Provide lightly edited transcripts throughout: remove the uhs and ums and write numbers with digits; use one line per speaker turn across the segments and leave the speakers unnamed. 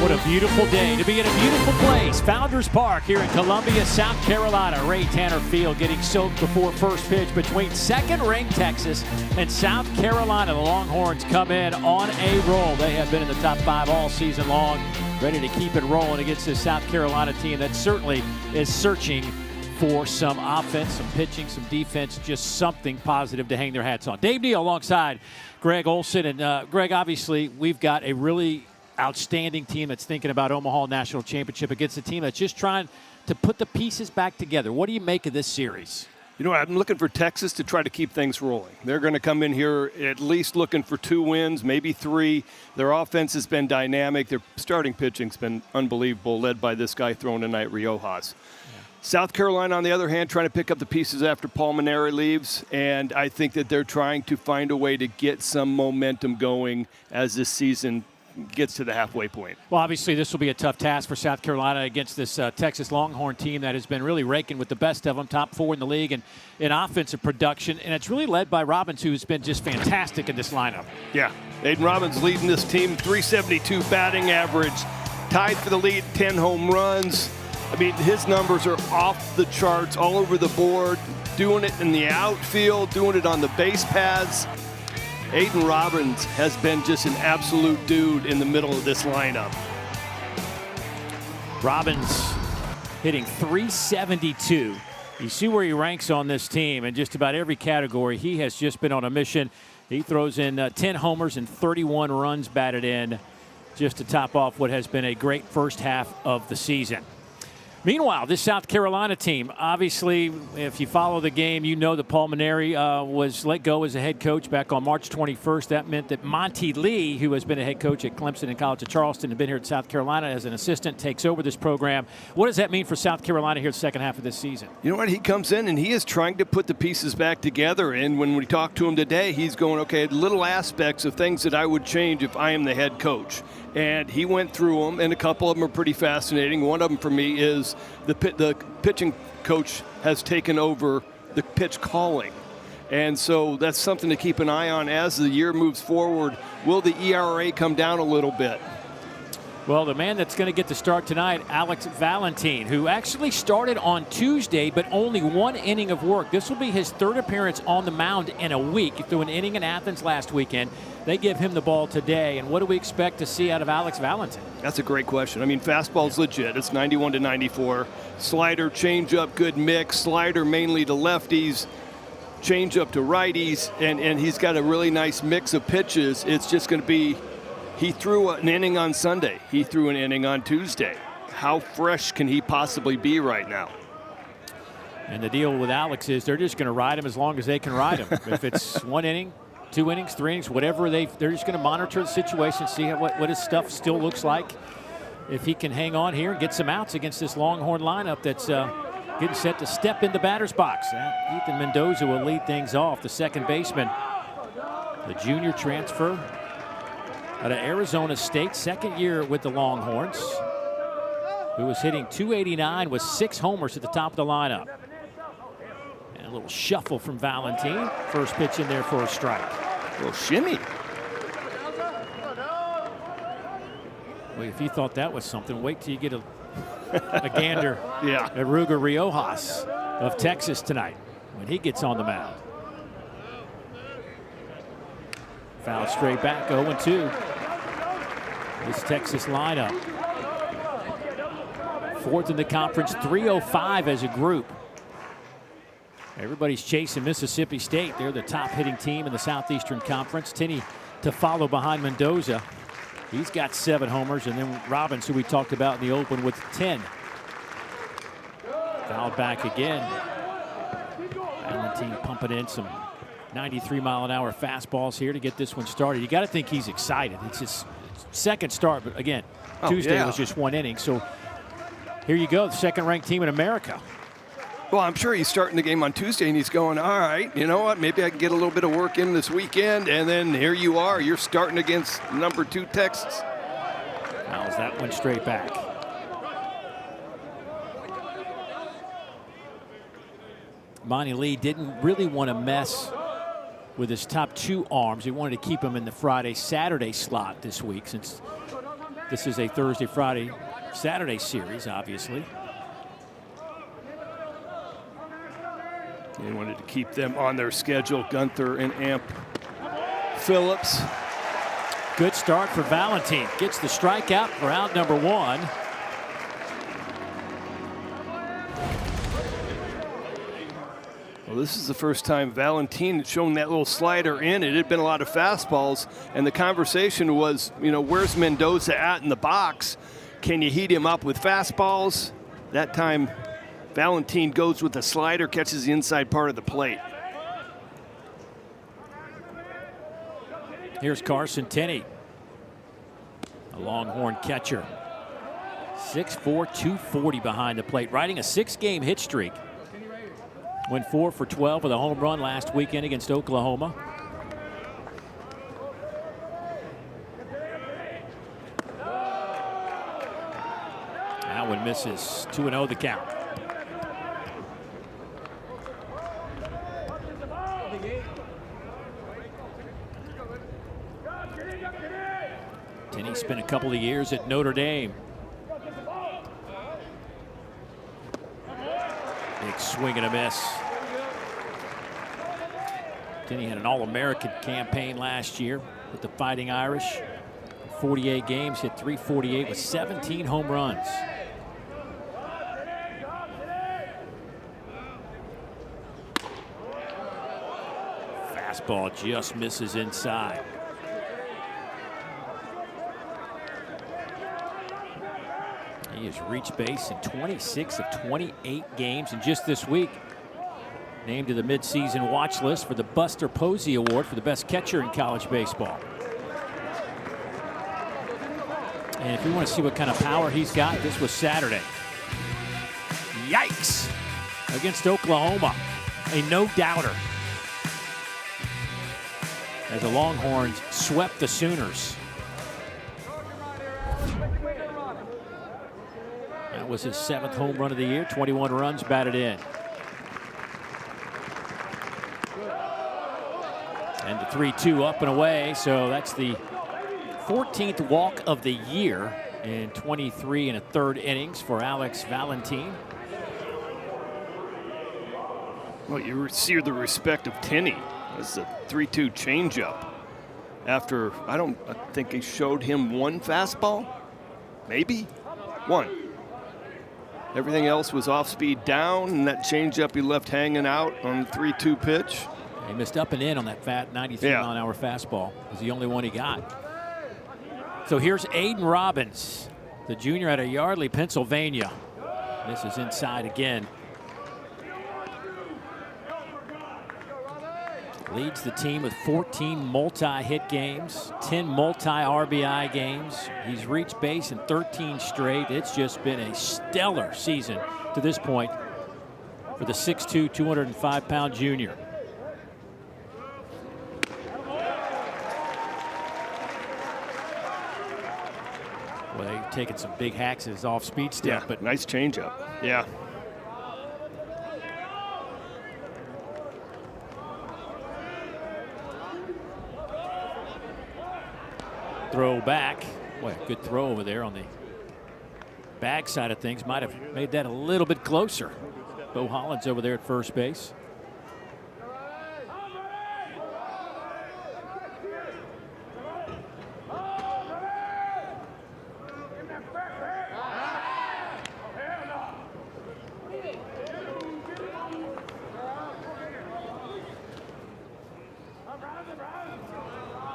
What a beautiful day to be in a beautiful place. Founders Park here in Columbia, South Carolina. Ray Tanner Field getting soaked before first pitch between second-ranked Texas and South Carolina. The Longhorns come in on a roll. They have been in the top 5 all season long, ready to keep it rolling against this South Carolina team that certainly is searching for some offense, some pitching, some defense, just something positive to hang their hats on. Dave Neal alongside Greg Olson. And Greg, obviously, we've got a really outstanding team that's thinking about Omaha National Championship against a team that's just trying to put the pieces back together. What do you make of this series?
You know, I'm looking for Texas to try to keep things rolling. They're going to come in here at least looking for 2 wins, maybe 3. Their offense has been dynamic. Their starting pitching's been unbelievable, led by this guy throwing tonight, Riojas. South Carolina, on the other hand, trying to pick up the pieces after Palmineri leaves, and I think that they're trying to find a way to get some momentum going as this season gets to the halfway point.
Well, obviously, this will be a tough task for South Carolina against this Texas Longhorn team that has been really raking with the best of them, top 4 in the league and in offensive production, and it's really led by Robbins, who's been just fantastic in this lineup.
Yeah, Aiden Robbins leading this team, 372 batting average, tied for the lead, 10 home runs. I mean, his numbers are off the charts, all over the board, doing it in the outfield, doing it on the base paths. Aiden Robbins has been just an absolute dude in the middle of this lineup.
Robbins hitting 372. You see where he ranks on this team in just about every category. He has just been on a mission. He throws in 10 homers and 31 runs batted in just to top off what has been a great first half of the season. Meanwhile, this South Carolina team, obviously, if you follow the game, you know that Palmineri was let go as a head coach back on March 21st. That meant that Monty Lee, who has been a head coach at Clemson and College of Charleston and been here at South Carolina as an assistant, takes over this program. What does that mean for South Carolina here the second half of this season?
You know what? He comes in and he is trying to put the pieces back together. And when we talk to him today, he's going, okay, little aspects of things that I would change if I am the head coach. And he went through them, and a couple of them are pretty fascinating. One of them for me is the pitching coach has taken over the pitch calling. And so that's something to keep an eye on as the year moves forward. Will the ERA come down a little bit?
Well, the man that's going to get the start tonight, Alex Valentin, who actually started on Tuesday, but only 1 inning of work. This will be his 3rd appearance on the mound in a week. He threw an inning in Athens last weekend. They give him the ball today. And what do we expect to see out of Alex Valentin?
That's a great question. I mean, fastball's legit. It's 91 to 94. Slider, changeup, good mix. Slider mainly to lefties, changeup to righties, and he's got a really nice mix of pitches. It's just going to be, he threw an inning on Sunday. He threw an inning on Tuesday. How fresh can he possibly be right now?
And the deal with Alex is they're just going to ride him as long as they can ride him. If it's 1 inning, 2 innings, 3 innings, whatever, they're just going to monitor the situation, see what his stuff still looks like. If he can hang on here and get some outs against this Longhorn lineup that's getting set to step in the batter's box. Ethan Mendoza will lead things off, the second baseman. The junior transfer out of Arizona State, second year with the Longhorns, who was hitting .289 with 6 homers at the top of the lineup. And a little shuffle from Valentin. First pitch in there for a strike.
A little shimmy.
Well, if you thought that was something, wait till you get a gander
yeah.
at Ruger Riojas of Texas tonight when he gets on the mound. Foul straight back, 0-2. This Texas lineup. 4th in the conference, 305 as a group. Everybody's chasing Mississippi State. They're the top hitting team in the Southeastern Conference. Tinney to follow behind Mendoza. He's got 7 homers, and then Robbins, who we talked about in the open, with 10. Fouled back again. Valentin pumping in some 93-mile-an-hour fastballs here to get this one started. You got to think he's excited. It's his second start, but again, Tuesday was just 1 inning. So here you go, the second-ranked team in America.
Well, I'm sure he's starting the game on Tuesday, and he's going, all right, you know what, maybe I can get a little bit of work in this weekend, and then here you are. You're starting against number 2 Texas.
Fouls that one straight back. Monty Lee didn't really want to mess with his top 2 arms. He wanted to keep him in the Friday-Saturday slot this week since This is a Thursday, Friday, Saturday series, obviously.
They wanted to keep them on their schedule. Gunther and Amp Phillips.
Good start for Valentin. Gets the strikeout for out number 1.
Well, this is the first time Valentin had shown that little slider in. It had been a lot of fastballs, and the conversation was, you know, where's Mendoza at in the box? Can you heat him up with fastballs? That time, Valentin goes with the slider, catches the inside part of the plate.
Here's Carson Tenney, a Longhorn catcher. 6'4", 240 behind the plate, riding a 6-game hit streak. Went 4 for 12 with a home run last weekend against Oklahoma. That one misses. 2-0 the count. Tenney spent a couple of years at Notre Dame. Big swing and a miss. Tenney had an All-American campaign last year with the Fighting Irish. 48 games, hit .348 with 17 home runs. Fastball just misses inside. He has reached base in 26 of 28 games, and just this week named to the midseason watch list for the Buster Posey Award for the best catcher in college baseball. And if you want to see what kind of power he's got, this was Saturday. Yikes! Against Oklahoma, a no-doubter, as the Longhorns swept the Sooners. That was his 7th home run of the year, 21 runs batted in. And the 3-2 up and away, so that's the 14th walk of the year in 23 1/3 innings for Alex Valentin.
Well, you see the respect of Tenney. That's a 3-2 changeup. After, I think he showed him one fastball, maybe one. Everything else was off speed down, and that changeup he left hanging out on the 3-2 pitch.
He missed up and in on that fat 93-mile-an-hour fastball. It was the only one he got. So here's Aiden Robbins, the junior out of Yardley, Pennsylvania. This is inside again. Leads the team with 14 multi-hit games, 10 multi-RBI games. He's reached base in 13 straight. It's just been a stellar season to this point for the 6'2", 205-pound junior. Well, they've taken some big hacks at his off-speed step,
Yeah,
but
nice changeup. Yeah.
throw back. Boy, good throw over there on the back side of things. Might have made that a little bit closer. Bo Holland's over there at first base.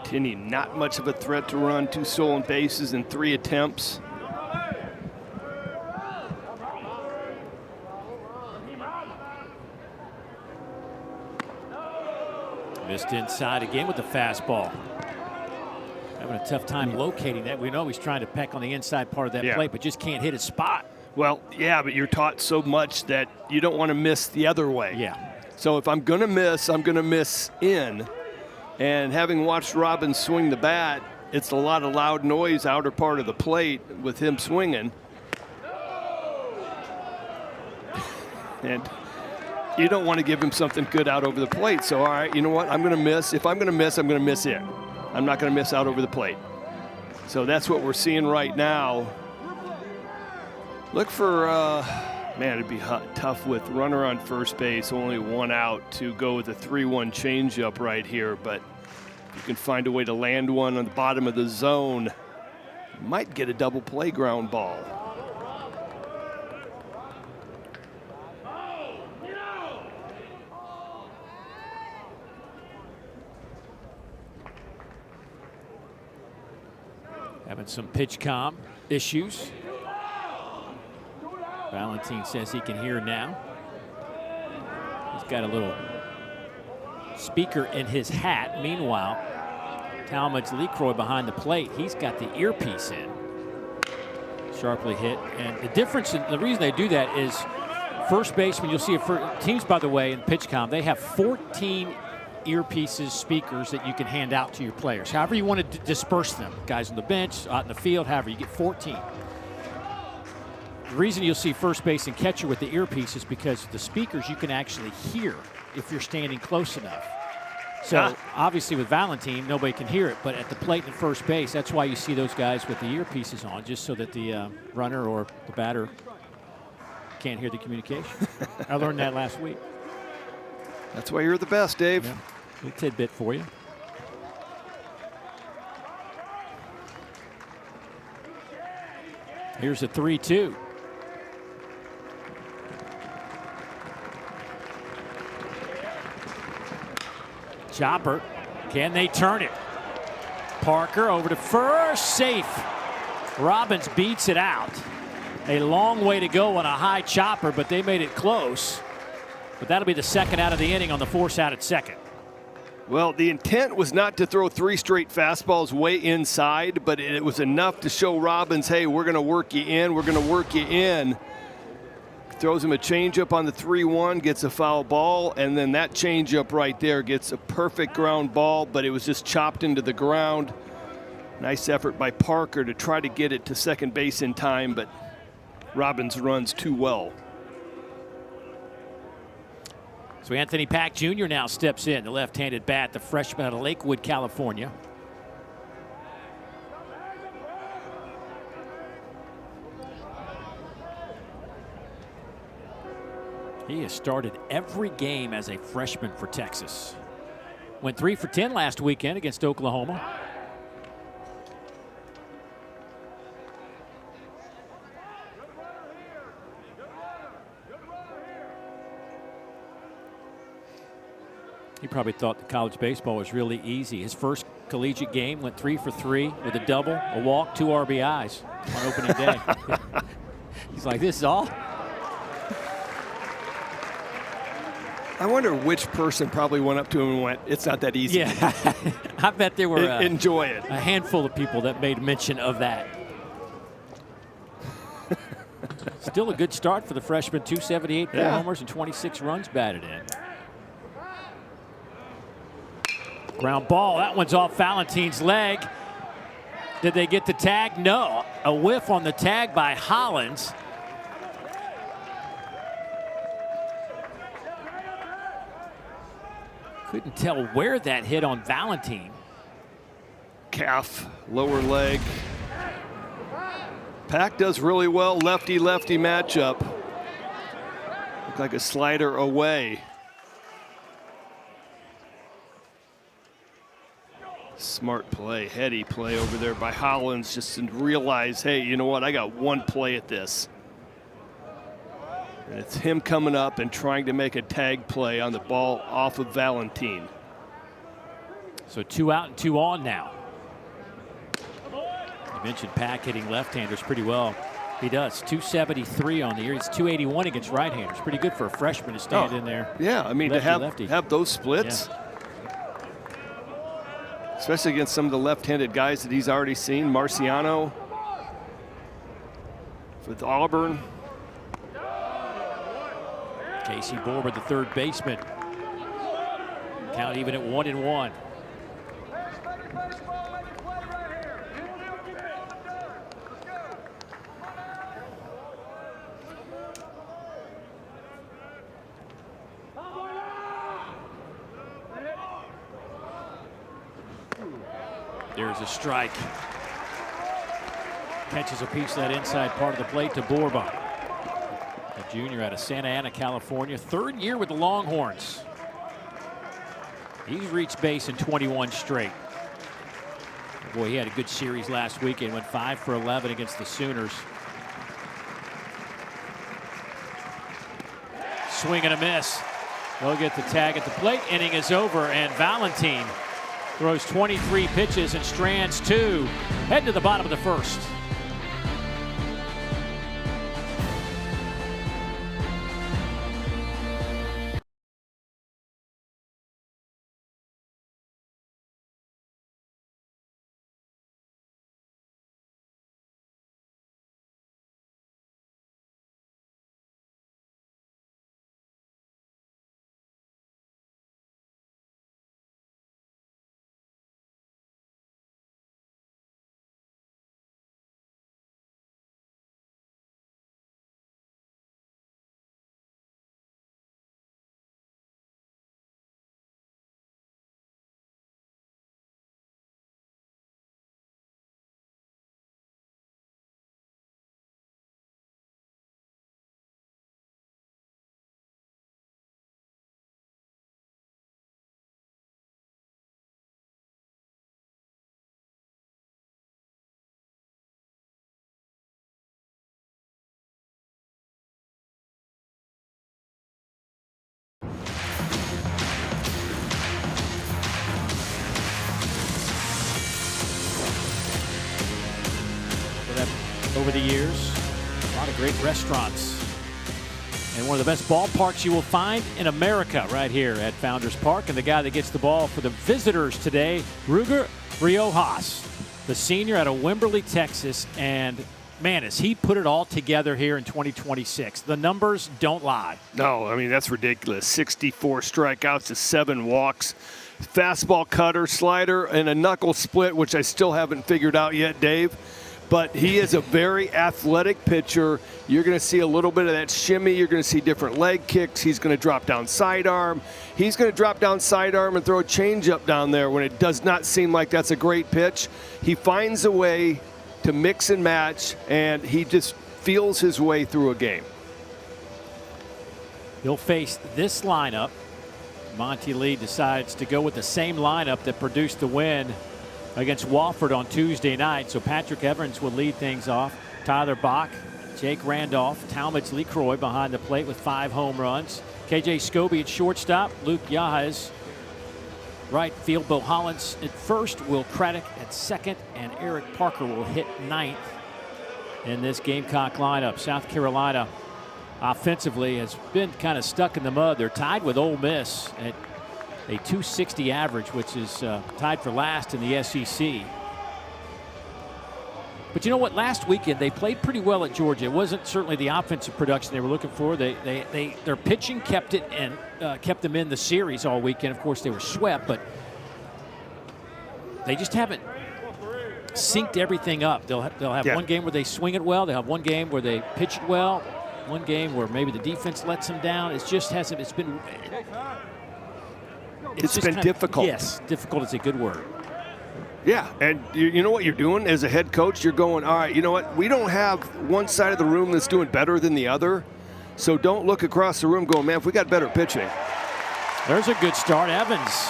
Tenney, not much of a threat to run, 2 stolen bases in 3 attempts.
Missed inside again with the fastball. Having a tough time locating that. We know he's trying to peck on the inside part of that plate, but just can't hit his spot.
Well, yeah, but you're taught so much that you don't want to miss the other way.
Yeah.
So if I'm going to miss, I'm going to miss in. And having watched Robbins swing the bat, it's a lot of loud noise outer part of the plate with him swinging. And you don't want to give him something good out over the plate. So, all right, you know what? I'm going to miss. If I'm going to miss, I'm going to miss in. I'm not going to miss out over the plate. So that's what we're seeing right now. Look for, man, it'd be tough with runner on first base, only one out, to go with a 3-1 changeup right here. But if you can find a way to land one on the bottom of the zone, you might get a double play ground ball.
Having some pitch comm issues. Valentine says he can hear now. He's got a little speaker in his hat. Meanwhile, Talmadge Lecroy behind the plate, he's got the earpiece in. Sharply hit. And the difference, the reason they do that is first baseman, you'll see teams, by the way, in pitch comm, they have 14 earpieces, speakers that you can hand out to your players. However you want to disperse them. Guys on the bench, out in the field, however, you get 14. The reason you'll see first base and catcher with the earpiece is because the speakers you can actually hear if you're standing close enough. So obviously with Valentine, nobody can hear it, but at the plate and first base, that's why you see those guys with the earpieces on, just so that the runner or the batter can't hear the communication. I learned that last week.
That's why you're the best, Dave.
Yeah. Little tidbit for you. Here's a 3-2. Chopper, can they turn it? Parker over to first, safe. Robbins beats it out. A long way to go on a high chopper, but they made it close. But that'll be the second out of the inning on the force out at second.
Well, the intent was not to throw 3 straight fastballs way inside, but it was enough to show Robbins, hey, we're going to work you in, we're going to work you in. Throws him a changeup on the 3-1, gets a foul ball, and then that changeup right there gets a perfect ground ball, but it was just chopped into the ground. Nice effort by Parker to try to get it to second base in time, but Robbins runs too well.
So Anthony Pack Jr. now steps in, the left-handed bat, the freshman out of Lakewood, California. He has started every game as a freshman for Texas. Went 3 for 10 last weekend against Oklahoma. He probably thought the college baseball was really easy. His first collegiate game went 3 for 3 with a double, a walk, 2 RBIs on opening day. He's like, this is all?
I wonder which person probably went up to him and went, it's not that easy.
Yeah, I bet there were
enjoy it.
A handful of people that made mention of that. Still a good start for the freshman, 278, 4 homers and 26 runs batted in. Ground ball, that one's off Valentine's leg. Did they get the tag? No, a whiff on the tag by Hollins. Couldn't tell where that hit on Valentine.
Calf, lower leg. Pack does really well, lefty-lefty matchup. Looked like a slider away. Smart play, heady play over there by Hollins, just to realize, hey, you know what, I got one play at this. And it's him coming up and trying to make a tag play on the ball off of Valentine.
So 2 out and 2 on now. You mentioned Pack hitting left-handers pretty well. He does. 273 on the year. He's 281 against right-handers. Pretty good for a freshman to stand in there.
Yeah, I mean, to have those splits. Yeah. Especially against some of the left-handed guys that he's already seen. Marciano with Auburn.
Casey Borber, the third baseman. Count even at 1-1. There's a strike. catches a piece of that inside part of the plate to Bourbon. A junior out of Santa Ana, California. 3rd year with the Longhorns. He's reached base in 21 straight. Boy, he had a good series last weekend. Went 5 for 11 against the Sooners. Swing and a miss. They'll get the tag at the plate. Inning is over, and Valentin throws 23 pitches and strands 2. Heading to the bottom of the 1st. Over the years, a lot of great restaurants, and one of the best ballparks you will find in America right here at Founders Park. And the guy that gets the ball for the visitors today, Ruger Riojas, the senior out of Wimberley, Texas. And man, has he put it all together here in 2026. The numbers don't lie.
No, I mean, that's ridiculous. 64 strikeouts to 7 walks. Fastball, cutter, slider, and a knuckle split, which I still haven't figured out yet, Dave. But he is a very athletic pitcher. You're going to see a little bit of that shimmy. You're going to see different leg kicks. He's going to drop down sidearm. He's going to drop down sidearm and throw a changeup down there when it does not seem like that's a great pitch. He finds a way to mix and match, and he just feels his way through a game.
He'll face this lineup. Monty Lee decides to go with the same lineup that produced the win against Wofford on Tuesday night. So Patrick Evans will lead things off. Tyler Bach, Jake Randolph, Talmadge LeCroy behind the plate with 5 home runs. KJ Scobie at shortstop. Luke Yahez right field. Bo Hollins at first. Will Craddock at second. And Eric Parker will hit 9th in this Gamecock lineup. South Carolina offensively has been kind of stuck in the mud. They're tied with Ole Miss at a .260 average, which is tied for last in the SEC. But you know what? Last weekend they played pretty well at Georgia. It wasn't certainly the offensive production they were looking for. Their pitching kept it and kept them in the series all weekend. Of course, they were swept, but they just haven't synced everything up. They'll have one game where they swing it well. They'll have one game where they pitch it well. One game where maybe the defense lets them down. It just hasn't. It's been
difficult.
Yes, difficult is a good word.
Yeah, and you know what you're doing as a head coach? You're going, all right, you know what? We don't have one side of the room that's doing better than the other. So don't look across the room going, man, if we got better pitching.
There's a good start. Evans.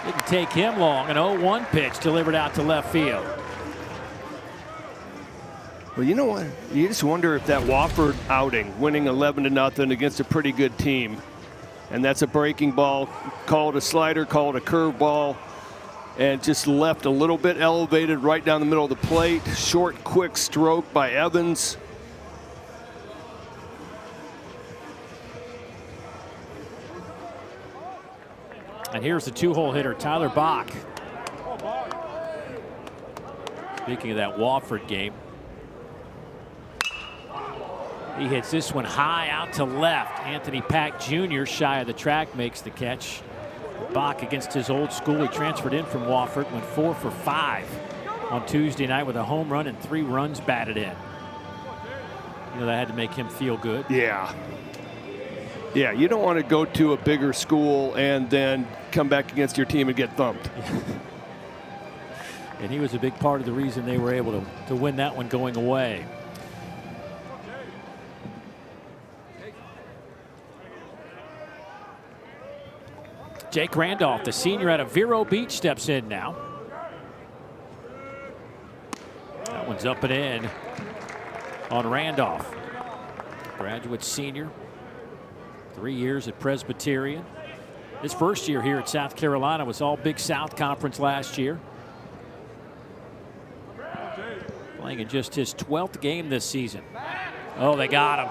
Didn't take him long. An 0-1 pitch delivered out to left field.
Well, you know what? You just wonder if that Wofford outing, winning 11-0 against a pretty good team, and that's a breaking ball, called a slider, called a curveball, and just left a little bit elevated right down the middle of the plate. Short, quick stroke by Evans.
And here's the 2-hole hitter, Tyler Bach. Speaking of that Wofford game, he hits this one high out to left. Anthony Pack Jr., shy of the track, makes the catch. Bach against his old school. He transferred in from Wofford, went 4 for 5 on Tuesday night with a home run and 3 runs batted in. You know, that had to make him feel good.
Yeah. Yeah, you don't want to go to a bigger school and then come back against your team and get thumped.
And he was a big part of the reason they were able to win that one going away. Jake Randolph, the senior out of Vero Beach, steps in now. That one's up and in on Randolph. Graduate senior, 3 years at Presbyterian. His first year here at South Carolina was all Big South Conference last year. Playing in just his 12th game this season. Oh, they got him.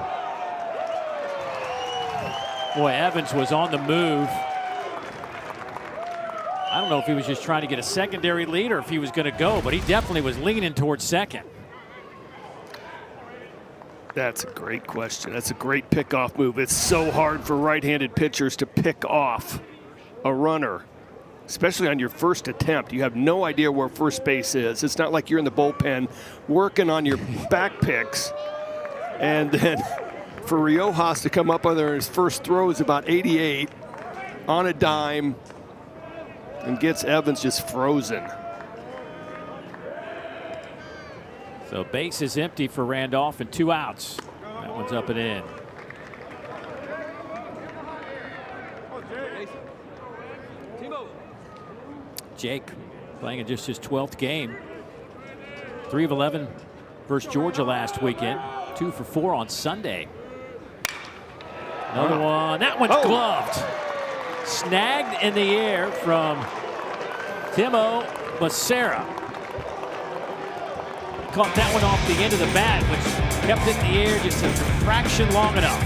Boy, Evans was on the move. I don't know if he was just trying to get a secondary lead or if he was going to go, but he definitely was leaning towards second.
That's a great question. That's a great pickoff move. It's so hard for right-handed pitchers to pick off a runner, especially on your first attempt. You have no idea where first base is. It's not like you're in the bullpen working on your back picks. And then for Riojas to come up on there, his first throw is about 88 on a dime and gets Evans just frozen.
So base is empty for Randolph and 2 outs. That one's up and in. Jake playing in just his 12th game. 3 of 11 versus Georgia last weekend. 2 for 4 on Sunday. Another one. That one's gloved. Snagged in the air from Timo Becerra. Caught that one off the end of the bat, which kept it in the air just a fraction long enough.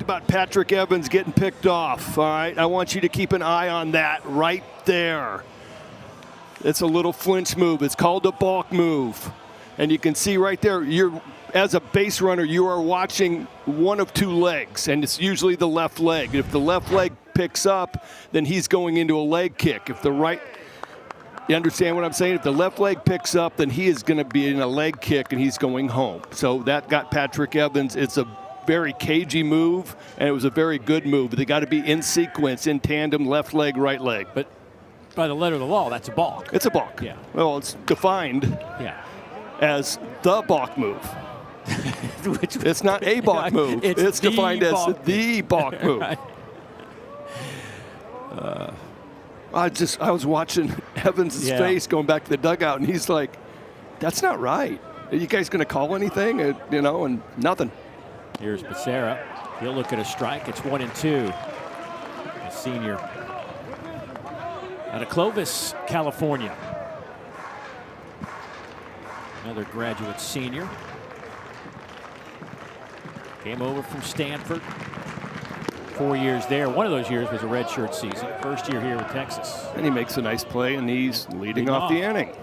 About Patrick Evans getting picked off. All right, I want you to keep an eye on that right there. It's a little flinch move. It's called a balk move. And you can see right there, as a base runner, you are watching one of 2 legs, and it's usually the left leg. If the left leg picks up, then he's going into a leg kick. If the right, you understand what I'm saying? If the left leg picks up, then he is going to be in a leg kick, and he's going home. So that got Patrick Evans. It's a very cagey move, and it was a very good move. They got to be in sequence, in tandem, left leg, right leg.
But by the letter of the law, that's a balk.
It's a balk.
Yeah.
Well, it's defined as the balk move. It's not a balk move. It's defined as the balk move. Right. I was watching Evans' face going back to the dugout, and he's like, "That's not right. Are you guys going to call anything?" And nothing.
Here's Becerra. He'll look at a strike. It's 1-2. The senior out of Clovis, California. Another graduate senior. Came over from Stanford. 4 years there. One of those years was a redshirt season. First year here with Texas.
And he makes a nice play, and he's leading off the inning.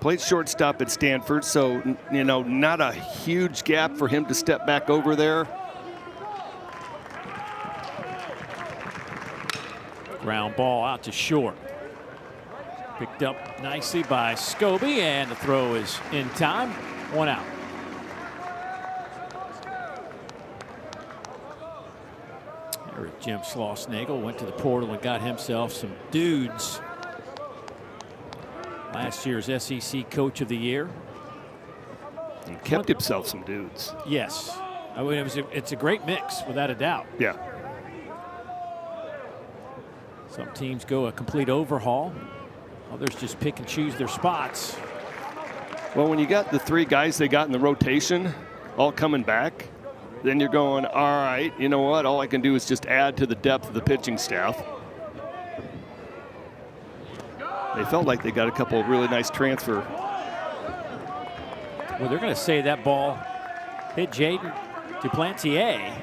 Played shortstop at Stanford, so, you know, not a huge gap for him to step back over there.
Ground ball out to short. Picked up nicely by Scobie, and the throw is in time. 1 out. There Jim Schlossnagel went to the portal and got himself some dudes. Last year's SEC Coach of the Year.
And kept himself some dudes.
Yes. I mean, it's a great mix, without a doubt.
Yeah.
Some teams go a complete overhaul. Others just pick and choose their spots.
Well, when you got the 3 guys they got in the rotation all coming back, then you're going, all right, you know what? All I can do is just add to the depth of the pitching staff. They felt like they got a couple of really nice transfer.
Well, they're going to say that ball hit Jaden Duplantier.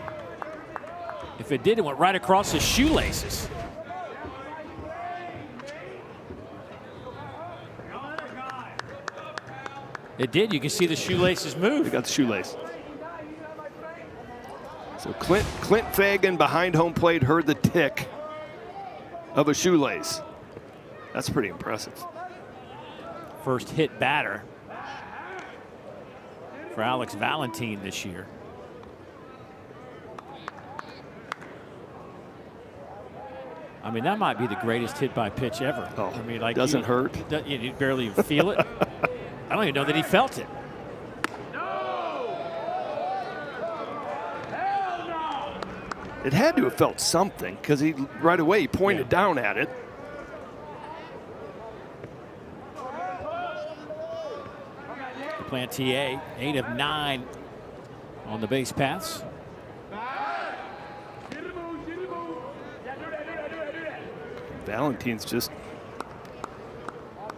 If it did, it went right across his shoelaces. It did. You can see the shoelaces move.
They got the shoelace. So Clint Fagan behind home plate heard the tick of a shoelace. That's pretty impressive.
First hit batter for Alex Valentine this year. I mean, that might be the greatest hit by pitch ever.
Oh,
I mean, like,
doesn't hurt.
You barely even feel it. I don't even know that he felt it.
It had to have felt something because he right away pointed down at it.
Plantier, 8 of 9 on the base paths.
Valentine's just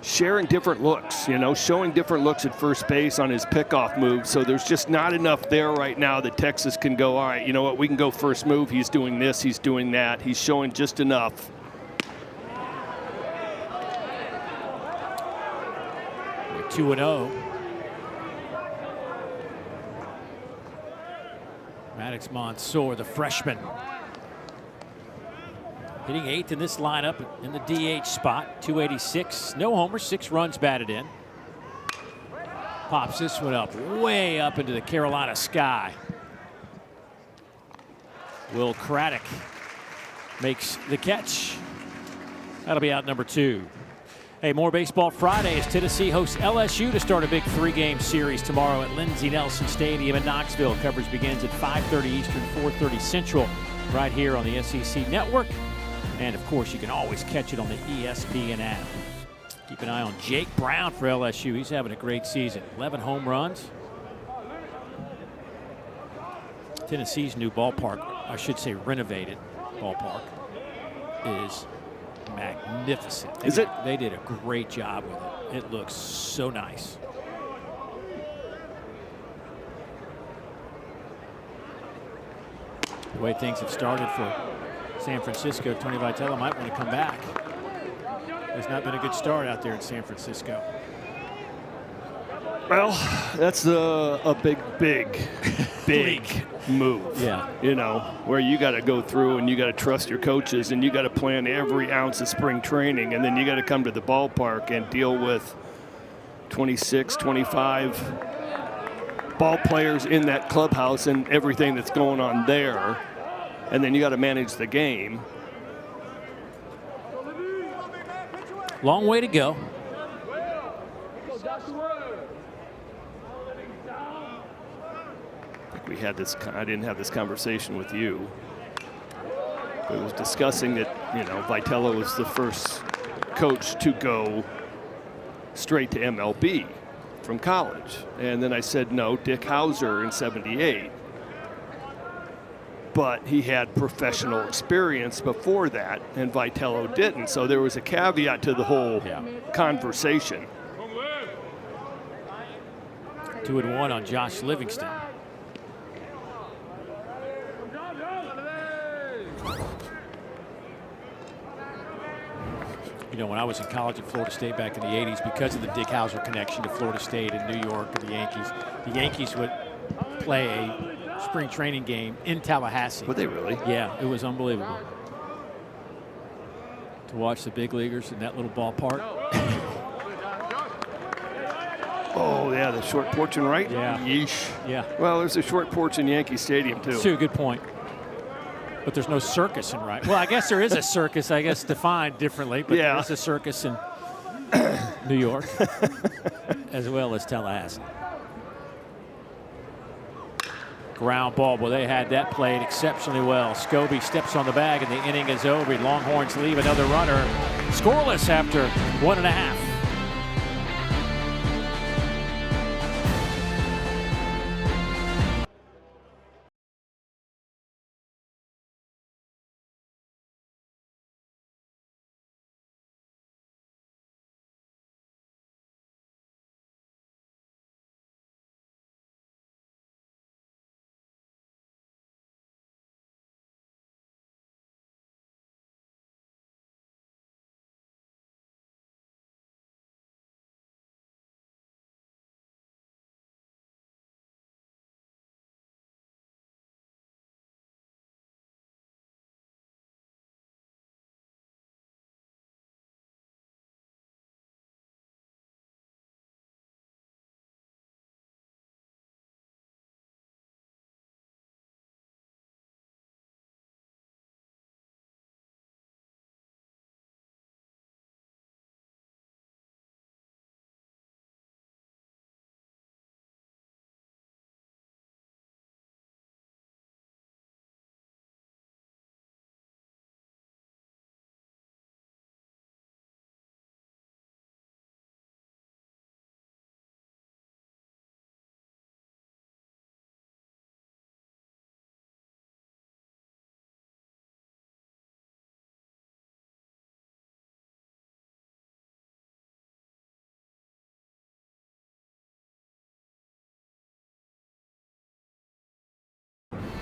sharing different looks, you know, showing different looks at first base on his pickoff move. So there's just not enough there right now that Texas can go, all right, you know what, we can go first move. He's doing this, he's doing that. He's showing just enough.
We're 2-0. Maddox Mansour, the freshman, hitting 8th in this lineup in the DH spot. 286, no homers, 6 runs batted in. Pops this one up, way up into the Carolina sky. Will Craddock makes the catch. That'll be out number 2. Hey, more Baseball Friday as Tennessee hosts LSU to start a big 3-game series tomorrow at Lindsey Nelson Stadium in Knoxville. Coverage begins at 5:30 Eastern, 4:30 Central, right here on the SEC Network. And, of course, you can always catch it on the ESPN app. Keep an eye on Jake Brown for LSU. He's having a great season. 11 home runs. Tennessee's new ballpark, I should say renovated ballpark, is magnificent. They did a great job with it. It looks so nice. The way things have started for San Francisco, Tony Vitello might want to come back. It's not been a good start out there in San Francisco.
Well, that's a big move.
Yeah.
You know, where you got to go through and you got to trust your coaches and you got to plan every ounce of spring training, and then you got to come to the ballpark and deal with 26, 25 ball players in that clubhouse and everything that's going on there. And then you got to manage the game.
Long way to go.
We had this, I didn't have this conversation with you, but it was discussing that, you know, Vitello was the first coach to go straight to MLB from college. And then I said, no, Dick Hauser in '78. But he had professional experience before that, and Vitello didn't. So there was a caveat to the whole conversation.
2-1 on Josh Livingston. You know, when I was in college at Florida State back in the 80s, because of the Dick Hauser connection to Florida State and New York and the Yankees would play a spring training game in Tallahassee.
Would they really?
Yeah, it was unbelievable to watch the big leaguers in that little ballpark.
Oh, yeah, the short porch and right?
Yeah.
Yeesh.
Yeah.
Well, there's a short porch in Yankee Stadium, too.
That's a good point. But there's no circus in Wright. Well, I guess there is a circus, I guess, defined differently. But
yeah.
There's a circus in New York as well as Tallahassee. Ground ball. Well, they had that played exceptionally well. Scobie steps on the bag, and the inning is over. Longhorns leave another runner scoreless after 1.5.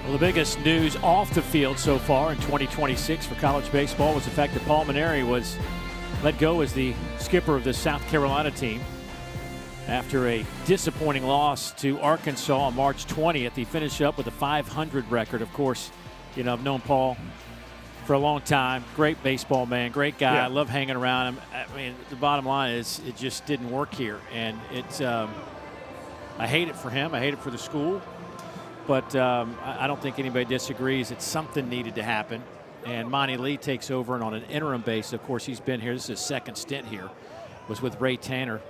Well, the biggest news off the field so far in 2026 for college baseball was the fact that Paul Mainieri was let go as the skipper of the South Carolina team after a disappointing loss to Arkansas on March 20th. He finished up with a .500 record. Of course, you know, I've known Paul for a long time. Great baseball man, great guy.
Yeah.
I love hanging around him. I mean, the bottom line is it just didn't work here, and it's I hate it for him. I hate it for the school. But I don't think anybody disagrees that something needed to happen. And Monty Lee takes over, and on an interim basis, of course, he's been here. This is his second stint here. Was with Ray Tanner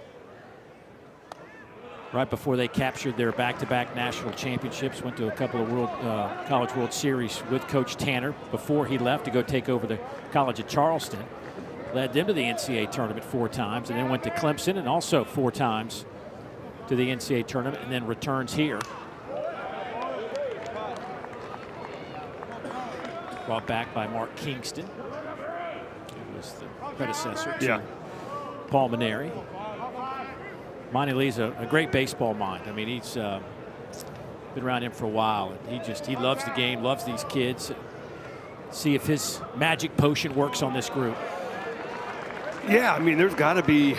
right before they captured their back-to-back national championships. Went to a couple of College World Series with Coach Tanner before he left to go take over the College of Charleston. Led them to the NCAA tournament 4 times, and then went to Clemson and also 4 times to the NCAA tournament, and then returns here. Brought back by Mark Kingston, who was the predecessor to Paul Mainieri. Monty Lee's a great baseball mind. I mean, he's been around him for a while, and he loves the game, loves these kids. See if his magic potion works on this group.
Yeah, I mean, there's got to be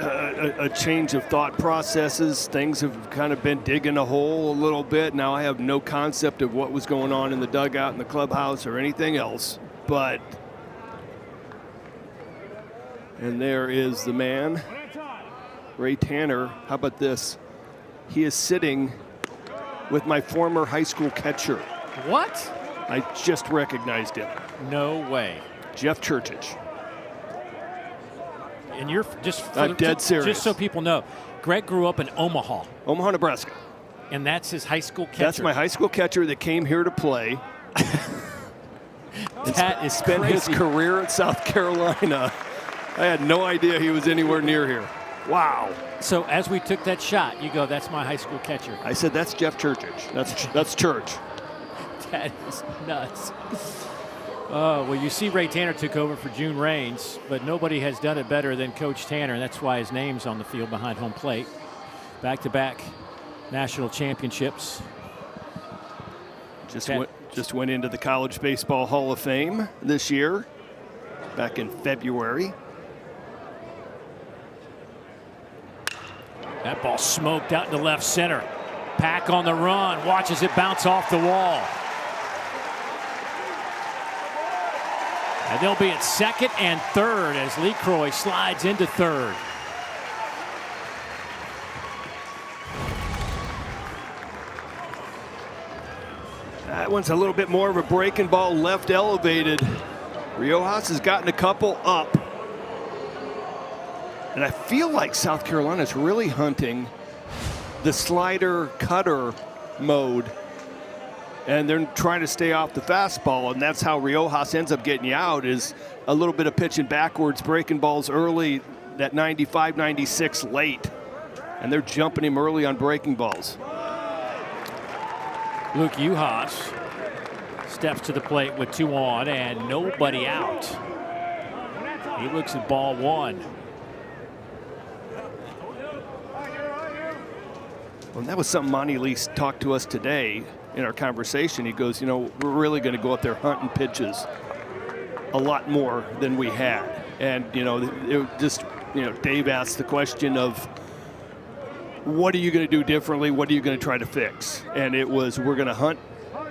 a change of thought processes. Things have kind of been digging a hole a little bit. Now I have no concept of what was going on in the dugout in the clubhouse or anything else. But, and there is the man, Ray Tanner. How about this? He is sitting with my former high school catcher.
What?
I just recognized him.
No way.
Jeff Churchage.
And you're just
I'm dead serious.
Just so people know, Greg grew up in Omaha.
Omaha, Nebraska.
And that's his high school catcher.
That's my high school catcher that came here to play.
That is
spent
crazy.
His career at South Carolina. I had no idea he was anywhere near here. Wow.
So as we took that shot, you go, that's my high school catcher.
I said, that's Jeff Churchage. That's Church.
That is nuts. Well, you see Ray Tanner took over for June Raines, but nobody has done it better than Coach Tanner, and that's why his name's on the field behind home plate. Back-to-back national championships.
Just went into the College Baseball Hall of Fame this year, back in February.
That ball smoked out into left center. Pack on the run, watches it bounce off the wall. And they'll be at second and third as LeCroy slides into third.
That one's a little bit more of a breaking ball, left elevated. Riojas has gotten a couple up. And I feel like South Carolina is really hunting the slider cutter mode. And they're trying to stay off the fastball, and that's how Riojas ends up getting you out, is a little bit of pitching backwards, breaking balls early, that 95, 96 late. And they're jumping him early on breaking balls.
Luke Uhas steps to the plate with 2 on and nobody out. He looks at ball 1.
Well, that was something Monty Lee talked to us today in our conversation. He goes, you know, we're really going to go up there hunting pitches a lot more than we had. And, you know, it just, you know, Dave asked the question of, what are you going to do differently? What are you going to try to fix? And it was, we're going to hunt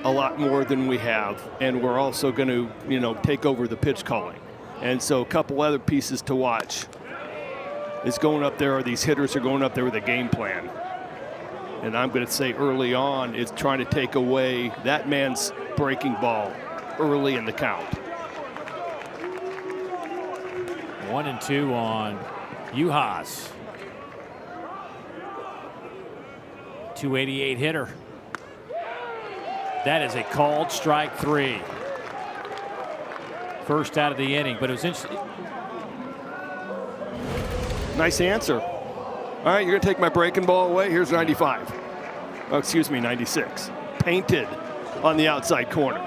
a lot more than we have. And we're also going to, you know, take over the pitch calling. And so a couple other pieces to watch is going up there, or these hitters are going up there with a game plan. And I'm going to say early on, it's trying to take away that man's breaking ball early in the count.
1-2 on Uhas. 288 hitter. That is a called strike 3. First out of the inning, but it was interesting.
Nice answer. All right, you're going to take my breaking ball away. Here's 95. Oh, excuse me, 96. Painted on the outside corner.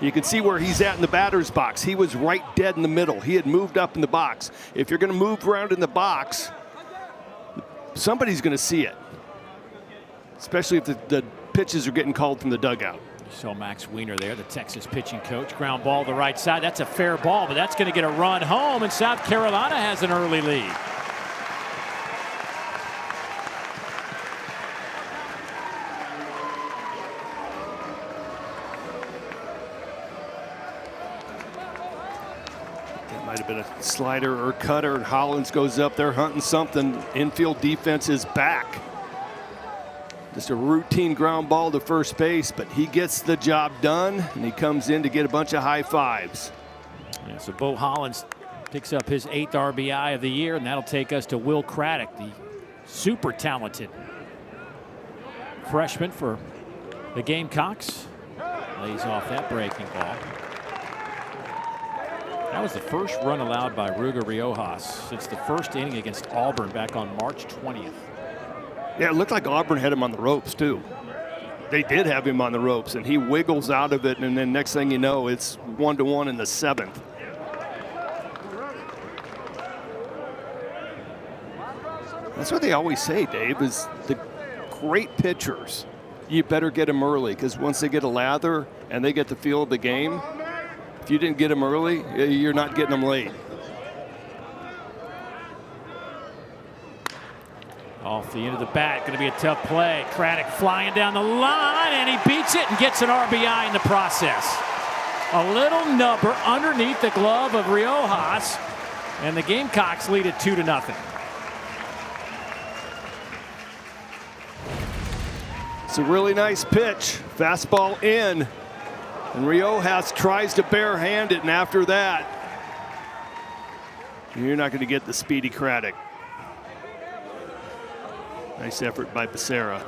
You can see where he's at in the batter's box. He was right dead in the middle. He had moved up in the box. If you're going to move around in the box, somebody's going to see it. Especially if the pitches are getting called from the dugout.
You saw Max Weiner there, the Texas pitching coach. Ground ball to the right side. That's a fair ball, but that's going to get a run home, and South Carolina has an early lead.
That might have been a slider or cutter, and Hollins goes up there hunting something. Infield defense is back. Just a routine ground ball to first base, but he gets the job done, and he comes in to get a bunch of high fives.
Yeah, so Bo Hollins picks up his 8th RBI of the year, and that'll take us to Will Craddock, the super talented freshman for the Gamecocks. Lays off that breaking ball. That was the first run allowed by Ruger Riojas since the first inning against Auburn back on March 20th.
Yeah, it looked like Auburn had him on the ropes, too. They did have him on the ropes, and he wiggles out of it, and then next thing you know, it's 1-1 in the 7th. That's what they always say, Dave, is the great pitchers, you better get them early, because once they get a lather and they get the feel of the game, if you didn't get them early, you're not getting them late.
Off the end of the bat, going to be a tough play. Craddock flying down the line, and he beats it and gets an RBI in the process. A little nubber underneath the glove of Riojas, and the Gamecocks lead it 2-0.
It's a really nice pitch. Fastball in. And Riojas tries to barehand it, and after that, you're not going to get the speedy Craddock. Nice effort by Becerra.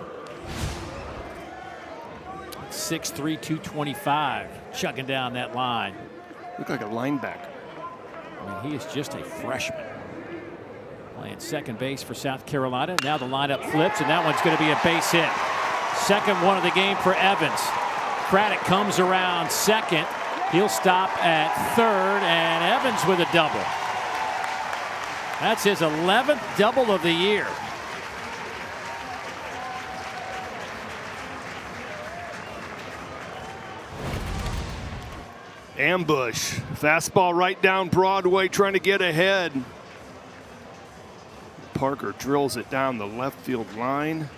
6'3", 225, chugging down that line.
Looked like a linebacker.
I mean, he is just a freshman. Playing second base for South Carolina. Now the lineup flips, and that one's going to be a base hit. Second one of the game for Evans. Craddock comes around second. He'll stop at third, and Evans with a double. That's his 11th double of the year.
Ambush. Fastball right down Broadway, trying to get ahead. Parker drills it down the left field line.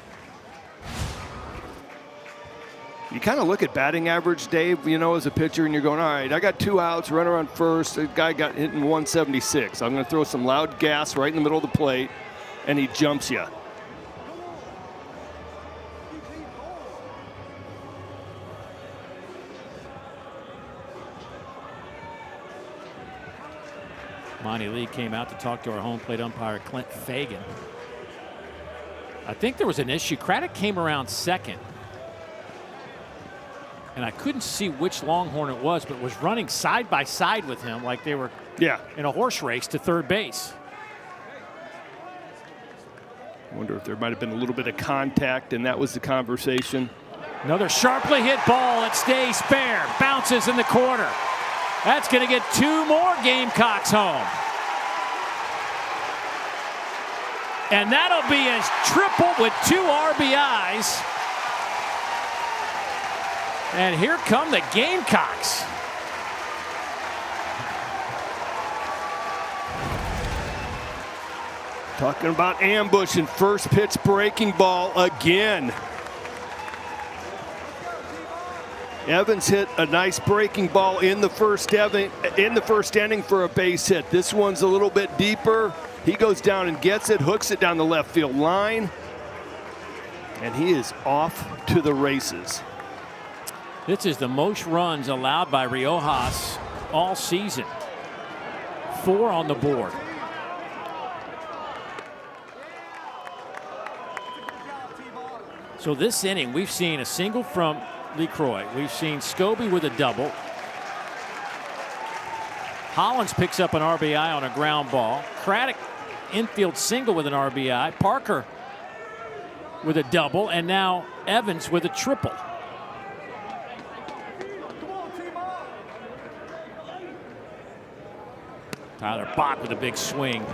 You kind of look at batting average, Dave, you know, as a pitcher, and you're going, all right, I got 2 outs, runner on first. The guy got hit in 176. I'm going to throw some loud gas right in the middle of the plate, and he jumps you.
Monty Lee came out to talk to our home plate umpire, Clint Fagan. I think there was an issue. Craddock came around second. And I couldn't see which Longhorn it was, but was running side by side with him like they were in a horse race to third base.
I wonder if there might have been a little bit of contact, and that was the conversation.
Another sharply hit ball. It stays fair. Bounces in the corner. That's going to get 2 more Gamecocks home. And that'll be a triple with 2 RBIs. And here come the Gamecocks.
Talking about ambush and first pitch breaking ball again. Evans hit a nice breaking ball in the first inning for a base hit. This one's a little bit deeper. He goes down and gets it, hooks it down the left field line, and he is off to the races.
This is the most runs allowed by Riojas all season. 4 on the board. So this inning, we've seen a single from LeCroy. We've seen Scobie with a double. Hollins picks up an RBI on a ground ball. Craddock infield single with an RBI. Parker with a double, and now Evans with a triple. Tyler Bach with a big swing.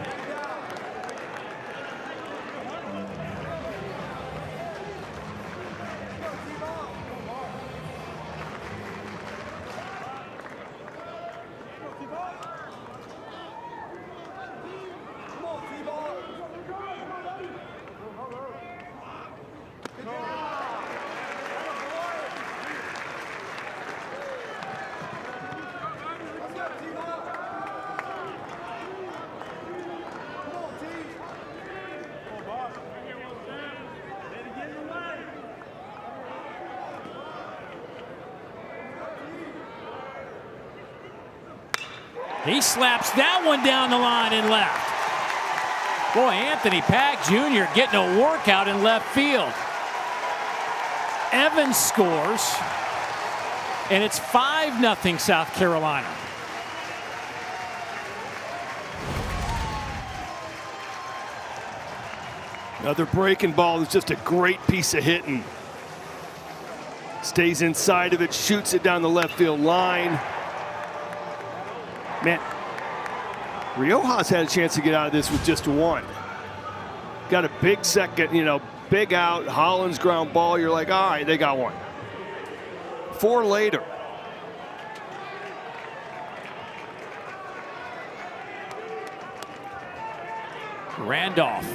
He slaps that one down the line and left. Boy, Anthony Pack Jr. getting a workout in left field. Evans scores, and it's 5-0 South Carolina.
Another breaking ball is just a great piece of hitting. Stays inside of it, shoots it down the left field line. Man, Riojas had a chance to get out of this with just 1. Got a big second, big out, Hollins ground ball. You're like, all right, they got 1. 4 later.
Randolph.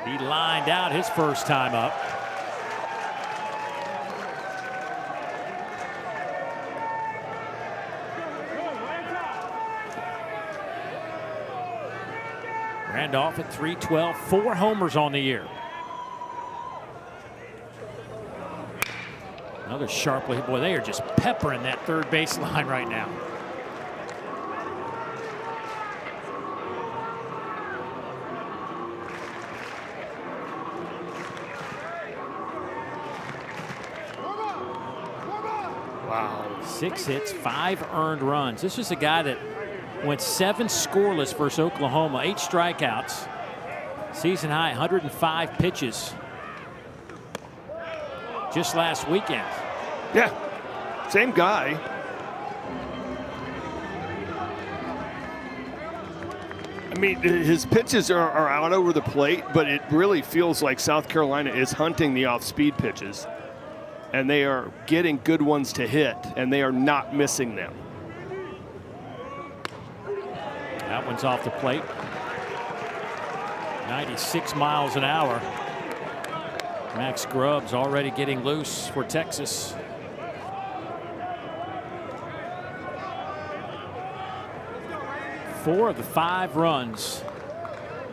He lined out his first time up. Randolph at .312, 4 homers on the year. Another sharply hit. Boy, they are just peppering that third base line right now. Wow. 6 hits, 5 earned runs. This is a guy that went 7 scoreless versus Oklahoma, 8 strikeouts. Season high 105 pitches just last weekend.
Yeah, same guy. I mean, his pitches are out over the plate, but it really feels like South Carolina is hunting the off-speed pitches. And they are getting good ones to hit, and they are not missing them.
That one's off the plate. 96 miles an hour. Max Grubbs already getting loose for Texas. Four of the 5 runs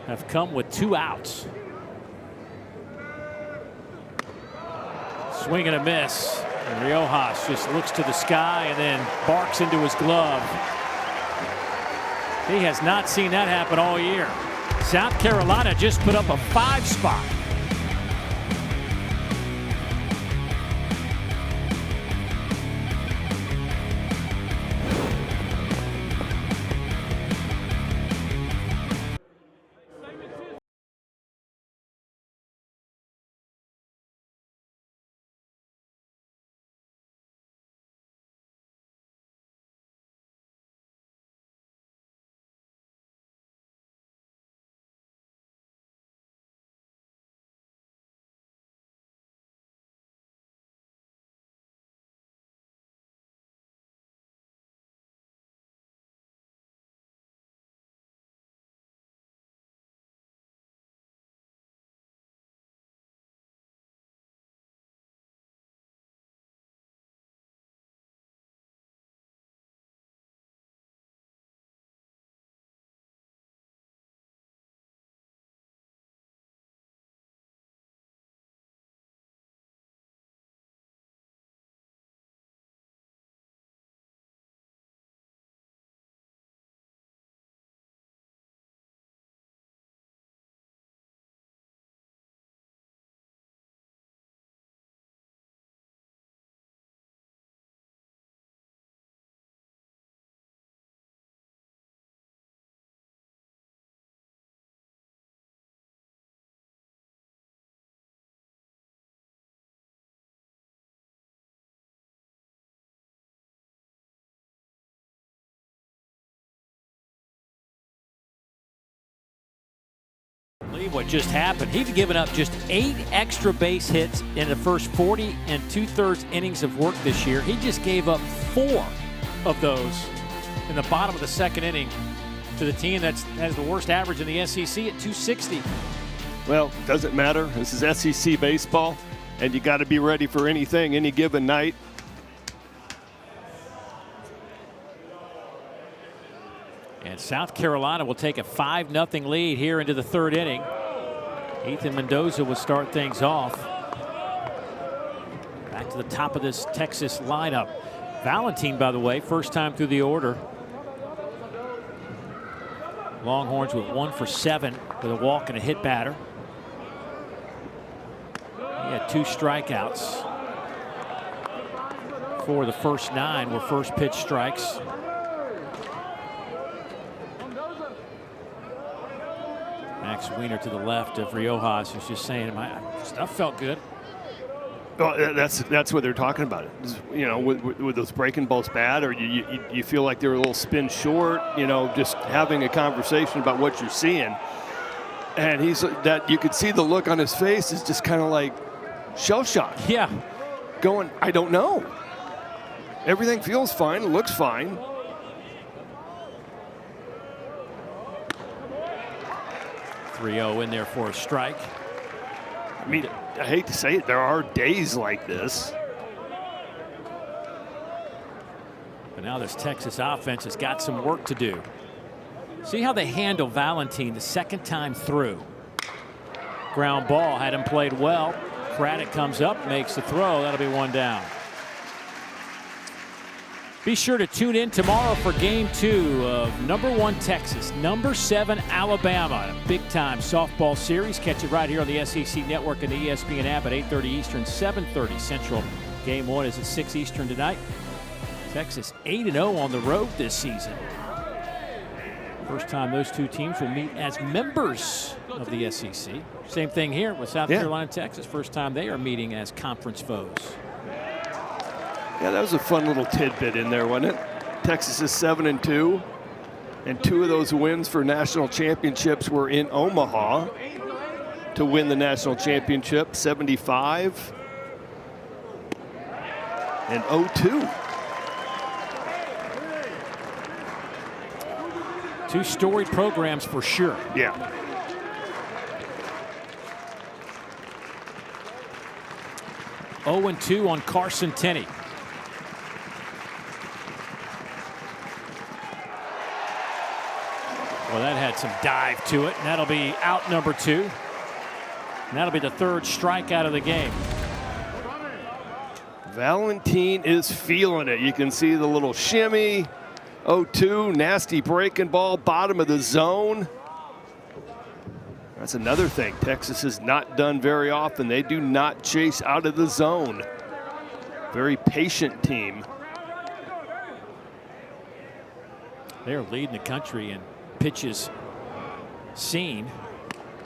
have come with 2 outs. Swing and a miss. And Riojas just looks to the sky and then barks into his glove. He has not seen that happen all year. South Carolina just put up a 5 spot. Believe what just happened. He'd given up just 8 extra base hits in the first 40 2/3 innings of work this year. He just gave up 4 of those in the bottom of the 2nd inning to the team that has the worst average in the SEC at 260.
Well, doesn't matter. This is SEC baseball, and you got to be ready for anything any given night.
And South Carolina will take a 5-0 lead here into the 3rd inning. Ethan Mendoza will start things off. Back to the top of this Texas lineup. Valentine, by the way, first time through the order. Longhorns with 1 for 7 with a walk and a hit batter. He had 2 strikeouts. 4 of the first 9 were first pitch strikes. Max Wiener to the left of Riojas, who's just saying, my stuff felt good.
Well, that's what they're talking about. You know, with those breaking balls bad, or you feel like they're a little spin short. You know, just having a conversation about what you're seeing. And that you could see the look on his face is just kind of like shell shock.
Yeah.
Going, I don't know. Everything feels fine, looks fine.
.30 in there for a strike.
I mean, I hate to say it, there are days like this.
But now this Texas offense has got some work to do. See how they handle Valentine the 2nd time through. Ground ball, had him played well. Craddock comes up, makes the throw. That'll be 1 down. Be sure to tune in tomorrow for Game 2 of #1 Texas, #7 Alabama. A big-time softball series. Catch it right here on the SEC Network and the ESPN app at 8:30 Eastern, 7:30 Central. Game 1 is at 6 Eastern tonight. Texas 8-0 on the road this season. First time those 2 teams will meet as members of the SEC. Same thing here with South Carolina and Texas. First time they are meeting as conference foes.
Yeah, that was a fun little tidbit in there, wasn't it? Texas is 7-2, and 2 of those wins for national championships were in Omaha to win the national championship, 75 and 02.
2 storied programs for sure.
Yeah.
0-2 on Carson Tenney. Well, that had some dive to it, and that'll be out number 2. And that'll be the 3rd strikeout of the game.
Valentin is feeling it. You can see the little shimmy. 0-2, nasty breaking ball, bottom of the zone. That's another thing Texas has not done very often. They do not chase out of the zone. Very patient team.
They're leading the country in pitches seen,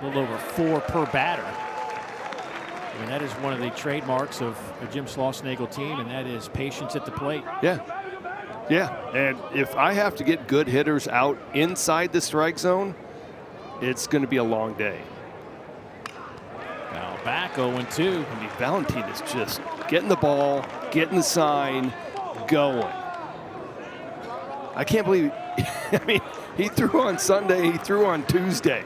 a little over 4 per batter. I mean, that is one of the trademarks of a Jim Schlossnagle team, and that is patience at the plate.
Yeah. Yeah, and if I have to get good hitters out inside the strike zone, it's going to be a long day.
Now back 0-2.
I mean, Valentin is just getting the ball, getting the sign, going. I can't believe, I mean, he threw on Sunday, he threw on Tuesday.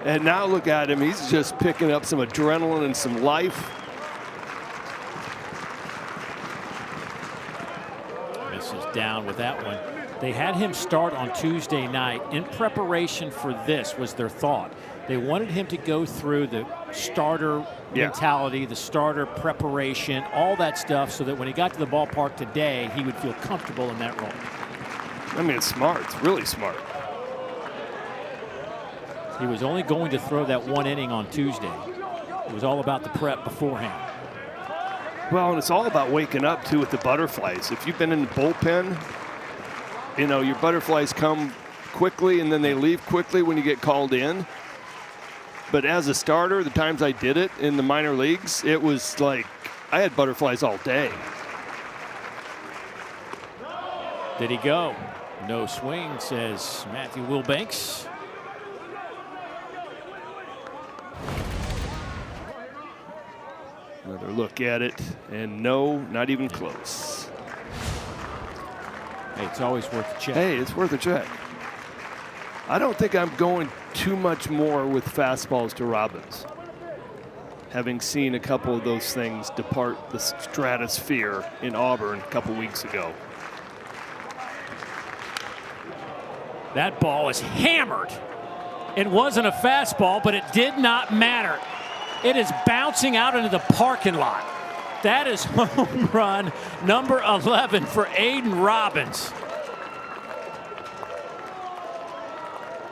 And now look at him, he's just picking up some adrenaline and some life.
Misses down with that one. They had him start on Tuesday night in preparation for this, was their thought. They wanted him to go through the starter mentality, the starter preparation, all that stuff, so that when he got to the ballpark today, he would feel comfortable in that role.
I mean, it's smart. It's really smart.
He was only going to throw that 1 inning on Tuesday. It was all about the prep beforehand.
Well, and it's all about waking up, too, with the butterflies. If you've been in the bullpen, you know, your butterflies come quickly and then they leave quickly when you get called in. But as a starter, the times I did it in the minor leagues, it was like I had butterflies all day.
Did he go? No swing, says Matthew Wilbanks.
Another look at it, and no, not even close.
Hey, it's always worth a check.
Hey, it's worth a check. I don't think I'm going too much more with fastballs to Robbins, having seen a couple of those things depart the stratosphere in Auburn a couple weeks ago.
That ball is hammered. It wasn't a fastball, but it did not matter. It is bouncing out into the parking lot. That is home run number 11 for Aiden Robbins.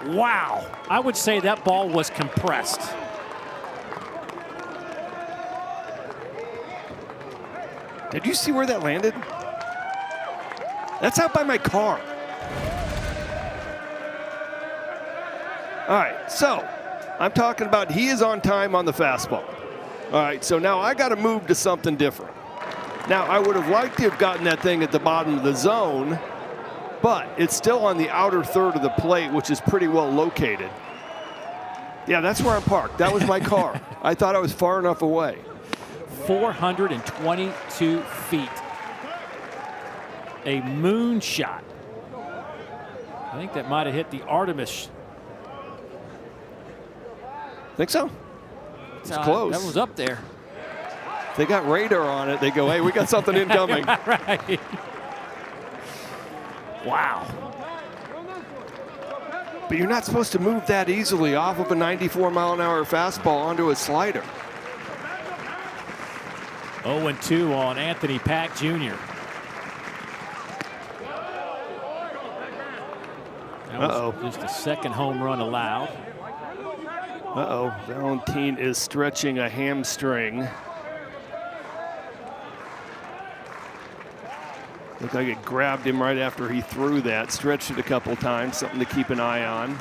Wow. I would say that ball was compressed.
Did you see where that landed? That's out by my car. All right, so I'm talking about he is on time on the fastball. All right, so now I got to move to something different. Now, I would have liked to have gotten that thing at the bottom of the zone, but it's still on the outer third of the plate, which is pretty well located. Yeah, that's where I'm parked. That was my car. I thought I was far enough away.
422 feet. A moonshot. I think that might have hit the Artemis.
Think so? It's close.
That was up there.
If they got radar on it, they go, hey, we got something incoming.
Right. Wow.
But you're not supposed to move that easily off of a 94-mile-an-hour fastball onto a slider.
0-2 on Anthony Pack Jr. That was just the second home run allowed.
Valentin is stretching a hamstring. Looked like it grabbed him right after he threw that. Stretched it a couple times, something to keep an eye on.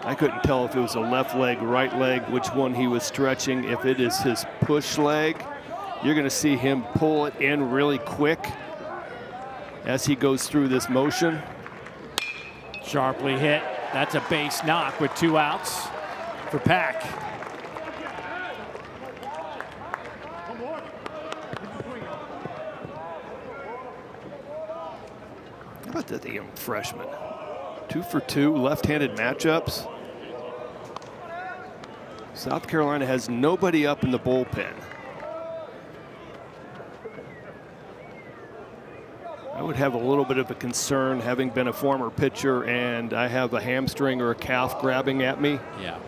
I couldn't tell if it was a left leg, right leg, which one he was stretching. If it is his push leg, you're going to see him pull it in really quick as he goes through this motion.
Sharply hit. That's a base knock with 2 outs for Pack.
How about the young freshman? 2 for 2 left-handed matchups. South Carolina has nobody up in the bullpen. I would have a little bit of a concern having been a former pitcher and I have a hamstring or a calf grabbing at me.
Yeah.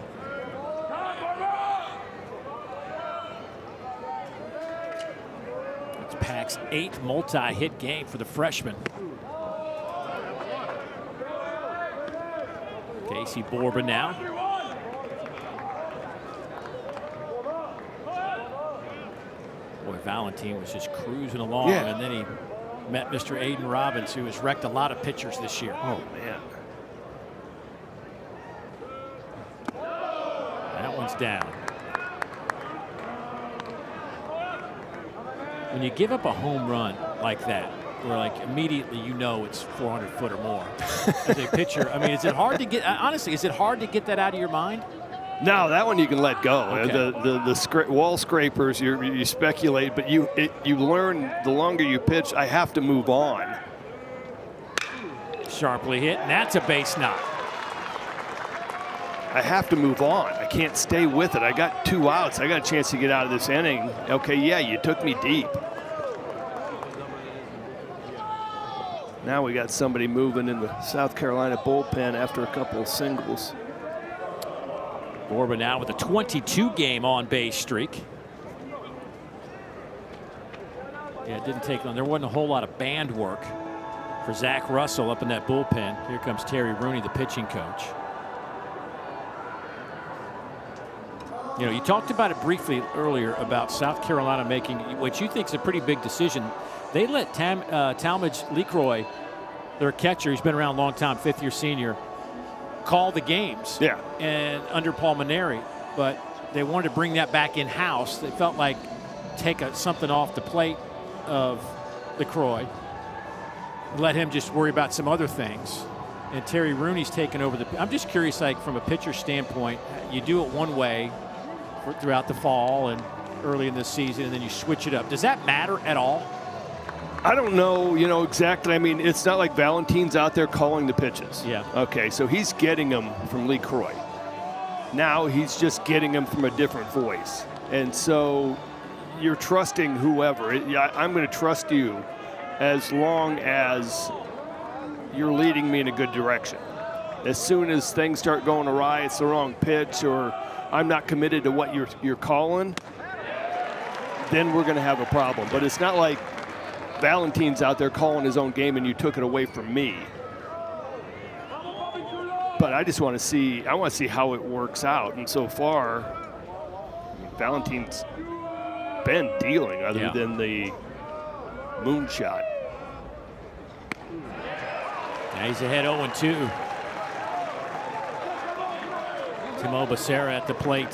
It's Pack's 8th multi-hit game for the freshman. Casey Borba now. Boy, Valentin was just cruising along, and then he met Mr. Aiden Robbins, who has wrecked a lot of pitchers this year.
Oh, man.
That one's down. When you give up a home run like that, where like immediately you know it's 400 foot or more as a pitcher, I mean, is it hard to get, honestly, is it hard to get that out of your mind?
No, that one you can let go.
Okay.
The wall scrapers, you speculate, but you learn the longer you pitch, I have to move on.
Sharply hit, and that's a base knock.
I have to move on. I can't stay with it. I got 2 outs. I got a chance to get out of this inning. Okay, yeah, you took me deep. Now we got somebody moving in the South Carolina bullpen after a couple of singles.
Borba now with a 22-game on-base streak. Yeah, it didn't take long. There wasn't a whole lot of band work for Zach Russell up in that bullpen. Here comes Terry Rooney, the pitching coach. You know, you talked about it briefly earlier about South Carolina making what you think is a pretty big decision. They let Talmadge LeCroy, their catcher, who's been around a long time, 5th-year senior, call the games.
Yeah.
And under Paul Maneri, but they wanted to bring that back in-house. They felt like take something off the plate of LeCroy, let him just worry about some other things. And Terry Rooney's taken over the. I'm just curious, like from a pitcher standpoint, you do it one way throughout the fall and early in this season, and then you switch it up. Does that matter at all?
I don't know, exactly. I mean, it's not like Valentin's out there calling the pitches.
Yeah.
Okay, so he's getting them from LeCroy. Now he's just getting them from a different voice. And so you're trusting whoever. I'm going to trust you as long as you're leading me in a good direction. As soon as things start going awry, it's the wrong pitch, or I'm not committed to what you're calling, then we're going to have a problem. But it's not like Valentin's out there calling his own game and you took it away from me. But I just want to see, how it works out. And so far, Valentin's been dealing other than the moonshot.
Now he's ahead 0-2. Timo Becerra at the plate.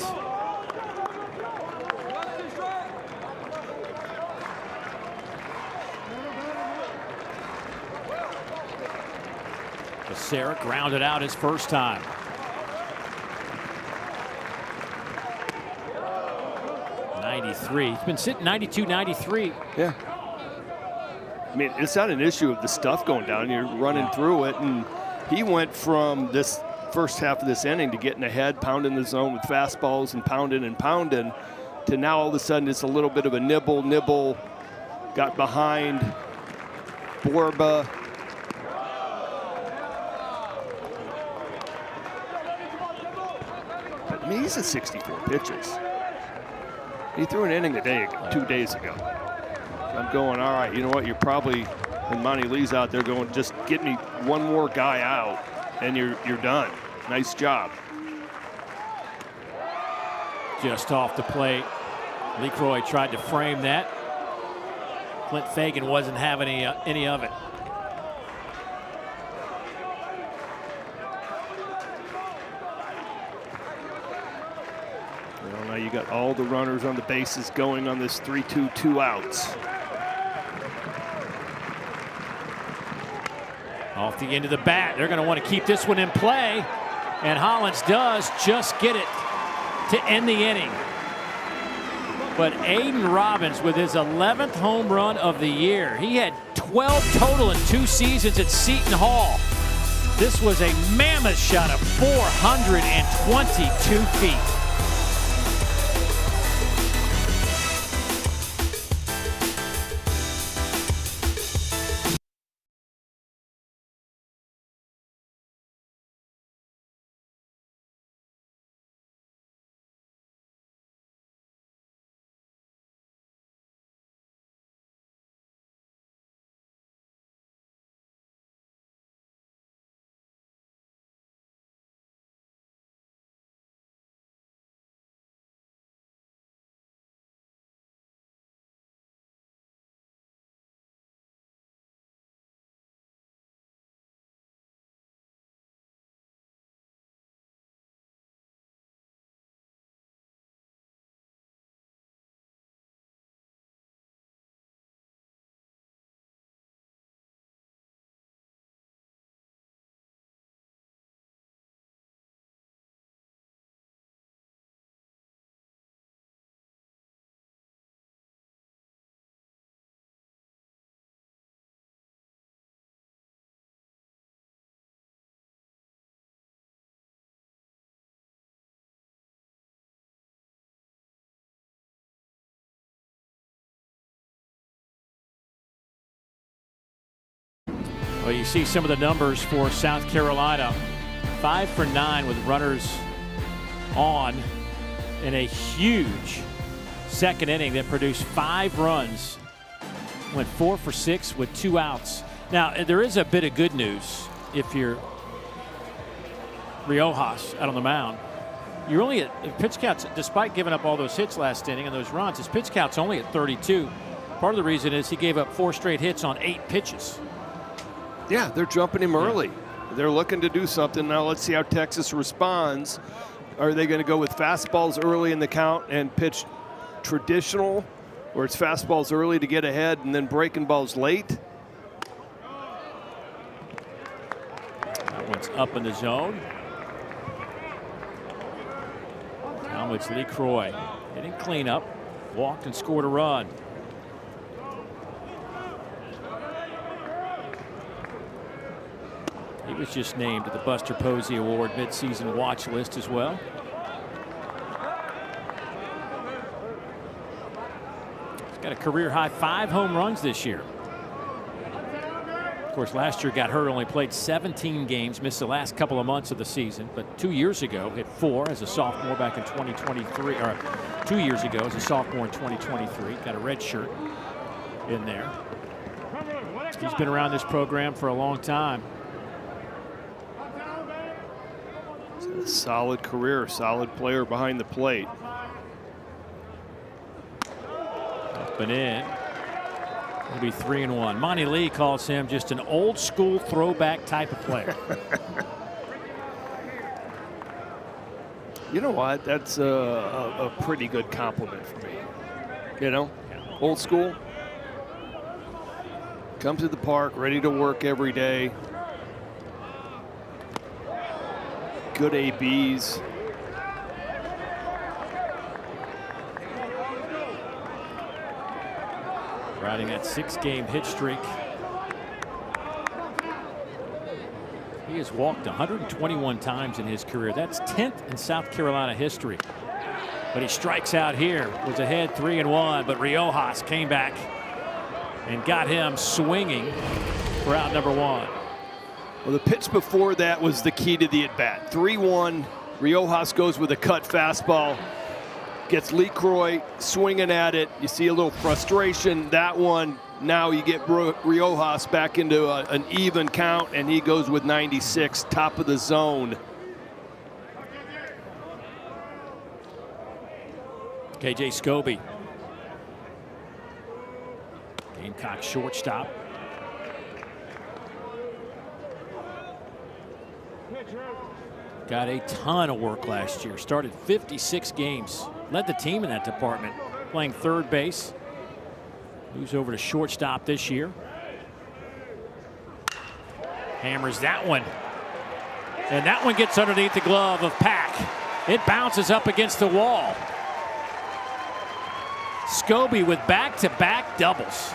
Becerra grounded out his first time. He's been sitting 92, 93.
Yeah. I mean, it's not an issue of the stuff going down. You're running through it, and he went from this first half of this inning to getting ahead, pounding the zone with fastballs and pounding, to now all of a sudden it's a little bit of a nibble, got behind Borba. But I mean, he's at 64 pitches. He threw an inning 2 days ago. I'm going, all right, you know what? You're probably, and Monty Lee's out there going, just get me one more guy out, and you're done. Nice job.
Just off the plate. LeCroy tried to frame that. Clint Fagan wasn't having any of it.
Well, now you got all the runners on the bases going on this 3-2, 2 outs.
Off the end of the bat, they're going to want to keep this one in play, and Hollins does just get it to end the inning. But Aiden Robbins with his 11th home run of the year. He had 12 total in 2 seasons at Seton Hall. This was a mammoth shot of 422 feet. Well, you see some of the numbers for South Carolina. 5 for 9 with runners on in a huge second inning that produced 5 runs. Went 4 for 6 with 2 outs. Now, there is a bit of good news if you're Riojas out on the mound. You're only at pitch counts, despite giving up all those hits last inning and those runs, his pitch count's only at 32. Part of the reason is he gave up 4 straight hits on 8 pitches.
Yeah, they're jumping him early. They're looking to do something. Now let's see how Texas responds. Are they going to go with fastballs early in the count and pitch traditional, or it's fastballs early to get ahead and then breaking balls late?
That one's up in the zone. Now it's Lee Croy hitting cleanup, walked and scored a run. He was just named to the Buster Posey Award midseason watch list as well. He's got a career high 5 home runs this year. Of course, last year got hurt, only played 17 games, missed the last couple of months of the season. But 2 years ago, hit 4 as a sophomore back in 2023, or 2 years ago as a sophomore in 2023. Got a red shirt in there. He's been around this program for a long time.
A solid career, solid player behind the plate.
Up and in. It'll be 3-1. Monty Lee calls him just an old school throwback type of player.
You know what? That's a pretty good compliment for me. You know, old school. Comes to the park, ready to work every day. Good ABs.
Riding that 6-game hit streak. He has walked 121 times in his career. That's 10th in South Carolina history. But he strikes out here. Was ahead 3-1, but Riojas came back and got him swinging for out number 1.
Well, the pitch before that was the key to the at-bat. 3-1, Riojas goes with a cut fastball, gets Lee Croy swinging at it. You see a little frustration. That one, now you get Riojas back into an even count, and he goes with 96, top of the zone.
KJ Scobie. Gamecock shortstop. Got a ton of work last year. Started 56 games. Led the team in that department. Playing third base. Moves over to shortstop this year. Hammers that one. And that one gets underneath the glove of Pack. It bounces up against the wall. Scobie with back-to-back doubles.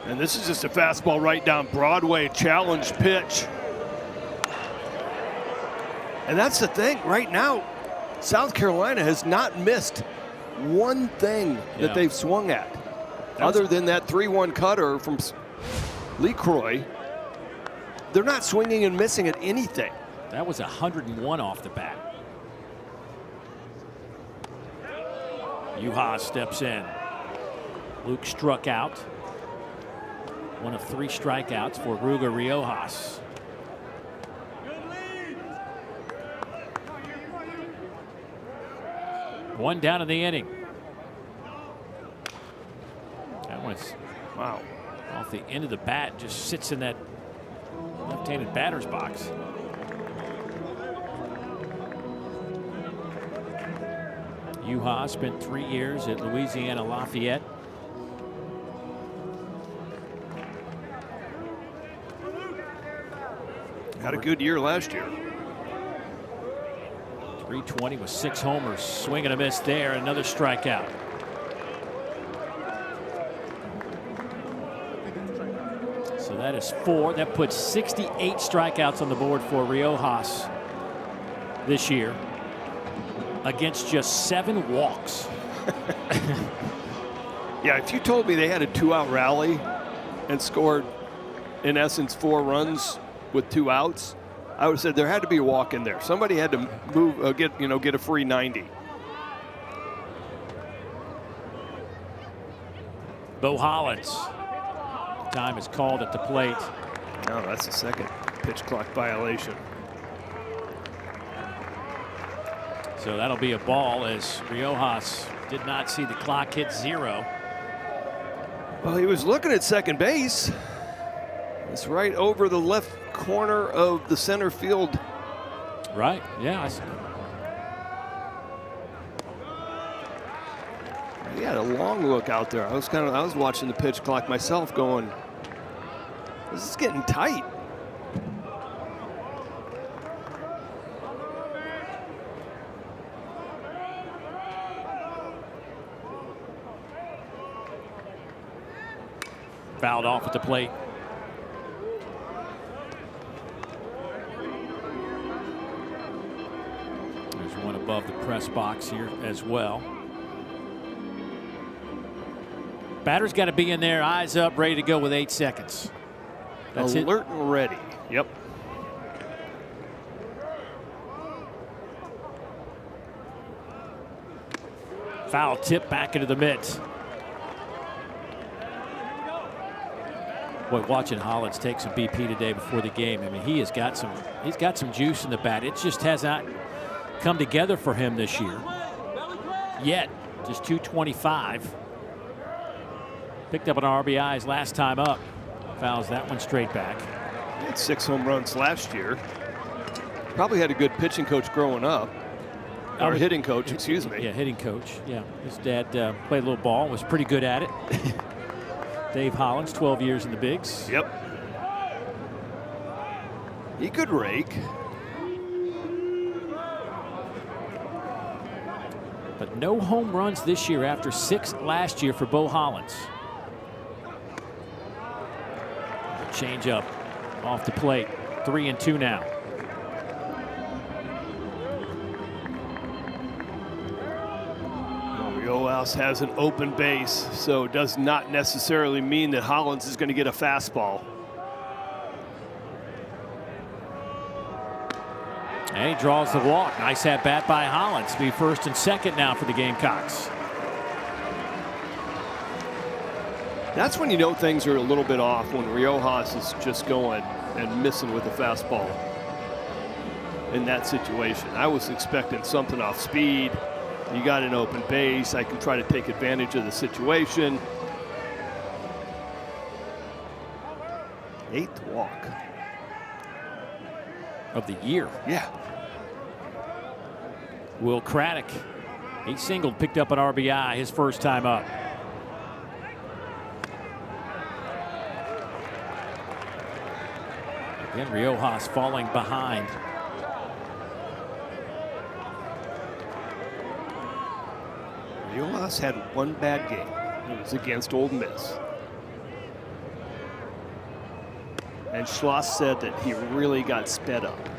And this is just a fastball right down Broadway, challenge pitch. And that's the thing, right now, South Carolina has not missed one thing that they've swung at. Other than that 3-1 cutter from LeCroy, they're not swinging and missing at anything.
That was 101 off the bat. Uhas steps in. Luke struck out. One of 3 strikeouts for Ruger Riojas. One down in the inning. That one's off the end of the bat, just sits in that left-handed batter's box. Uhas spent 3 years at Louisiana Lafayette.
Had a good year last year.
320 with 6 homers. Swing and a miss there. Another strikeout. So that is 4. That puts 68 strikeouts on the board for Riojas this year against just 7 walks.
Yeah, if you told me they had a 2-out rally and scored, in essence, 4 runs with 2 outs, I would have said there had to be a walk in there. Somebody had to move, get a free 90.
Bo Hollins. Time is called at the plate.
No, that's the second pitch clock violation.
So that'll be a ball, as Riojas did not see the clock hit 0.
Well, he was looking at second base. It's right over the left corner of the center field.
Right, yeah.
He had a long look out there. I was watching the pitch clock myself going, this is getting tight.
Fouled off at the plate. There's one above the press box here as well. Batter's got to be in there, eyes up, ready to go with 8 seconds. That's
alert and ready. Yep.
Foul tip back into the mitt. Boy, watching Hollins take some BP today before the game. I mean, he's got some juice in the bat. It just has not come together for him this year yet. Just 225. Picked up an RBI his last time up. Fouls that one straight back.
He had 6 home runs last year. Probably had a good pitching coach growing up. Or hitting coach, excuse me.
Yeah, hitting coach. Yeah, his dad played a little ball, was pretty good at it. Dave Hollins, 12 years in the bigs.
Yep. He could rake.
But no home runs this year after 6 last year for Bo Hollins. Change up off the plate. 3-2 now.
Riojas has an open base, so it does not necessarily mean that Hollins is going to get a fastball.
And he draws the walk. Nice at bat by Hollins. Be first and second now for the Gamecocks.
That's when you know things are a little bit off, when Riojas is just going and missing with a fastball in that situation. I was expecting something off speed. You got an open base. I can try to take advantage of the situation. 8th walk
of the year.
Yeah.
Will Craddock, he singled, picked up an RBI his first time up. Again, Riojas falling behind.
Riojas had one bad game. It was against Ole Miss. And Schloss said that he really got sped up.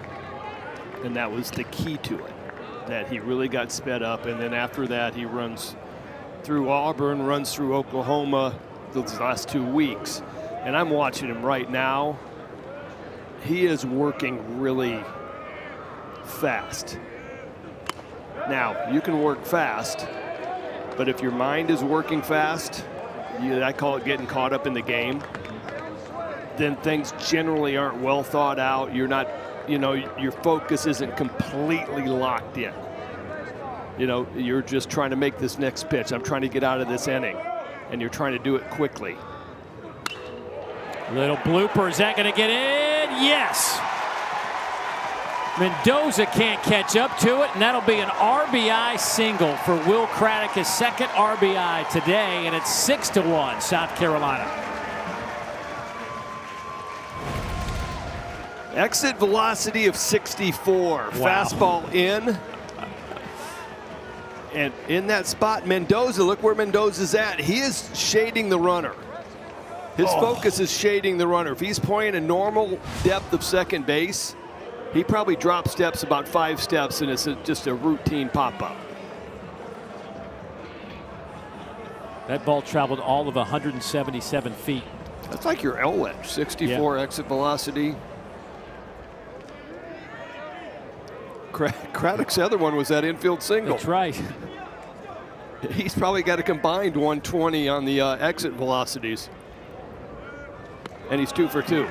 And that was the key to it, that he really got sped up. And then after that, he runs through Auburn, runs through Oklahoma those last 2 weeks. And I'm watching him right now. He is working really fast. Now, you can work fast, but if your mind is working fast, I call it getting caught up in the game, then things generally aren't well thought out. You're not, your focus isn't completely locked in. You're just trying to make this next pitch. I'm trying to get out of this inning, and you're trying to do it quickly.
Little blooper, is that going to get in? Yes. Mendoza can't catch up to it, and that'll be an RBI single for Will Craddock, his second RBI today, and it's 6-1 South Carolina.
Exit velocity of 64. Wow. Fastball in. And in that spot, Mendoza, look where Mendoza's at. He is shading the runner. His focus is shading the runner. If he's playing a normal depth of second base, he probably drops steps about 5 steps, and it's just a routine pop-up.
That ball traveled all of 177 feet.
That's like your Elway, 64 exit velocity. Craddock's other one was that infield single.
That's right.
He's probably got a combined 120 on the exit velocities. And he's 2 for 2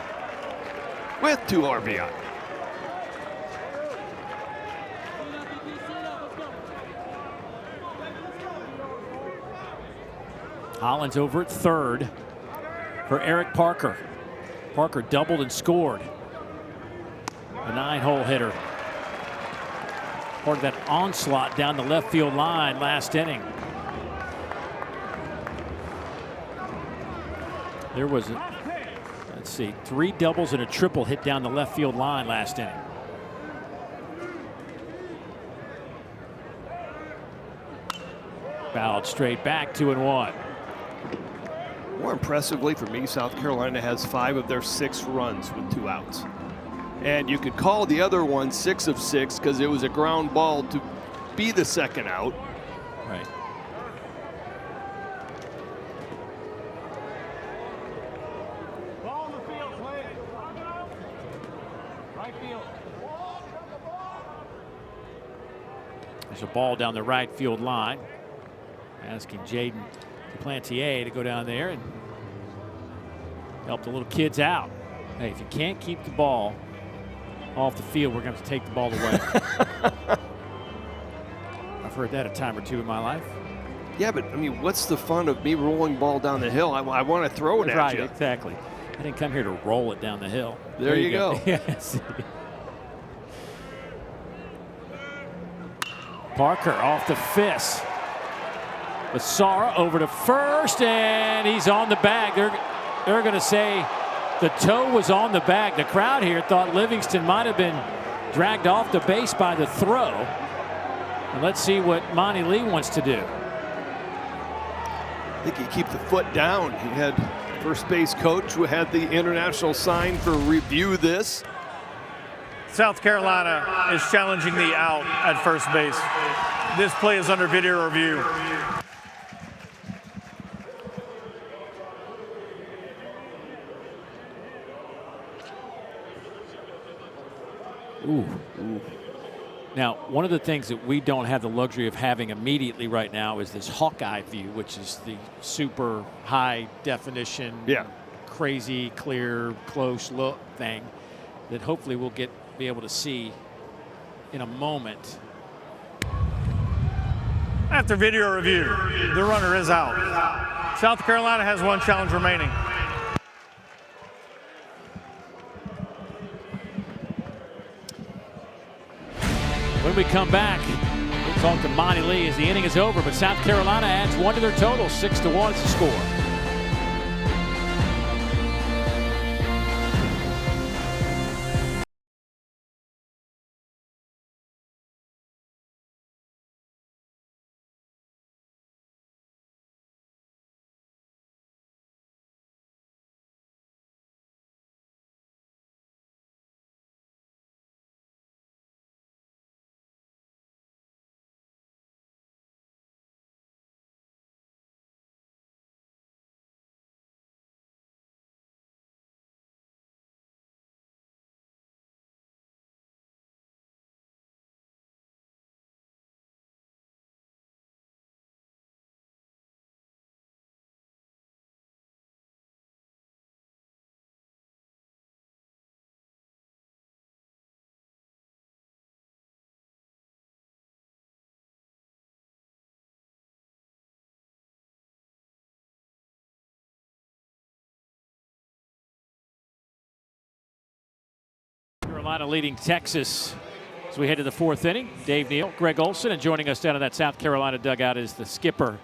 with 2 RBI.
Hollins over at third for Eric Parker. Parker doubled and scored. A 9-hole hitter. Part of that onslaught down the left field line last inning. There was, let's see, 3 doubles and a triple hit down the left field line last inning. Fouled straight back, 2-1.
More impressively for me, South Carolina has 5 of their 6 runs with 2 outs. And you could call the other one 6 of 6 because it was a ground ball to be the second out.
Right.
Ball in the field, play. Right field.
There's a ball down the right field line. Asking Jaden Duplantier to go down there and help the little kids out. Hey, if you can't keep the ball off the field, we're going to have to take the ball away. I've heard that a time or two in my life.
Yeah, but I mean, what's the fun of me rolling ball down the hill? I want to throw it at
right,
you.
Exactly. I didn't come here to roll it down the hill.
There you go.
Yes. Parker off the fist. Basara over to first, and he's on the bag. They're going to say the toe was on the bag. The crowd here thought Livingston might have been dragged off the base by the throw. And let's see what Monty Lee wants to do.
I think he keep the foot down. He had first base coach who had the international sign for review this.
South Carolina is challenging the out at first base. This play is under video review.
Ooh. Now, one of the things that we don't have the luxury of having immediately right now is this Hawkeye view, which is the super high definition, crazy, clear, close look thing that hopefully we'll be able to see in a moment.
After video review, the runner is out. South Carolina has 1 challenge remaining.
When we come back, we'll talk to Monty Lee as the inning is over, but South Carolina adds 1 to their total. 6-1 is the score. Carolina leading Texas as we head to the fourth inning. Dave Neal, Greg Olson, and joining us down in that South Carolina dugout is the skipper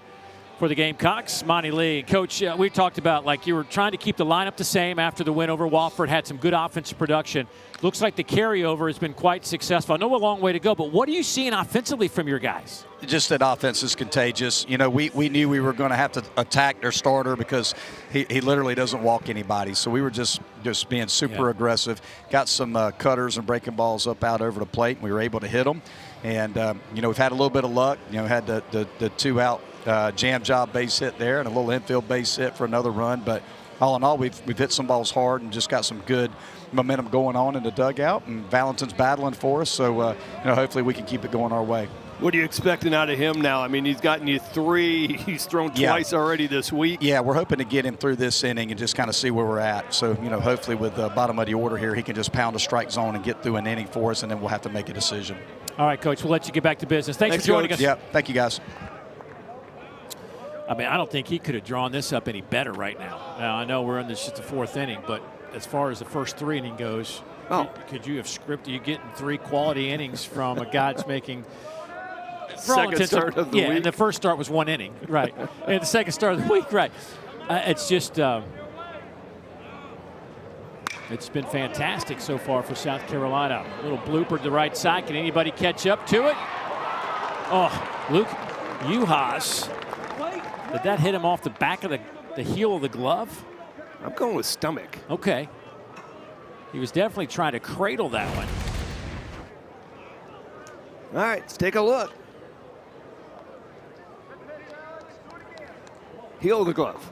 for the Gamecocks, Monty Lee. Coach, we talked about, like, you were trying to keep the lineup the same after the win over Wofford, had some good offensive production. Looks like the carryover has been quite successful. I know a long way to go, but what are you seeing offensively from your guys?
Just that offense is contagious. You know, we knew we were going to have to attack their starter because he literally doesn't walk anybody. So we were just being super aggressive. Got some cutters and breaking balls up out over the plate, and we were able to hit them. And, you know, we've had a little bit of luck. You know, had the two-out jam job base hit there and a little infield base hit for another run. But all in all, we've hit some balls hard and just got some good momentum going on in the dugout. And Valentin's battling for us, so, you know, hopefully we can keep it going our way.
What are you expecting out of him now? I mean, he's gotten you 3. He's thrown twice already this week.
Yeah, we're hoping to get him through this inning and just kind of see where we're at. So, you know, hopefully with the bottom of the order here, he can just pound a strike zone and get through an inning for us, and then we'll have to make a decision.
All right, Coach, we'll let you get back to business. Thanks for joining us.
Yeah, thank you, guys.
I mean, I don't think he could have drawn this up any better right now. Now, I know we're in just the fourth inning, but as far as the first 3 inning goes, could you have scripted you getting 3 quality innings from a guy that's making –
second start of the week.
And the first start was 1 inning, right. And the second start of the week, right. It's just it's been fantastic so far for South Carolina. A little blooper to the right side. Can anybody catch up to it? Oh, Luke Uhas. Did that hit him off the back of the heel of the glove?
I'm going with stomach.
Okay. He was definitely trying to cradle that one.
All right, let's take a look. Heel of the glove.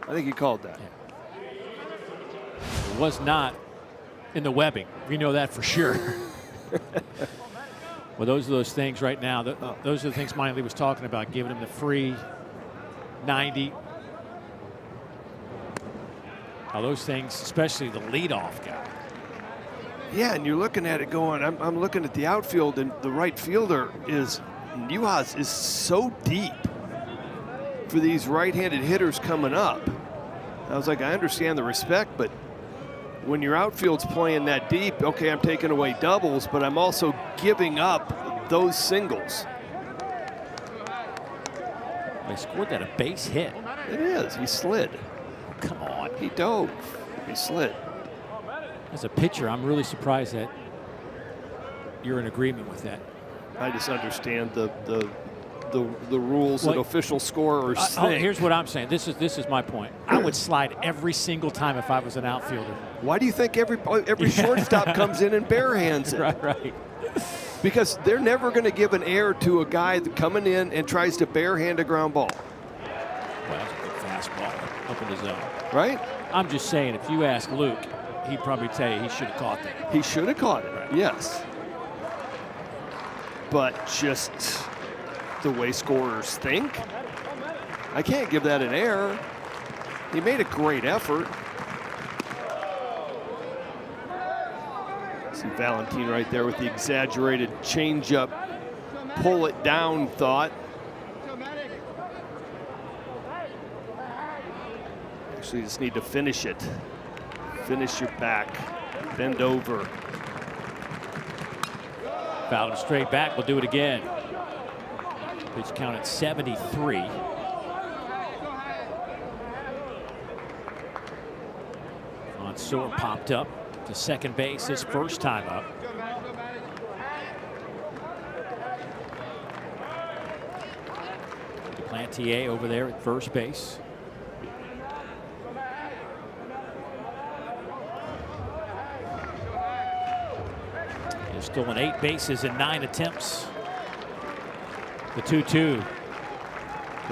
I think he called that.
Yeah. It was not in the webbing. We know that for sure. Well, those are those things right now. Those are the things Monty Lee was talking about, giving him the free 90. Now those things, especially the leadoff guy.
Yeah, and you're looking at it going, I'm looking at the outfield, and the right fielder Uhas is so deep for these right-handed hitters coming up. I was like, I understand the respect, but when your outfield's playing that deep, okay, I'm taking away doubles, but I'm also giving up those singles.
They scored that a base hit.
It is. He slid.
Oh, come on.
He dove. He slid.
As a pitcher, I'm really surprised that you're in agreement with that.
I just understand the rules that official scorers think.
Here's what I'm saying. This is my point. I would slide every single time if I was an outfielder.
Why do you think every shortstop comes in and barehands it?
Right.
Because they're never going to give an air to a guy coming in and tries to barehand a ground ball.
Well, that's a good fastball up in the zone.
Right?
I'm just saying, if you ask Luke, he'd probably tell you he should have caught that.
He should have caught it, right. Yes. But just the way scorers think, I can't give that an error. He made a great effort. See Valentin right there with the exaggerated changeup, pull it down thought. Actually, you just need to finish it. Finish your back, bend over.
Fouled him straight back, we'll do it again. Pitch count at 73. Mansour popped up to second base his first time up. Duplantier over there at first base. There's still an 8 bases in 9 attempts. The 2-2 to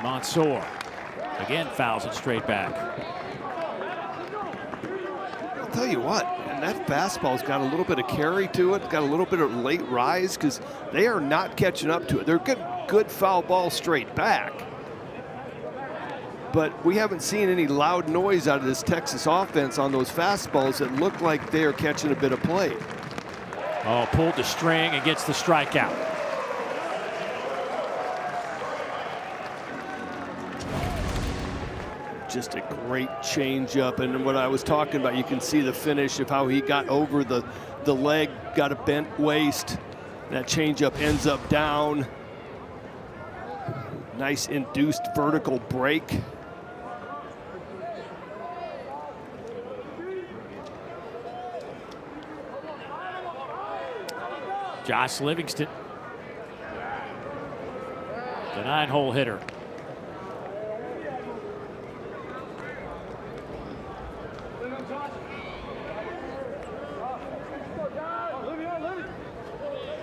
Mansour. Again, fouls it straight back.
I'll tell you what, and that fastball's got a little bit of carry to it, got a little bit of late rise, because they are not catching up to it. They're good foul ball straight back. But we haven't seen any loud noise out of this Texas offense on those fastballs that look like they are catching a bit of play.
Oh, pulled the string and gets the strikeout.
Just a great changeup, and what I was talking about, you can see the finish of how he got over the leg, got a bent waist. That changeup ends up down. Nice induced vertical break.
Josh Livingston, the 9-hole hitter.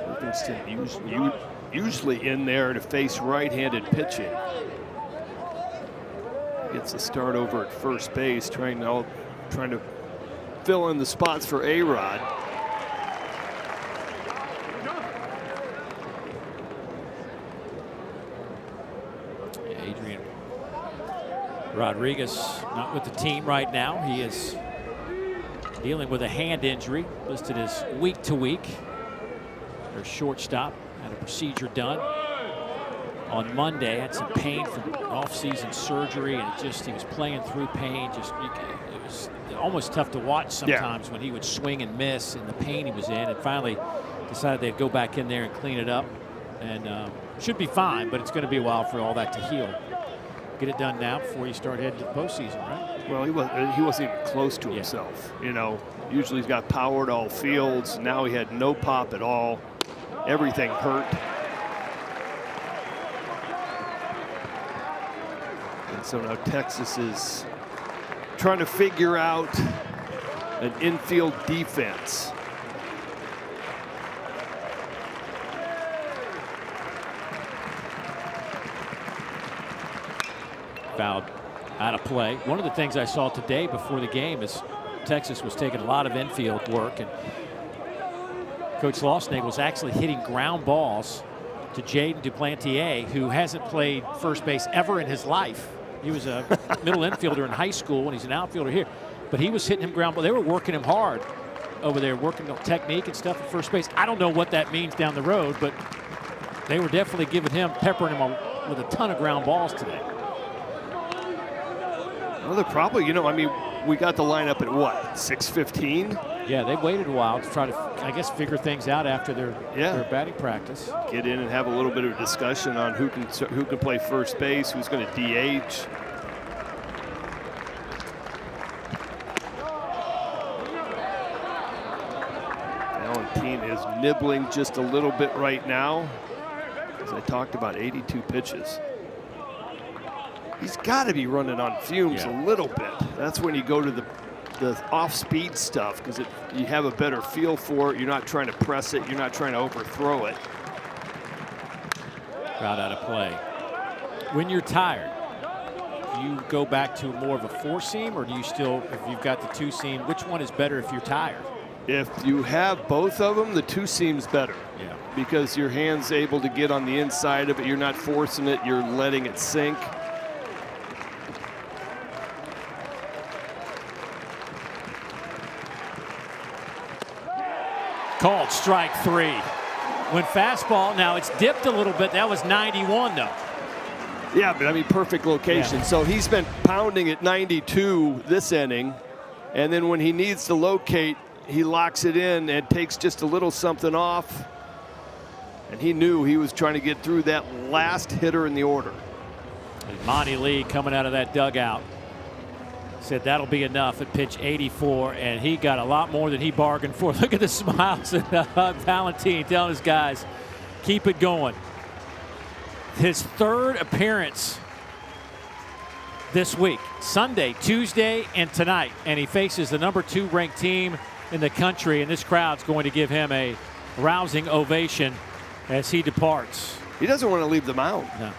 Livingston usually in there to face right-handed pitching. Gets a start over at first base, trying to fill in the spots for A-Rod.
Adrian Rodriguez not with the team right now. He is dealing with a hand injury, listed as week to week. Their shortstop had a procedure done on Monday. Had some pain from off-season surgery, and he was playing through pain. It was almost tough to watch sometimes when he would swing and miss, and the pain he was in. And finally decided they'd go back in there and clean it up, and should be fine. But it's going to be a while for all that to heal. Get it done now before you start heading to the postseason, right?
Well, he wasn't even close to himself. You know, usually he's got power at all fields. Now he had no pop at all. Everything hurt. And so now Texas is trying to figure out an infield defense.
Fouled out of play. One of the things I saw today before the game is Texas was taking a lot of infield work, and Coach Losnagel was actually hitting ground balls to Jaden Duplantier, who hasn't played first base ever in his life. He was a middle infielder in high school, and he's an outfielder here. But he was hitting him ground balls. They were working him hard over there, working on technique and stuff at first base. I don't know what that means down the road, but they were definitely peppering him with a ton of ground balls today.
Well, they're probably, I mean, we got the lineup at what, 6:15?
Yeah, they waited a while to try to, I guess, figure things out after their batting practice.
Get in and have a little bit of discussion on who can play first base, who's going to DH. Valentine is nibbling just a little bit right now. As I talked about, 82 pitches. He's got to be running on fumes a little bit. That's when you go to the off-speed stuff, because you have a better feel for it. You're not trying to press it. You're not trying to overthrow it.
Crowd out of play. When you're tired, do you go back to more of a four-seam, or do you still, if you've got the two-seam, which one is better if you're tired?
If you have both of them, the two-seam's better.
Yeah. Because
your hand's able to get on the inside of it. You're not forcing it. You're letting it sink.
Called strike 3. When fastball, now it's dipped a little bit. That was 91 though.
Yeah, but I mean, perfect location. So he's been pounding at 92 this inning, and then when he needs to locate, he locks it in and takes just a little something off. And he knew he was trying to get through that last hitter in the order.
And Monty Lee coming out of that dugout said that'll be enough at pitch 84, and he got a lot more than he bargained for. Look at the smiles and Valentine telling his guys, keep it going. His third appearance this week, Sunday, Tuesday, and tonight, and he faces the #2 ranked team in the country, and this crowd's going to give him a rousing ovation as he departs.
He doesn't want to leave the mound.
No.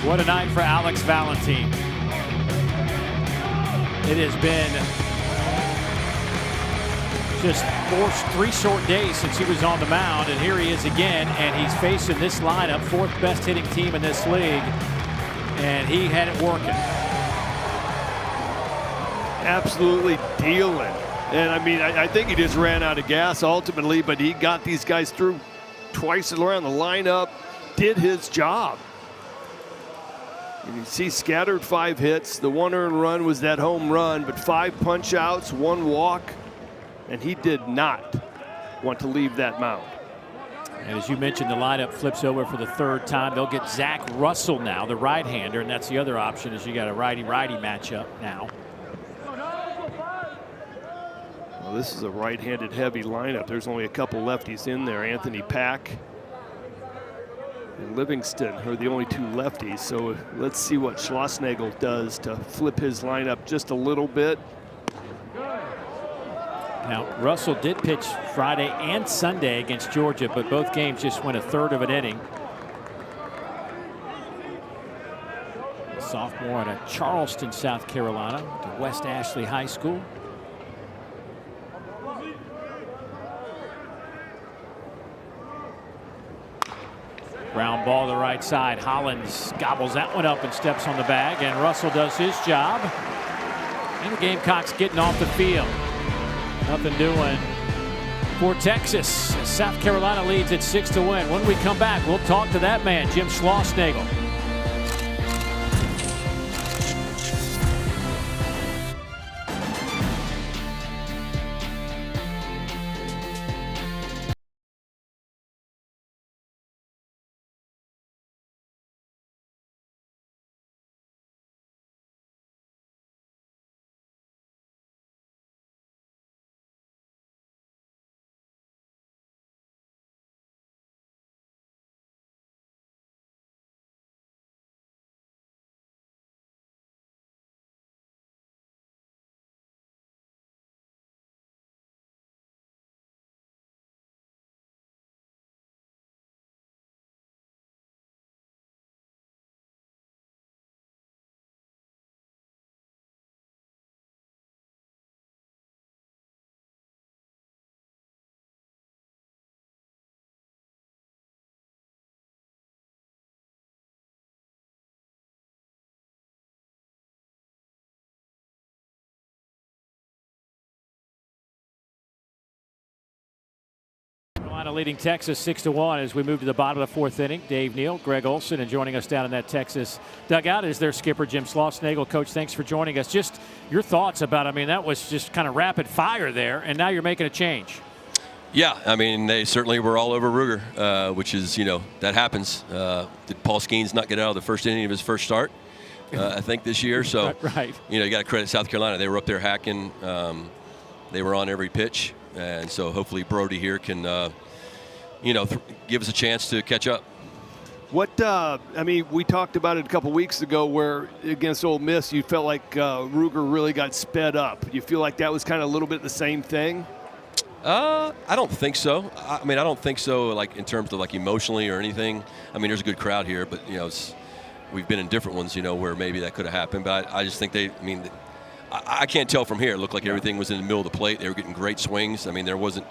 What a night for Alex Valentin. It has been just 3 short days since he was on the mound, and here he is again, and he's facing this lineup, 4th best hitting team in this league, and he had it working.
Absolutely dealing. And I mean, I think he just ran out of gas ultimately, but he got these guys through twice around the lineup, did his job. And you see scattered 5 hits. The 1 earned run was that home run, but 5 punch outs, 1 walk, and he did not want to leave that mound.
And as you mentioned, the lineup flips over for the 3rd time. They'll get Zach Russell now, the right-hander, and that's the other option is you got a righty-righty matchup now.
Well, this is a right-handed heavy lineup. There's only a couple lefties in there. Anthony Pack and Livingston are the only 2 lefties. So let's see what Schlossnagel does to flip his lineup just a little bit.
Now, Russell did pitch Friday and Sunday against Georgia, but both games just went a 1/3 of an inning. Sophomore out of Charleston, South Carolina, to West Ashley High School. Ground ball to the right side. Hollins gobbles that one up and steps on the bag, and Russell does his job. And the Gamecocks getting off the field. Nothing doing for Texas. South Carolina leads at 6-1. When we come back, we'll talk to that man, Jim Schlossnagel. Leading Texas 6-1 as we move to the bottom of the 4th inning. Dave Neal, Greg Olson, and joining us down in that Texas dugout is their skipper, Jim Schlossnagel. Coach, thanks for joining us. Just your thoughts about, I mean, that was just kind of rapid fire there, and now you're making a change.
Yeah, I mean, they certainly were all over Ruger, which is, you know, that happens. Did Paul Skeens not get out of the first inning of his first start, I think, this year? So,
right.
You know, you got to credit South Carolina. They were up there hacking. They were on every pitch, and so hopefully Brody here can you know, give us a chance to catch up.
What, I mean, we talked about it a couple weeks ago where against Ole Miss, you felt like Ruger really got sped up. You feel like that was kind of a little bit the same thing?
I don't think so. I mean, I don't think so, like, in terms of, like, emotionally or anything. I mean, there's a good crowd here, but, you know, we've been in different ones, you know, where maybe that could have happened. But I just think I can't tell from here. It looked like everything was in the middle of the plate. They were getting great swings. I mean, there wasn't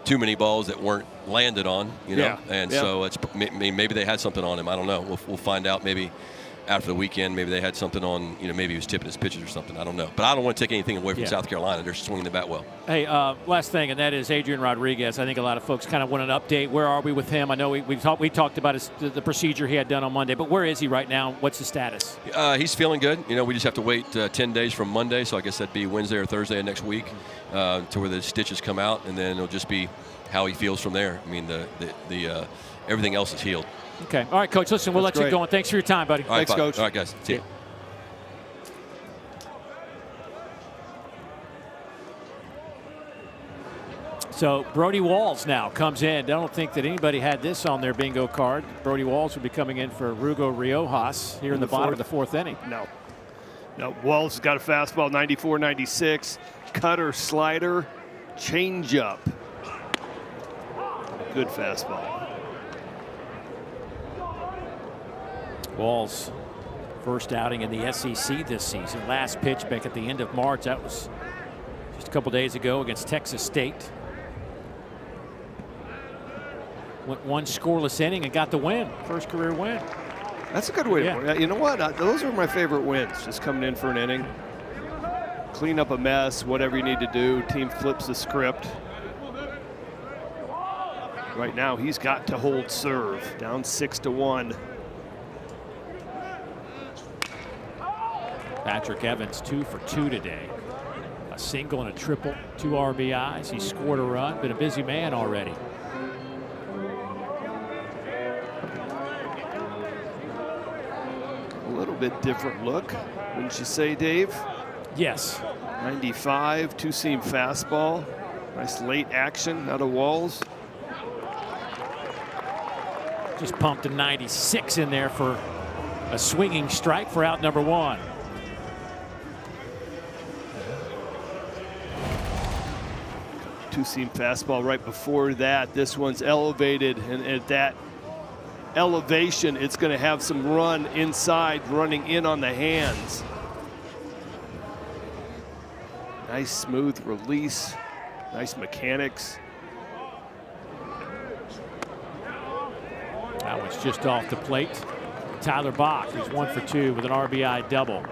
too many balls that weren't landed on, you know, so it's maybe they had something on him. I don't know. We'll find out maybe after the weekend. Maybe they had something on, you know, maybe he was tipping his pitches or something. I don't know. But I don't want to take anything away from South Carolina. They're swinging the bat well.
Hey, last thing, and that is Adrian Rodriguez. I think a lot of folks kind of want an update. Where are we with him? I know we talked about the procedure he had done on Monday, but where is he right now? What's the status?
He's feeling good. You know, we just have to wait 10 days from Monday, so I guess that'd be Wednesday or Thursday of next week to where the stitches come out, and then it'll just be how he feels from there. I mean, the everything else is healed.
Okay. All right, Coach. Listen, we'll let you go on. Thanks for your time, buddy.
All right,
Thanks, Coach.
All right, guys. See you.
So Brody Walls now comes in. I don't think that anybody had this on their bingo card. Brody Walls will be coming in for Rugo Riojas here in the bottom of the 4th inning.
No. Walls has got a fastball, 94, 96, cutter, slider, changeup. Good fastball.
Walls First outing in the SEC this season. Last pitch back at the end of March. That was just a couple days ago against Texas State. Went one scoreless inning and got the win. First career win.
That's a good way
Yeah.
to. You know what? Those are my favorite wins. Just coming in for an inning, clean up a mess, whatever you need to do. Team flips the script. Right now, he's got to hold serve. Down 6-1.
Patrick Evans 2 for 2 today. A single and a triple, 2 RBIs. He scored a run. Been a busy man already.
A little bit different look, wouldn't you say, Dave?
Yes.
95, two-seam fastball. Nice late action out of Walls.
Just pumped a 96 in there for a swinging strike for out number 1.
Two-seam fastball right before that. This one's elevated, and at that elevation, it's going to have some run inside, running in on the hands. Nice smooth release, nice mechanics.
That one's just off the plate. Tyler Bach, who's 1 for 2 with an RBI double.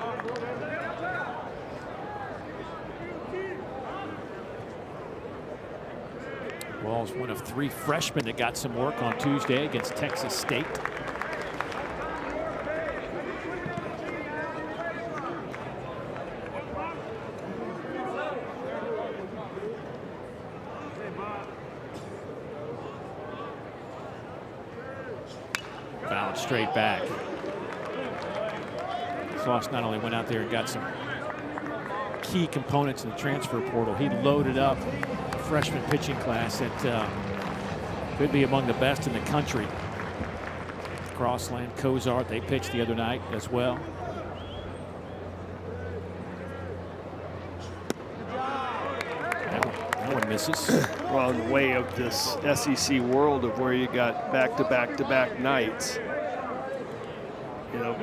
Walls, one of 3 freshmen that got some work on Tuesday against Texas State. Fouled straight back. Sloss not only went out there and got some key components in the transfer portal, he loaded up a freshman pitching class that could be among the best in the country. Crossland, Cozart, they pitched the other night as well. That one misses.
Well, in the way of this SEC world of where you got back-to-back-to-back nights, you know,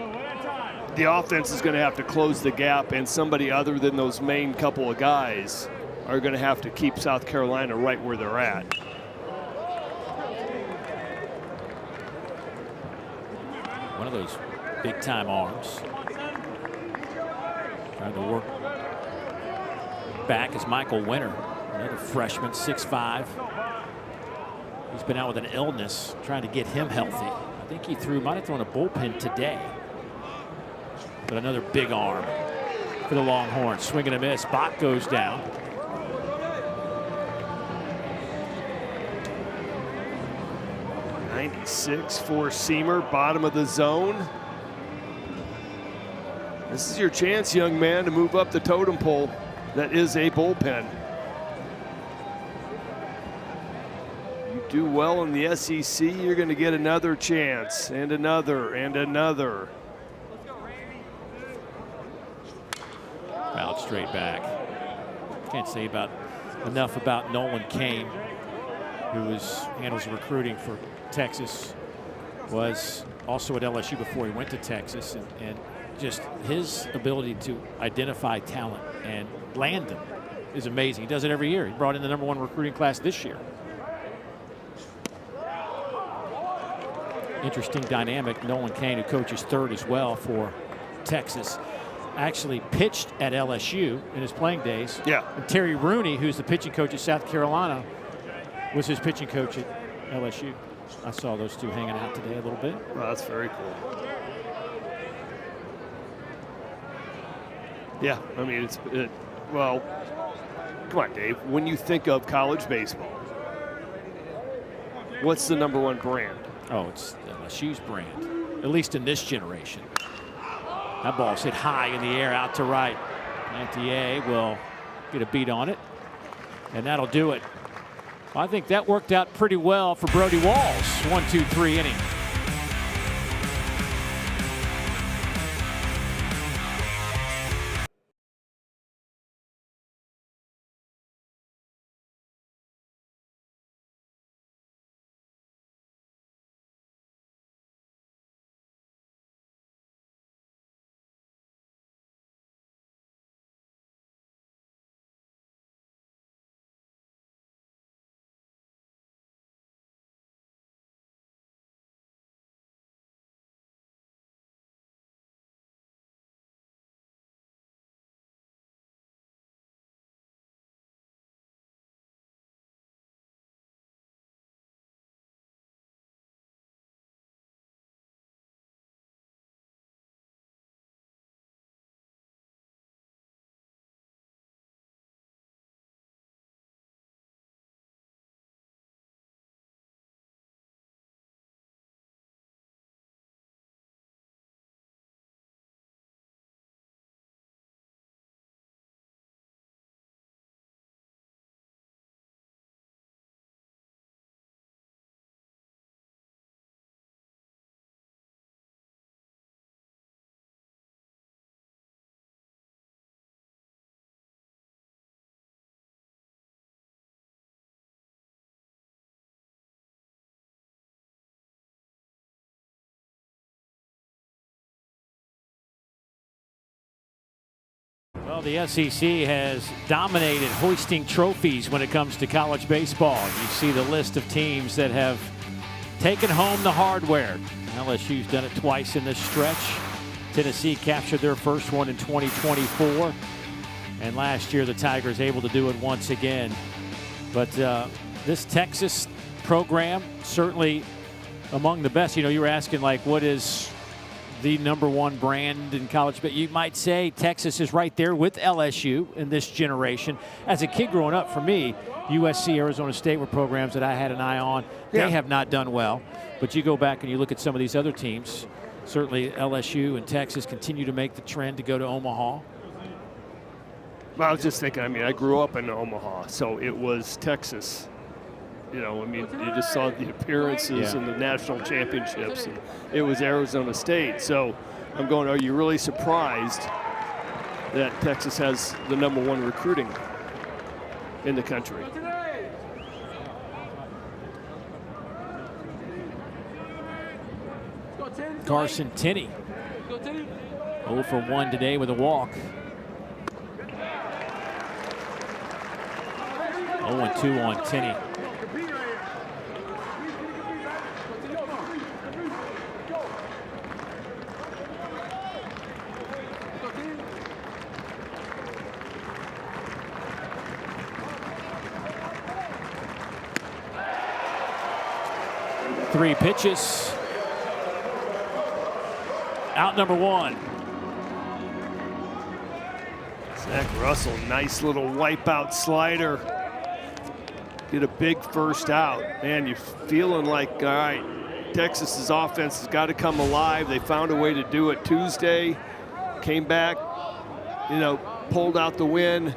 the offense is going to have to close the gap, and somebody other than those main couple of guys are going to have to keep South Carolina right where they're at.
One of those big-time arms. Trying to work back is Michael Winter, another freshman, 6'5". He's been out with an illness, trying to get him healthy. I think he might have thrown a bullpen today. But another big arm for the Longhorns. Swing and a miss. Bach goes down.
'96 four-seamer, bottom of the zone. This is your chance, young man, to move up the totem pole. That is a bullpen. You do well in the SEC, you're going to get another chance, and another, and another.
Fouled straight back. Can't say enough about Nolan Kane, who handles the recruiting for Texas. Was also at LSU before he went to Texas, and just his ability to identify talent and land them is amazing. He does it every year. He brought in the #1 recruiting class this year. Interesting dynamic. Nolan Kane, who coaches third as well for Texas, actually pitched at LSU in his playing days.
Yeah.
And Terry Rooney, who's the pitching coach at South Carolina, was his pitching coach at LSU. I saw those two hanging out today a little bit.
Well, that's very cool. Yeah, I mean, well, come on, Dave. When you think of college baseball, what's the #1 brand?
Oh, it's LSU's brand, at least in this generation. That ball's hit high in the air out to right. Lantier will get a beat on it, and that'll do it. I think that worked out pretty well for Brody Walls. 1, 2, 3 inning. Well, the SEC has dominated hoisting trophies when it comes to college baseball. You see the list of teams that have taken home the hardware. LSU's done it twice in this stretch. Tennessee captured their first one in 2024. And last year, the Tigers able to do it once again. But this Texas program, certainly among the best. You know, you were asking, like, what is the #1 brand in college? But you might say Texas is right there with LSU in this generation. As a kid growing up, for me, USC, Arizona State were programs that I had an eye on. They have not done well. But you go back and you look at some of these other teams. Certainly LSU and Texas continue to make the trend to go to Omaha.
Well, I was just thinking, I mean, I grew up in Omaha, so it was Texas. You know, I mean, you just saw the appearances in the national championships. And it was Arizona State. So I'm going, are you really surprised that Texas has the #1 recruiting in the country?
Carson Tenney, 0 for 1 today with a walk. 0-2 on Tenney. Three pitches. Out #1.
Zach Russell, nice little wipeout slider. Get a big first out. Man, you're feeling like, all right, Texas's offense has got to come alive. They found a way to do it Tuesday. Came back, you know, pulled out the win.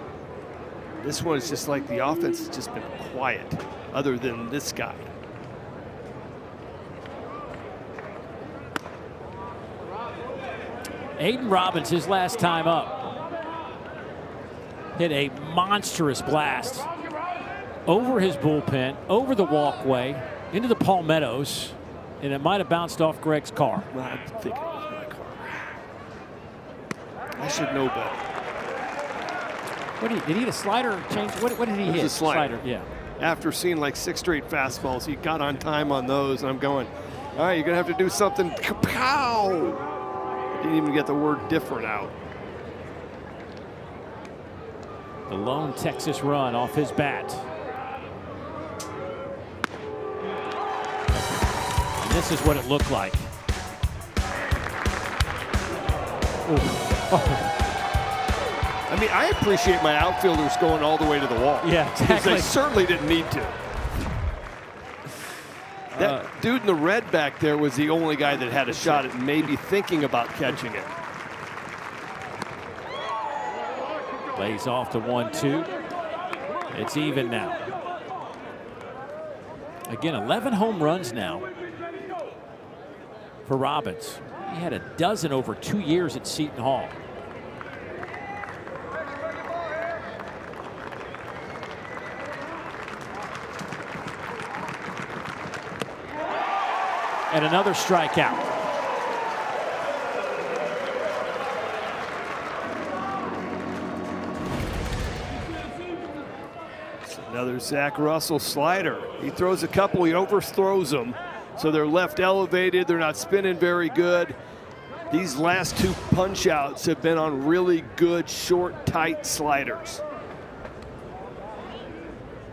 This one is just like the offense has just been quiet, other than this guy.
Aiden Robbins, his last time up, hit a monstrous blast over his bullpen, over the walkway, into the palmettos, and it might have bounced off Greg's car.
Well, I think it was my car. I should know better.
Did he hit a slider or change? What did he hit?
A slider.
Yeah.
After seeing like 6 straight fastballs, he got on time on those, and I'm going, all right, you're going to have to do something. Kapow! Didn't even get the word different out.
The lone Texas run off his bat. And this is what it looked like.
I mean, I appreciate my outfielders going all the way to the wall.
Yeah,
Because
exactly.
they certainly didn't need to. That dude in the red back there was the only guy that had a shot at maybe thinking about catching it.
Lays off to 1-2. It's even now. Again, 11 home runs now for Robbins. He had a dozen over 2 years at Seton Hall. And another strikeout.
Another Zach Russell slider. He throws a couple, he overthrows them. So they're left elevated, they're not spinning very good. These last 2 punch outs have been on really good, short, tight sliders.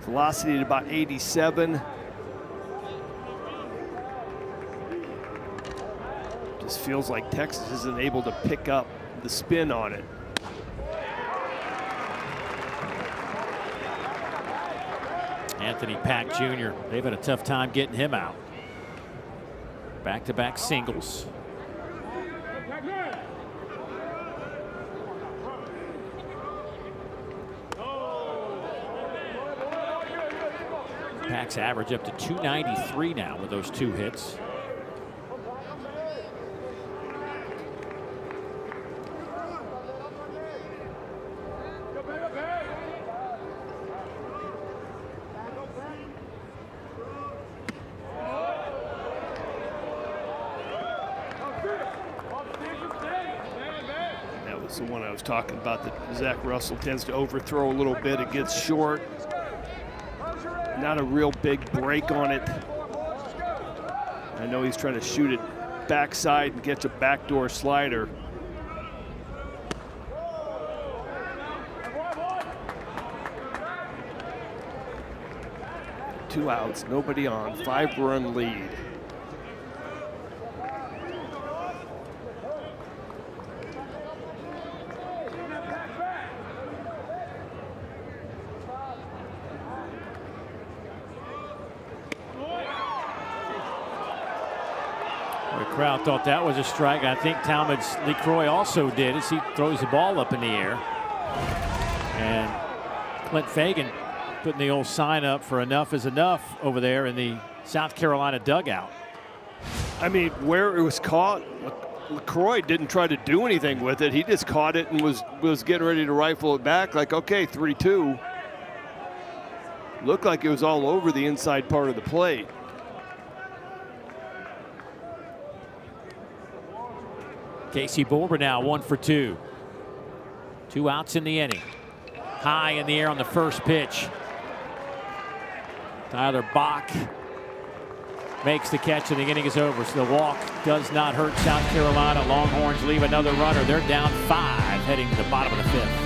Velocity at about 87. Just feels like Texas isn't able to pick up the spin on it.
Anthony Pack Jr., they've had a tough time getting him out. Back-to-back singles. Pack's average up to 293 now with those 2 hits.
the one I was talking about, that Zach Russell tends to overthrow a little bit. It gets short. Not a real big break on it. I know he's trying to shoot it backside and gets a backdoor slider. Two outs, nobody on, 5-run lead.
The crowd thought that was a strike. I think Talmadge LeCroy also did as he throws the ball up in the air. And Clint Fagan putting the old sign up for enough is enough over there in the South Carolina dugout.
I mean, where it was caught, LeCroy didn't try to do anything with it. He just caught it and was getting ready to rifle it back like, okay, 3-2. Looked like it was all over the inside part of the plate.
Casey Borber now 1 for 2. 2 outs in the inning. High in the air on the first pitch. Tyler Bach makes the catch and the inning is over. So the walk does not hurt South Carolina. Longhorns leave another runner. They're down 5 heading to the bottom of the 5th.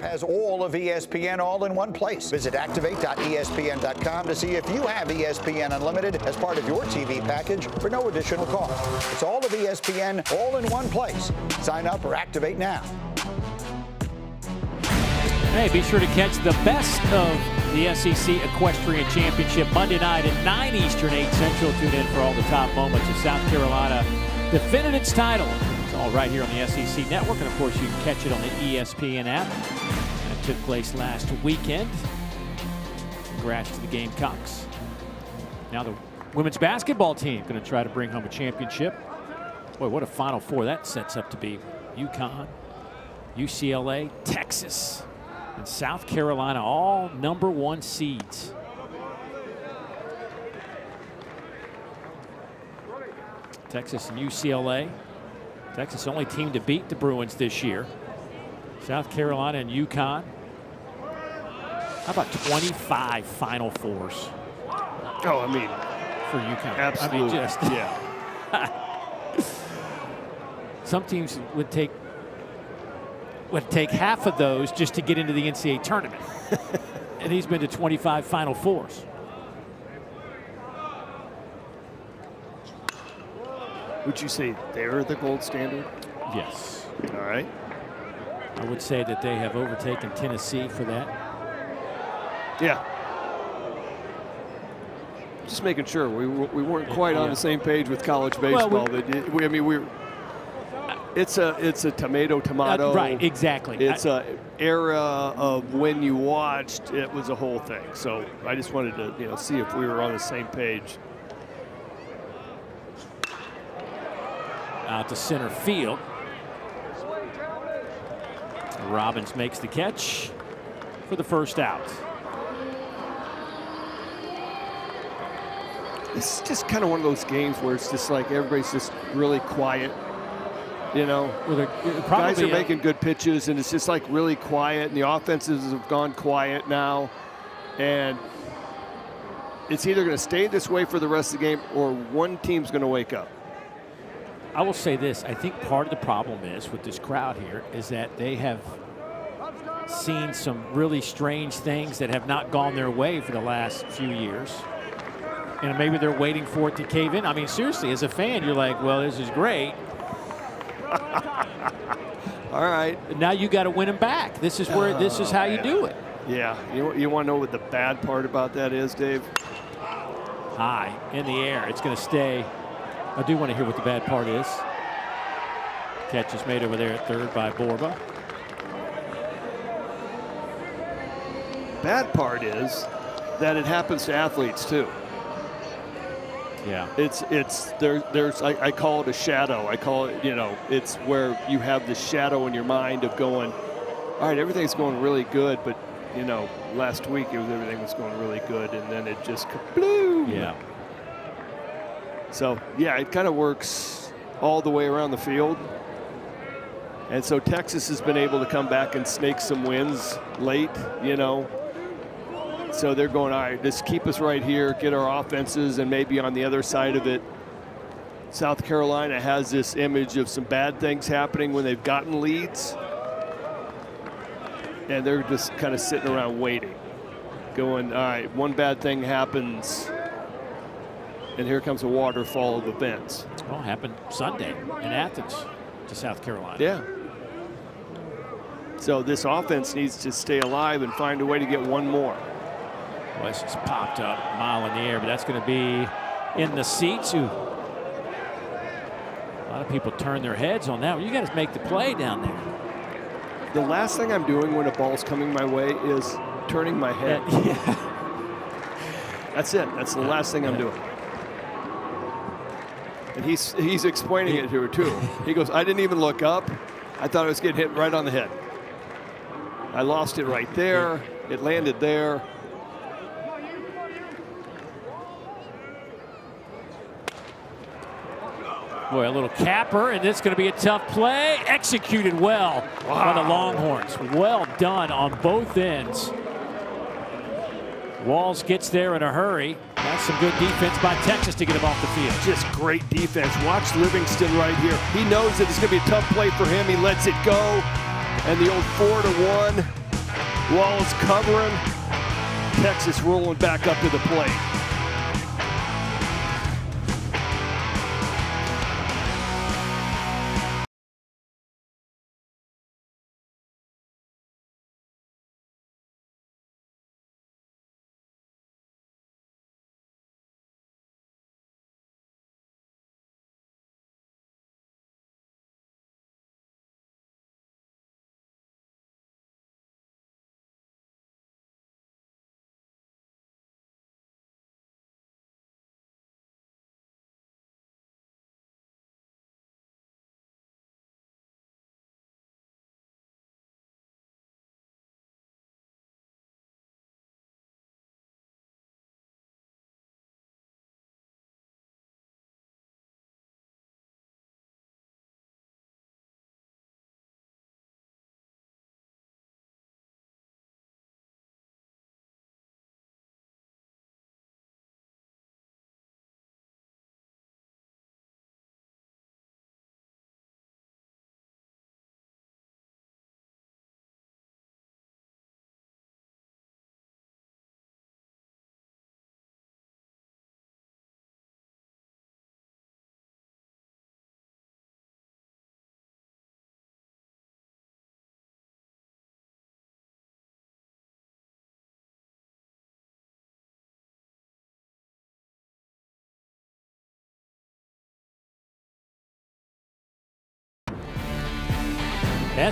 Has all of ESPN all in one place. Visit activate.espn.com to see if you have ESPN Unlimited as part of your TV package for no additional cost. It's all of ESPN all in one place. Sign up or activate now.
Hey, be sure to catch the best of the SEC Equestrian Championship Monday night at 9 Eastern, 8 Central. Tune in for all the top moments as South Carolina defended its title. It's all right here on the SEC Network, and of course you can catch it on the ESPN app. That took place last weekend. Congrats to the Gamecocks. Now the women's basketball team going to try to bring home a championship. Boy, what a Final Four that sets up to be. UConn, UCLA, Texas, and South Carolina, all #1 seeds. Texas and UCLA. Texas only team to beat the Bruins this year. South Carolina and UConn. How about 25 Final Fours?
Oh, I mean,
for UConn.
Absolutely.
I mean,
yeah.
Some teams would take half of those just to get into the NCAA tournament. And he's been to 25 Final Fours.
Would you say they're the gold standard?
Yes.
All right.
I would say that they have overtaken Tennessee for that.
Yeah. Just making sure we weren't quite on the same page with college baseball. It's a tomato.
Right, exactly.
It's a era of when you watched. It was a whole thing. So I just wanted to see if we were on the same page.
out to center field. Robbins makes the catch for the first out.
It's just kind of one of those games where it's just like everybody's just really quiet. You know,
Well,
guys are making good pitches, and it's just like really quiet, and the offenses have gone quiet now. And it's either going to stay this way for the rest of the game or one team's going to wake up.
I will say this. I think part of the problem is with this crowd here is that they have seen some really strange things that have not gone their way for the last few years. And maybe they're waiting for it to cave in. I mean, seriously, as a fan, you're like, well, this is great.
All right.
Now you got to win them back. This is where this is how you do it.
Yeah. You want to know what the bad part about that is, Dave?
High in the air. It's going to stay. I do want to hear what the bad part is. Catch is made over there at third by Borba.
Bad part is that it happens to athletes too.
Yeah.
I call it a shadow. I call it, it's where you have the shadow in your mind of going, all right, everything's going really good, but last week everything was going really good, and then it just kabloom.
Yeah.
So yeah, it kind of works all the way around the field. And so Texas has been able to come back and snake some wins late, So they're going, all right, just keep us right here, get our offenses, and maybe on the other side of it, South Carolina has this image of some bad things happening when they've gotten leads. And they're just kind of sitting around waiting, going, all right, one bad thing happens, and here comes a waterfall of events.
Well, it happened Sunday in Athens to South Carolina.
Yeah. So this offense needs to stay alive and find a way to get one more.
West has popped up a mile in the air, but that's going to be in the seats. A lot of people turn their heads on that. You got to make the play down there.
The last thing I'm doing when a ball's coming my way is turning my head.
Yeah.
That's it. That's the last thing I'm doing. And he's explaining it to her too. He goes, I didn't even look up. I thought I was getting hit right on the head. I lost it right there. It landed there.
Boy, a little capper, and it's going to be a tough play. Executed well by the Longhorns. Well done on both ends. Walls gets there in a hurry. That's some good defense by Texas to get him off the field.
Just great defense. Watch Livingston right here. He knows that it's going to be a tough play for him. He lets it go. And the old 4-1. Walls covering. Texas rolling back up to the plate.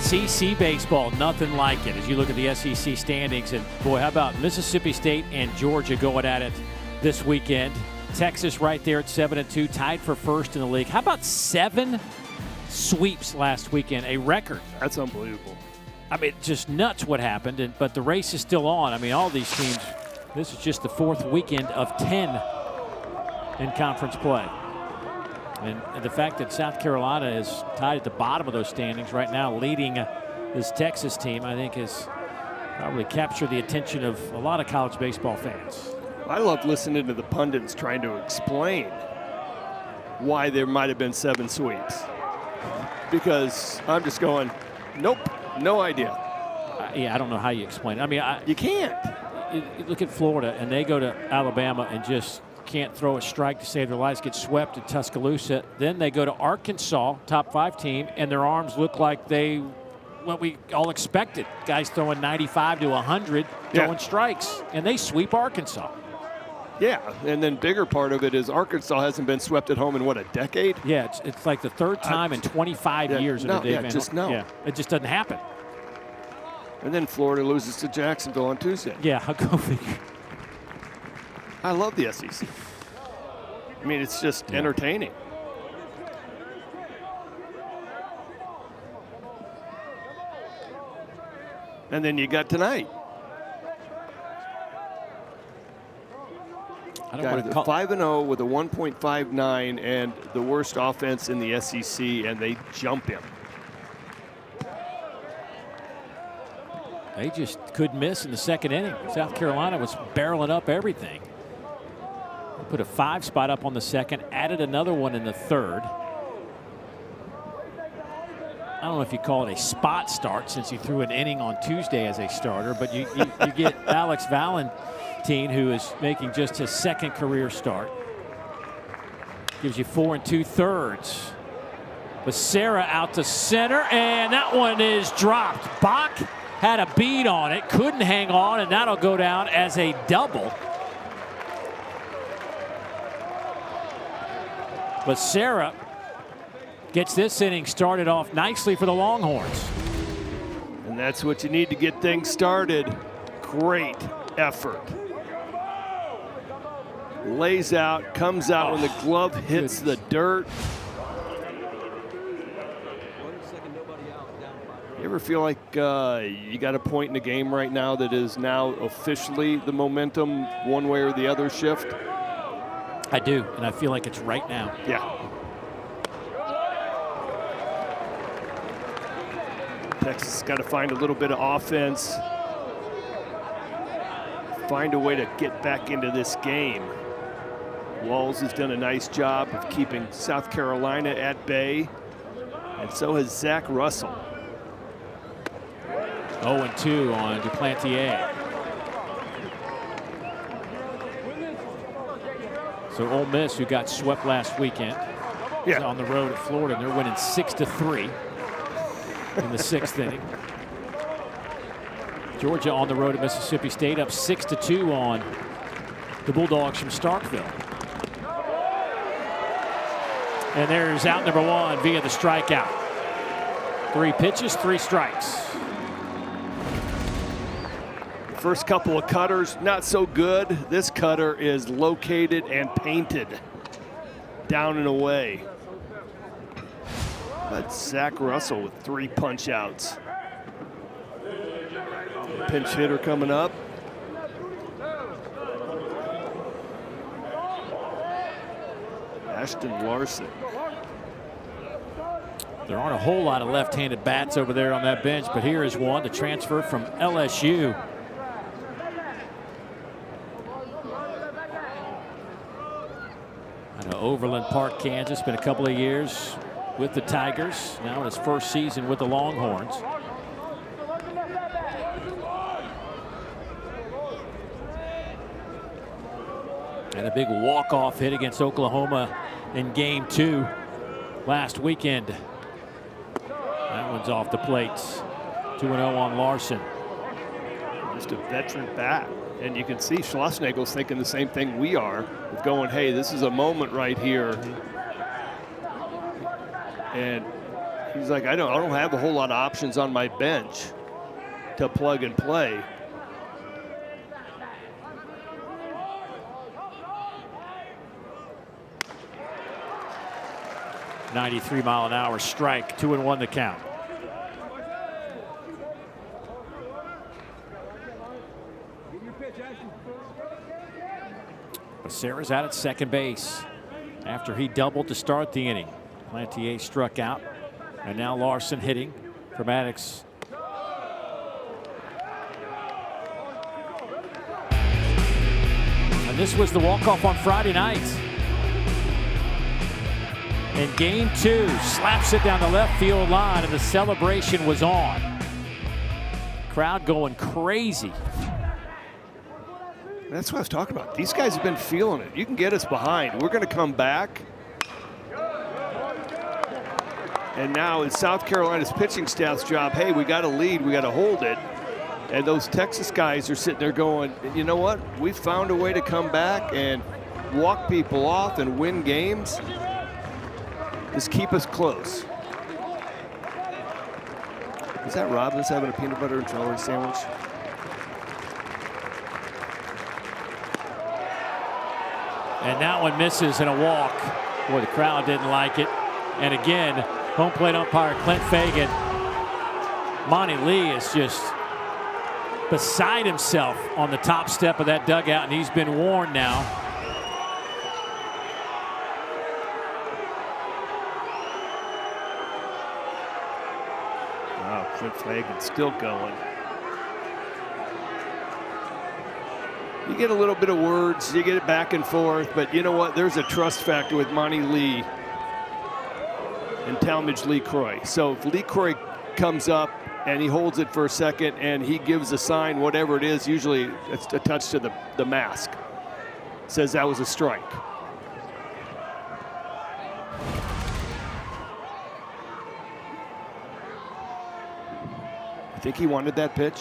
SEC baseball, nothing like it as you look at the SEC standings. And boy, how about Mississippi State and Georgia going at it this weekend? Texas right there at 7-2, tied for first in the league. How about 7 sweeps last weekend? A record.
That's unbelievable.
I mean, just nuts what happened, but the race is still on. I mean, all these teams, this is just the 4th weekend of 10 in conference play. And the fact that South Carolina is tied at the bottom of those standings right now, leading this Texas team, I think has probably captured the attention of a lot of college baseball fans.
I love listening to the pundits trying to explain why there might have been 7 sweeps. Because I'm just going, nope, no idea.
Yeah, I don't know how you explain it. I mean,
you can't.
You look at Florida, and they go to Alabama and just can't throw a strike to save their lives, get swept in Tuscaloosa. Then they go to Arkansas, top 5 team, and their arms look like what we all expected. Guys throwing 95 to 100, throwing strikes, and they sweep Arkansas.
Yeah, and then bigger part of it is Arkansas hasn't been swept at home in, what, a decade?
Yeah, it's like the 3rd time in 25 years.
No,
Dave
no.
It just doesn't happen.
And then Florida loses to Jacksonville on Tuesday.
Yeah, I'll go figure.
I love the SEC. I mean, it's just entertaining. And then you got tonight.
I don't want to call
5-0 with a 1.59 and the worst offense in the SEC, and they jump him.
They just couldn't miss in the 2nd inning. South Carolina was barreling up everything. They put a 5 spot up on the 2nd, added another one in the 3rd. I don't know if you call it a spot start since he threw an inning on Tuesday as a starter, but you get Alex Valentine, who is making just his 2nd career start. Gives you 4 2/3. Becerra out to center, and that one is dropped. Bach had a beat on it, couldn't hang on, and that'll go down as a double. Becerra gets this inning started off nicely for the Longhorns.
And that's what you need to get things started. Great effort. Lays out, comes out when the glove hits the dirt. You ever feel like you got a point in the game right now that is now officially the momentum one way or the other shift?
I do, and I feel like it's right now.
Yeah. Texas has got to find a little bit of offense. Find a way to get back into this game. Walls has done a nice job of keeping South Carolina at bay, and so has Zach Russell.
0-2 on Duplantier. So Ole Miss, who got swept last weekend, is on the road at Florida, and they're winning 6-3 in the 6th inning. Georgia on the road at Mississippi State, up 6-2 on the Bulldogs from Starkville. And there's out number 1 via the strikeout. 3 pitches, 3 strikes.
First couple of cutters, not so good. This cutter is located and painted down and away. But Zach Russell with 3 punch outs. Pinch hitter coming up. Ashton Larson.
There aren't a whole lot of left-handed bats over there on that bench, but here is one, the transfer from LSU. I know Overland Park, Kansas, been a couple of years with the Tigers. Now in his first season with the Longhorns. And a big walk-off hit against Oklahoma in Game 2 last weekend. That one's off the plates. 2-0 on Larson.
Just a veteran bat. And you can see Schlossnagel's thinking the same thing we are, with going, hey, this is a moment right here. And he's like, I don't have a whole lot of options on my bench to plug and play.
93-mile-an-hour strike. 2-1 the count. Becerra's out at second base after he doubled to start the inning. Plantier struck out, and now Larson hitting for Maddox. And this was the walk-off on Friday night. In game 2, slaps it down the left field line, and the celebration was on. Crowd going crazy.
That's what I was talking about. These guys have been feeling it. You can get us behind. We're going to come back. And now it's South Carolina's pitching staff's job. Hey, we got a lead. We got to hold it. And those Texas guys are sitting there going, you know what? We found a way to come back and walk people off and win games. Just keep us close. Is that Robbins having a peanut butter and jelly sandwich?
And that one misses in a walk. Boy, the crowd didn't like it. And again, home plate umpire Clint Fagan. Monty Lee is just beside himself on the top step of that dugout, and he's been warned now.
Wow, Clint Fagan still going. You get a little bit of words, you get it back and forth, but you know what? There's a trust factor with Monty Lee and Talmadge Lee Croy. So if Lee Croy comes up and he holds it for a second and he gives a sign, whatever it is, usually it's a touch to the mask, says that was a strike. I think he wanted that pitch.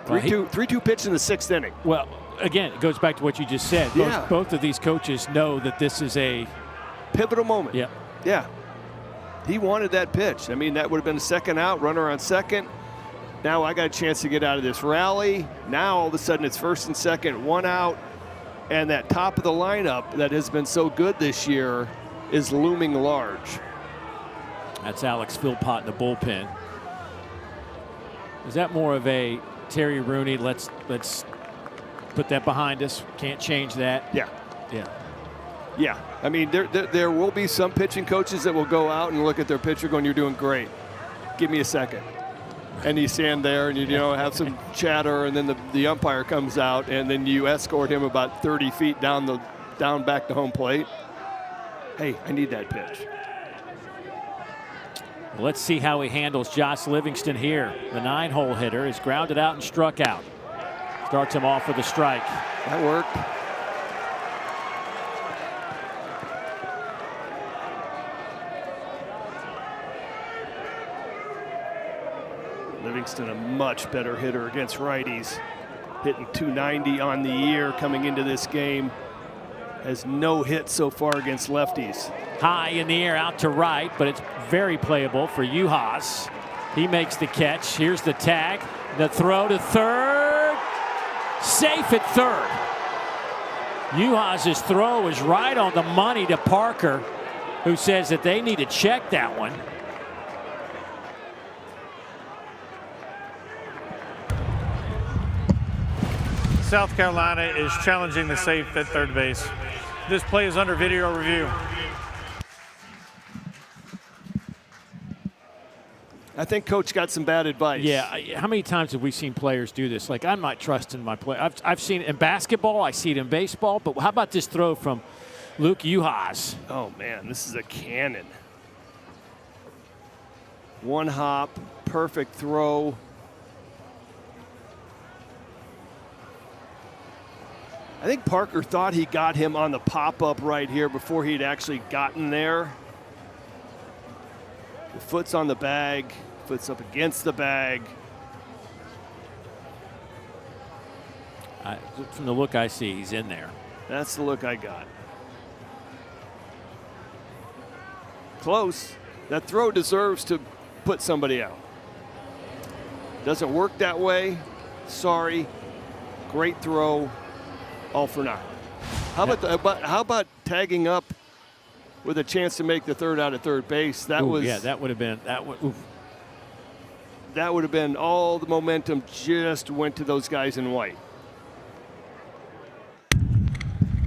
3-2 pitch in the 6th inning.
Well, again, it goes back to what you just said.
Yeah.
Both of these coaches know that this is a
pivotal moment.
Yeah.
Yeah. He wanted that pitch. I mean, that would have been a second out, runner on second. Now I got a chance to get out of this rally. Now all of a sudden it's first and second, 1 out. And that top of the lineup that has been so good this year is looming large.
That's Alex Philpott in the bullpen. Is that more of a Terry Rooney, let's put that behind us, can't change that?
Yeah.
Yeah.
Yeah. I mean, there will be some pitching coaches that will go out and look at their pitcher going, you're doing great. Give me a second. And you stand there and you know have some chatter, and then the umpire comes out, and then you escort him about 30 feet down back to home plate. Hey, I need that pitch.
Let's see how he handles Josh Livingston here. The 9-hole hitter is grounded out and struck out. Starts him off with a strike.
That worked. Livingston, a much better hitter against righties. Hitting .290 on the year coming into this game. Has no hits so far against lefties.
High in the air out to right, but it's very playable for Uhas. He makes the catch. Here's the tag. The throw to third. Safe at third. Uhas' throw is right on the money to Parker, who says that they need to check that one.
South Carolina is challenging the safe at third base. This play is under video review.
I think Coach got some bad advice.
Yeah, how many times have we seen players do this? Like, I'm not trusting my play. I've seen it in basketball, I see it in baseball, but how about this throw from Luke Uhas?
Oh man, this is a cannon. One hop, perfect throw. I think Parker thought he got him on the pop-up right here before he'd actually gotten there. The foot's on the bag, foot's up against the bag.
From the look I see, he's in there.
That's the look I got. Close. That throw deserves to put somebody out. Doesn't work that way. Sorry. Great throw. All for naught. How about tagging up with a chance to make the third out at third base. That
Ooh,
was
yeah, that would have been
that would have been all the momentum just went to those guys in white.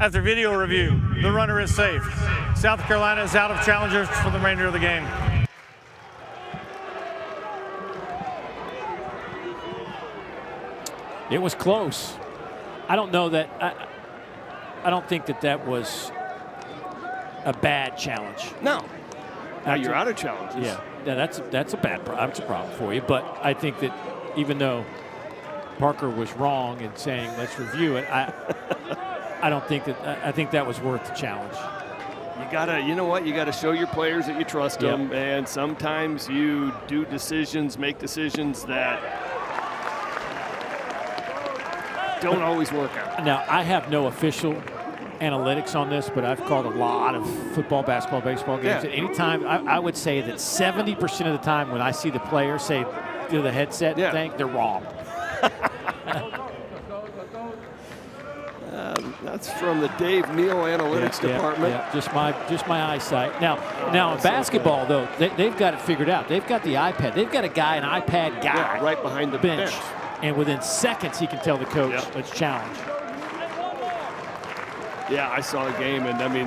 After video review, the runner is safe. South Carolina is out of challengers for the remainder of the game.
It was close. I don't know that. I don't think that was a bad challenge.
No. Now you're out of challenges.
Yeah, that's a problem for you. But I think that even though Parker was wrong in saying let's review it, I don't think that. I think that was worth the challenge.
You know what? You gotta show your players that you trust them, and sometimes you do make decisions that don't always work out.
Now, I have no official analytics on this, but I've called a lot of football, basketball, baseball games.
Yeah.
At any time, I would say that 70% of the time when I see the player say do the headset thing, they're wrong.
That's from the Dave Neal Analytics Department.
Yeah, just my eyesight. Now in basketball, though, they've got it figured out. They've got the iPad. They've got an iPad guy
right behind the bench.
And within seconds, he can tell the coach, let's challenge.
Yeah, I saw a game, and I mean,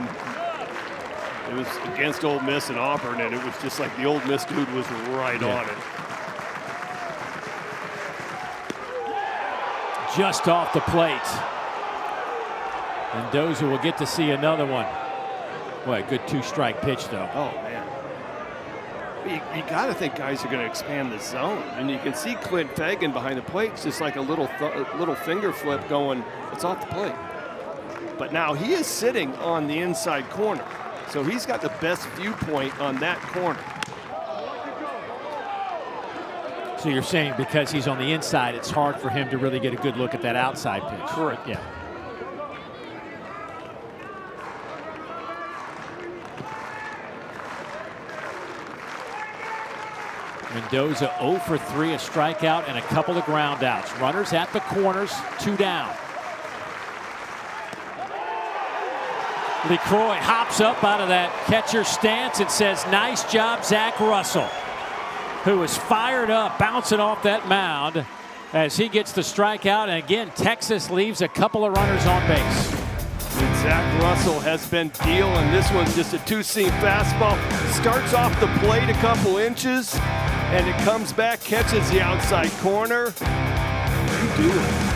it was against Ole Miss and Auburn, and it was just like the Ole Miss dude was right on it.
Just off the plate. Mendoza will get to see another one. Boy, a good 2-strike pitch, though.
Oh, man. You got to think guys are going to expand the zone. And you can see Clint Fagan behind the plate. It's just like a little finger flip going, it's off the plate. But now he is sitting on the inside corner. So he's got the best viewpoint on that corner.
So you're saying because he's on the inside, it's hard for him to really get a good look at that outside pitch.
Correct.
Yeah. Mendoza 0 for 3, a strikeout and a couple of ground outs. Runners at the corners, 2 down. LeCroy hops up out of that catcher stance and says, nice job, Zach Russell, who is fired up, bouncing off that mound as he gets the strikeout. And again, Texas leaves a couple of runners on base.
And Zach Russell has been dealing. This one's just a 2-seam fastball. Starts off the plate a couple inches, and it comes back, catches the outside corner. You do it.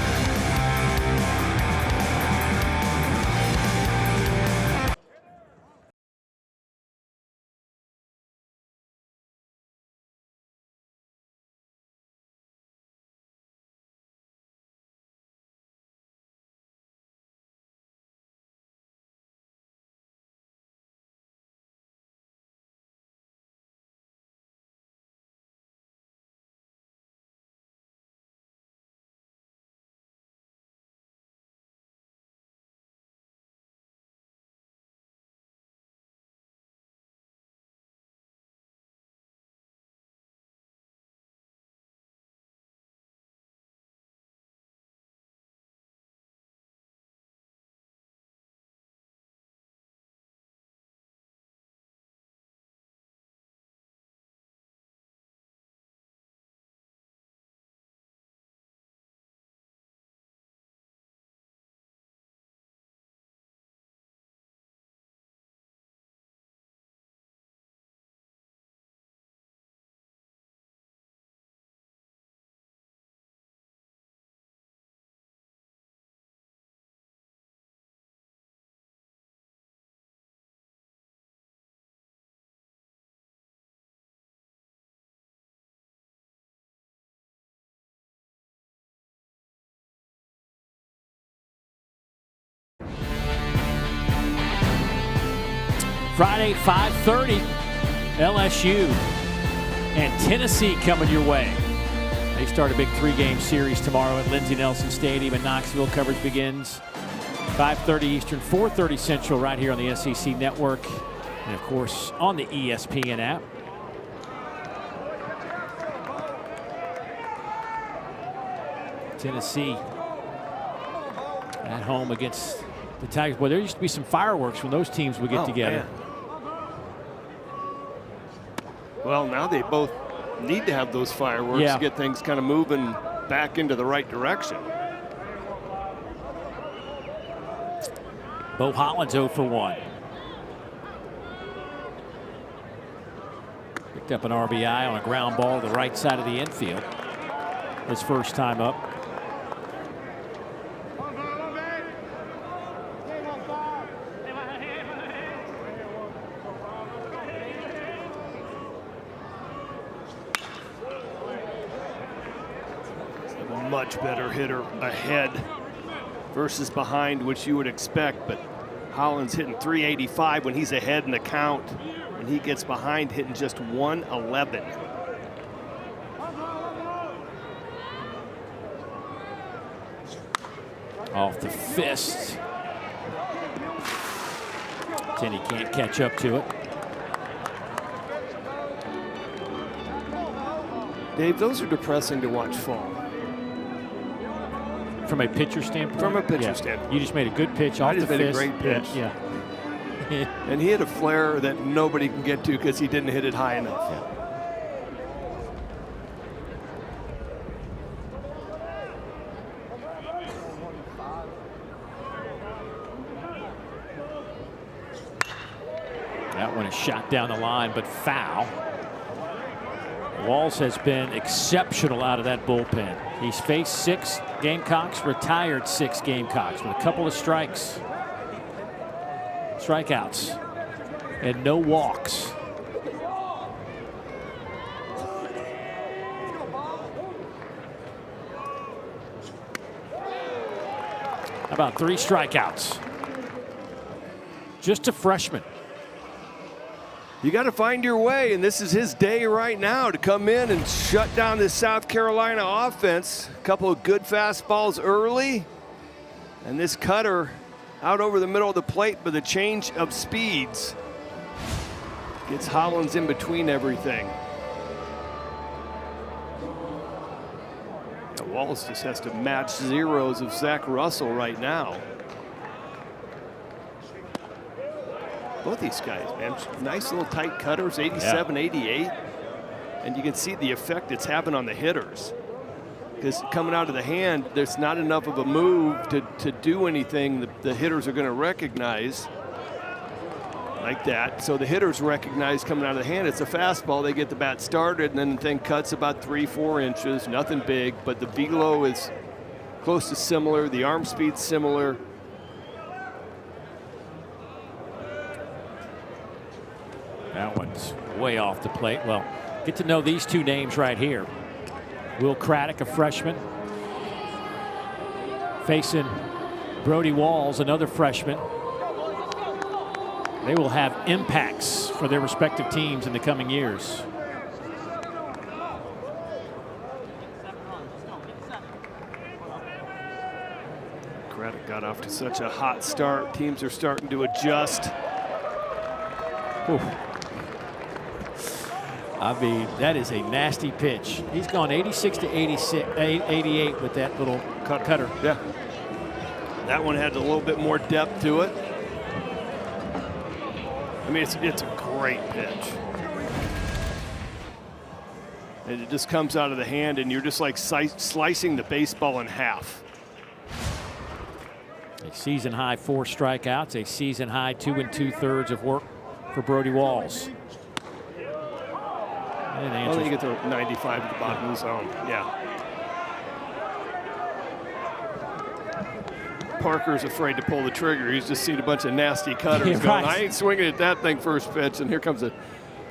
Friday, 5:30, LSU and Tennessee coming your way. They start a big 3-game series tomorrow at Lindsey Nelson Stadium in Knoxville. Coverage begins 5:30 Eastern, 4:30 Central, right here on the SEC Network, and of course on the ESPN app. Tennessee at home against the Tigers. Boy, there used to be some fireworks when those teams would get together.
Man. Well, now they both need to have those fireworks to get things kind of moving back into the right direction.
Bo Holland's 0 for 1. Picked up an RBI on a ground ball to the right side of the infield. His first time up.
Much better hitter ahead versus behind, which you would expect, but Holland's hitting 385 when he's ahead in the count. When he gets behind, hitting just 111.
Off the fist. Tenney can't catch up to it.
Dave, those are depressing to watch fall.
From a pitcher standpoint?
From a pitcher standpoint.
You just made a good pitch off the fist.
I just made a great pitch.
Yeah.
And he hit a flare that nobody can get to because he didn't hit it high enough.
Yeah. That one is shot down the line, but foul. Walls has been exceptional out of that bullpen. He's faced 6 Gamecocks, retired 6 Gamecocks with a couple of strikeouts, and no walks. How about 3 strikeouts? Just a freshman.
You got to find your way, and this is his day right now to come in and shut down this South Carolina offense. A couple of good fastballs early, and this cutter out over the middle of the plate, but the change of speeds gets Hollins in between everything. Yeah, Wallace just has to match zeros of Zach Russell right now. Both these guys, man, nice little tight cutters, 87, 88. And you can see the effect it's having on the hitters. Because coming out of the hand, there's not enough of a move to do anything the hitters are going to recognize like that. So the hitters recognize coming out of the hand, it's a fastball. They get the bat started, and then the thing cuts about 3-4 inches, nothing big, but the velo is close to similar. The arm speed's similar.
That one's way off the plate. Well, get to know these 2 names right here. Will Craddock, a freshman, facing Brody Walls, another freshman. They will have impacts for their respective teams in the coming years.
Craddock got off to such a hot start. Teams are starting to adjust.
Ooh. I mean, that is a nasty pitch. He's gone 86 to 88 with that little cutter.
Yeah. That one had a little bit more depth to it. I mean, it's a great pitch. And it just comes out of the hand, and you're just like slicing the baseball in half.
A season high 4 strikeouts, a season high 2 2/3 of work for Brody Walls.
Well, you get to 95 at the bottom of the zone. Yeah. Parker's afraid to pull the trigger. He's just seen a bunch of nasty cutters going. I ain't swinging at that thing first pitch, and here comes a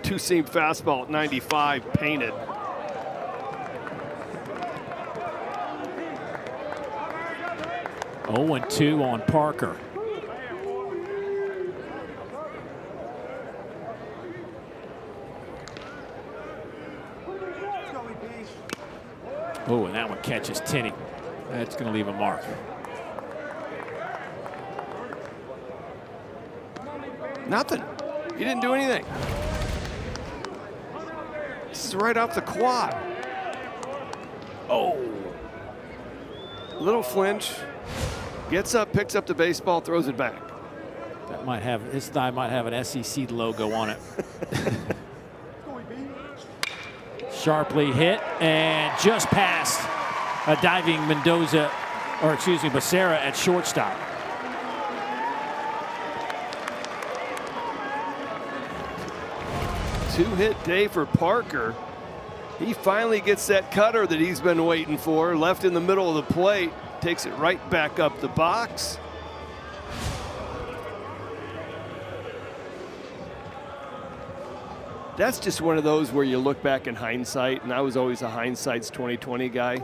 2-seam fastball at 95 painted.
Oh, 0-2 on Parker. Oh, and that one catches Tenney. That's going to leave a mark.
Nothing. He didn't do anything. This is right off the quad. Oh. Little flinch. Gets up, picks up the baseball, throws it back.
That might have, his thigh might have an SEC logo on it. Sharply hit and just past a diving Becerra at shortstop.
Two-hit day for Parker. He finally gets that cutter that he's been waiting for, left in the middle of the plate, takes it right back up the box. That's just one of those where you look back in hindsight, and I was always a hindsight's 20/20 guy.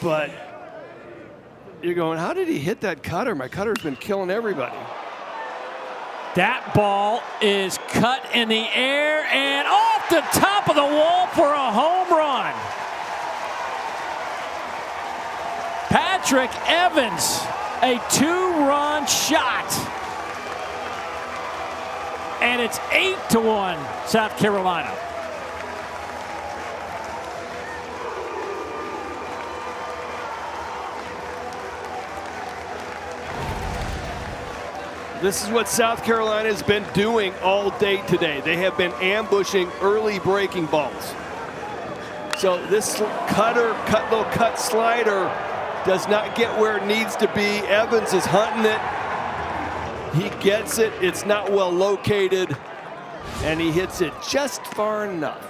But you're going, how did he hit that cutter? My cutter's been killing everybody.
That ball is cut in the air and off the top of the wall for a home run. Patrick Evans, a two-run shot. And it's 8-1 South Carolina.
This is what South Carolina has been doing all day today. They have been ambushing early breaking balls. So this little cut slider does not get where it needs to be. Evans is hunting it. He gets it. It's not well located, and he hits it just far enough.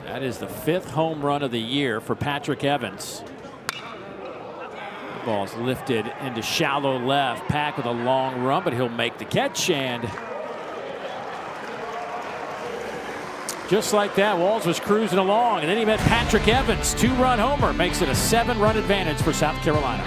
That is the 5th home run of the year for Patrick Evans. The ball's lifted into shallow left. Pack with a long run, but he'll make the catch, and just like that, Walls was cruising along, and then he met Patrick Evans. 2-run homer makes it a 7-run advantage for South Carolina.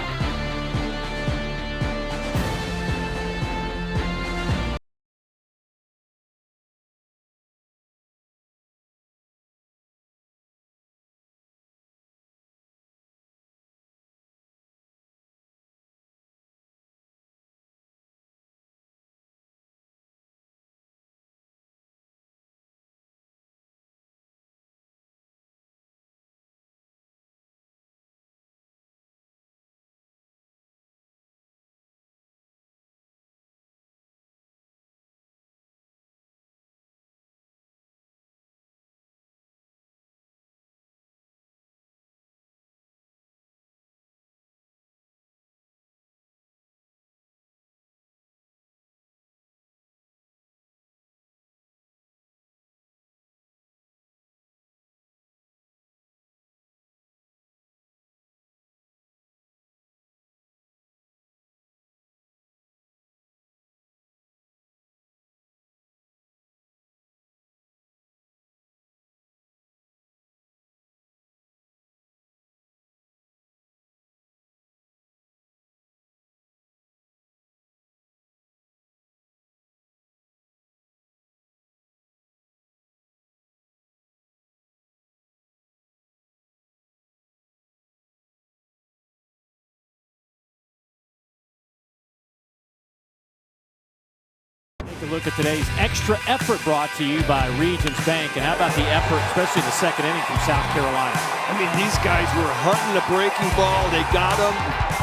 Take a look at today's extra effort brought to you by Regions Bank. And how about the effort, especially in the second inning from South Carolina?
I mean, these guys were hunting a breaking ball. They got him,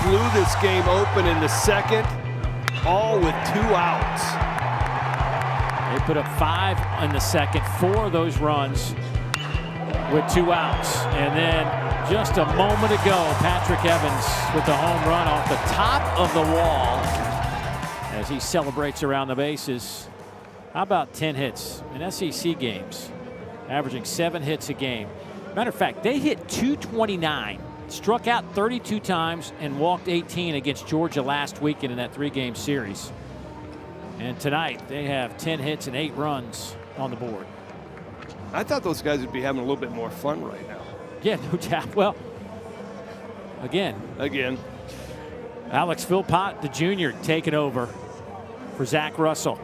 blew this game open in the second, all with 2 outs.
They put up 5 in the second, 4 of those runs with 2 outs. And then just a moment ago, Patrick Evans with the home run off the top of the wall as he celebrates around the bases. How about 10 hits in SEC games, averaging 7 hits a game? Matter of fact, they hit 229, struck out 32 times, and walked 18 against Georgia last weekend in that 3-game series. And tonight, they have 10 hits and 8 runs on the board.
I thought those guys would be having a little bit more fun right now.
Yeah, no doubt. Well, again. Alex Philpott, the junior, taking over for Zach Russell,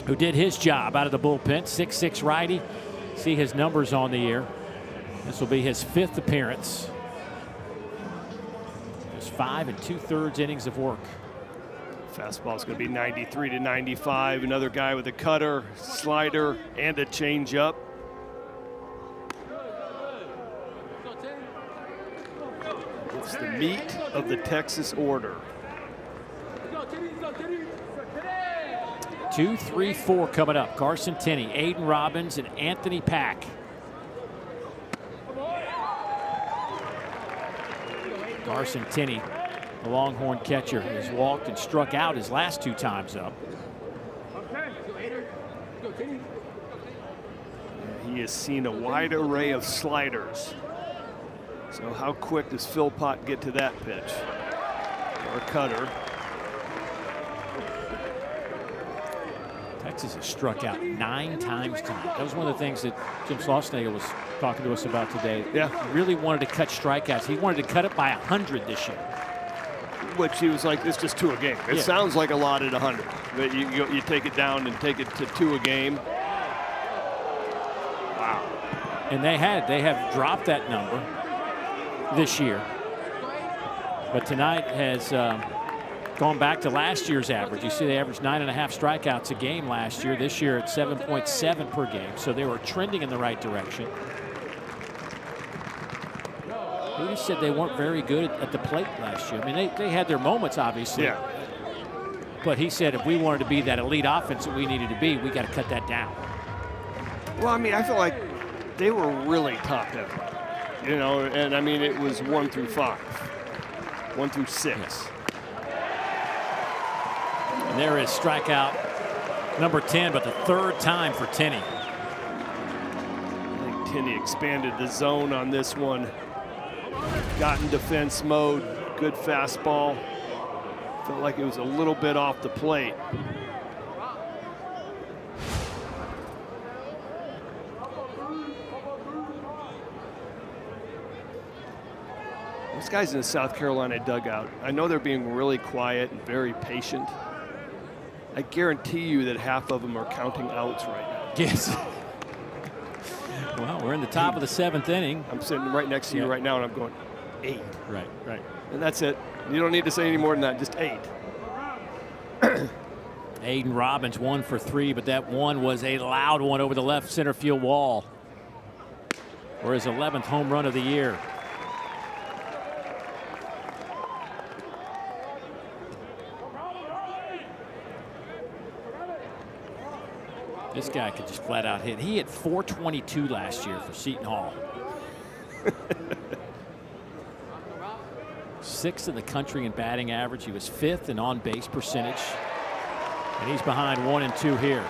who did his job out of the bullpen. 6'6" righty. See his numbers on the year. This will be his 5th appearance. There's 5 2/3 innings of work.
Fastball's going to be 93 to 95. Another guy with a cutter, slider, and a changeup. It's the meat of the Texas order.
2, 3, 4 coming up. Carson Tenney, Aiden Robbins, and Anthony Pack. Carson Tenney, the Longhorn catcher, has walked and struck out his last 2 times up.
He has seen a wide array of sliders. So how quick does Philpott get to that pitch? Or cutter.
Texas has struck out 9 times tonight. That was one of the things that Jim Schlossnagle was talking to us about today.
Yeah.
He really wanted to cut strikeouts. He wanted to cut it by 100 this year.
Which he was like, it's just 2 a game. It sounds like a lot at 100. But you take it down and take it to 2 a game. Wow.
And they have dropped that number this year. But tonight has gone back to last year's average. You see they averaged 9.5 strikeouts a game last year. This year it's 7.7 per game. So they were trending in the right direction. He just said they weren't very good at the plate last year. I mean, they had their moments, obviously.
Yeah.
But he said if we wanted to be that elite offense that we needed to be, we got to cut that down.
Well, I mean, I feel like they were really top heavy. You know, and I mean, it was 1 through 5. 1 through 6.
Yes. And there is strikeout number 10, but the 3rd time for Tenney.
I think Tenney expanded the zone on this one. Got in defense mode. Good fastball. Felt like it was a little bit off the plate. These guys in the South Carolina dugout, I know they're being really quiet and very patient. I guarantee you that half of them are counting outs right now.
Yes. Well, we're in the top of the 7th inning.
I'm sitting right next to you right now, and I'm going 8.
Right.
And that's it. You don't need to say any more than that, just 8.
Aiden Robbins 1 for 3, but that one was a loud one over the left center field wall for his 11th home run of the year. This guy could just flat out hit. He hit .422 last year for Seton Hall. 6th in the country in batting average. He was 5th in on-base percentage. And he's behind 1 and 2 here.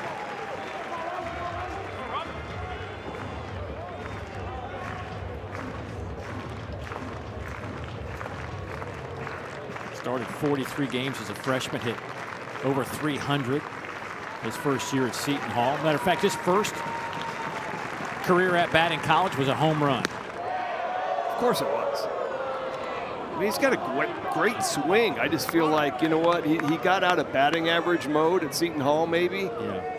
Started 43 games as a freshman, hit over 300 his first year at Seton Hall. Matter of fact, his first career at bat in college was a home run.
Of course it was. I mean, he's got a great swing. I just feel like, you know what, he got out of batting average mode at Seton Hall maybe.
Yeah.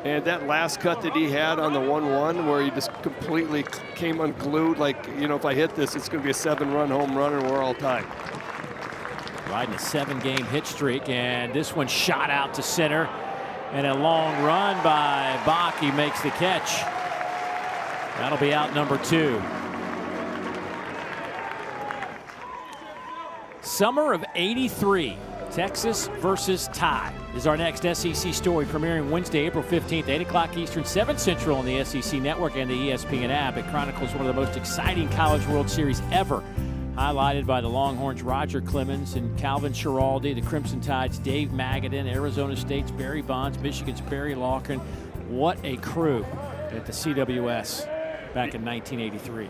And that last cut that he had on the 1-1 where he just completely came unglued, like, you know, if I hit this, it's going to be a 7-run home run and we're all tied.
Riding a 7-game hit streak, and this one shot out to center. And a long run by Bach. He makes the catch. That'll be out number 2. Summer of '83, Texas versus Tide is our next SEC story, premiering Wednesday, April 15th, 8 o'clock Eastern, 7 Central on the SEC Network and the ESPN app. It chronicles one of the most exciting College World Series ever, highlighted by the Longhorns' Roger Clemens and Calvin Schiraldi, the Crimson Tide's Dave Magadan, Arizona State's Barry Bonds, Michigan's Barry Loughran. What a crew at the CWS back in 1983.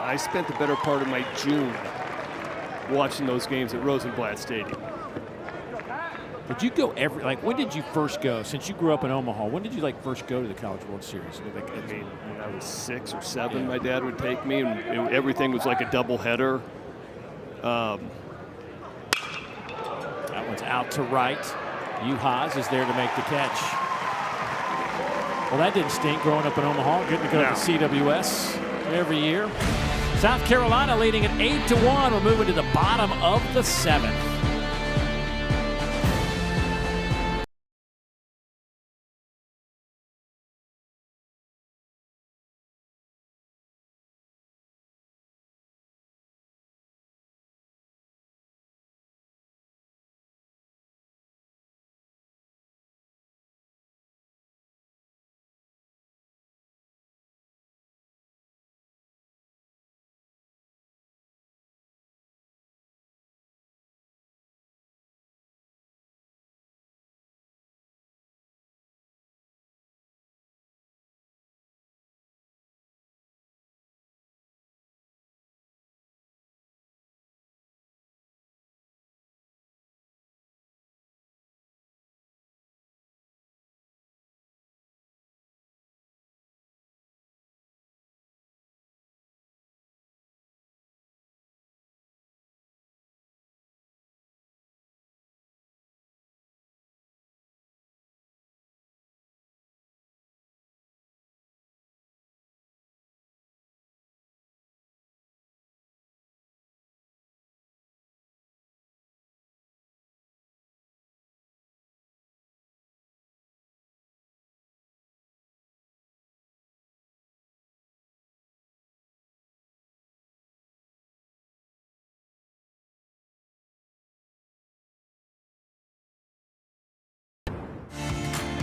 I spent the better part of my June watching those games at Rosenblatt Stadium.
Did you go when did you first go? Since you grew up in Omaha, when did you first go to the College World Series?
I mean, when I was 6 or 7, my dad would take me, and everything was like a doubleheader.
That one's out to right. Uhas is there to make the catch. Well, that didn't stink growing up in Omaha. Good to go to the CWS every year. South Carolina leading at 8-1. We're moving to the bottom of the 7th.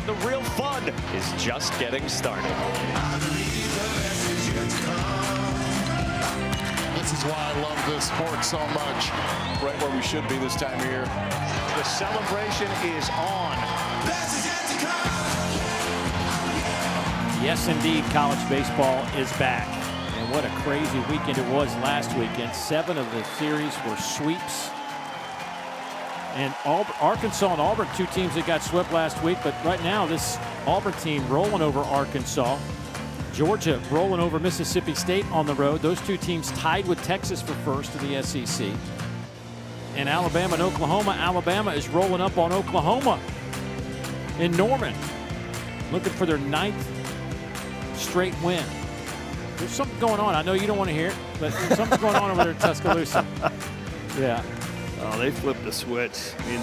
the real fun is just getting started.
This is why I love this sport so much. Right where we should be this time of year.
The celebration is on.
Yes, indeed, college baseball is back. And what a crazy weekend it was last weekend. 7 of the series were sweeps. And Arkansas and Auburn, 2 teams that got swept last week. But right now, this Auburn team rolling over Arkansas. Georgia rolling over Mississippi State on the road. Those 2 teams tied with Texas for first in the SEC. And Alabama and Oklahoma. Alabama is rolling up on Oklahoma in Norman, looking for their 9th straight win. There's something going on. I know you don't want to hear it, but there's something going on over there in Tuscaloosa. Yeah.
Oh, they flipped the switch. I mean,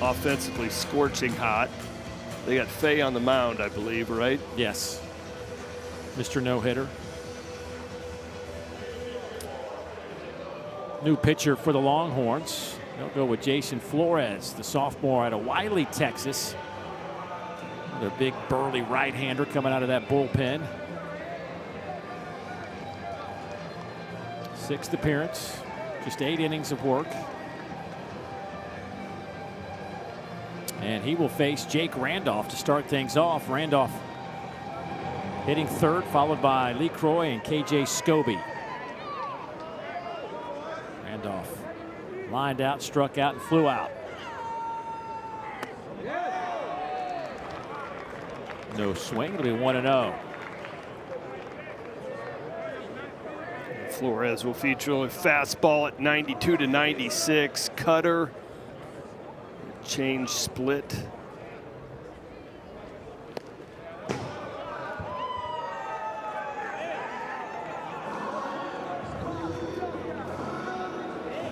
offensively scorching hot. They got Fay on the mound, I believe, right?
Yes. Mr. No-hitter. New pitcher for the Longhorns. They'll go with Jason Flores, the sophomore out of Wiley, Texas. Another big burly right-hander coming out of that bullpen. 6th appearance, just 8 innings of work. And he will face Jake Randolph to start things off. Randolph hitting 3rd, followed by Lee Croy and KJ Scobie. Randolph lined out, struck out, and flew out. No swing. It'll be 1-0.
Flores will feature a fastball at 92 to 96. Cutter. Change split.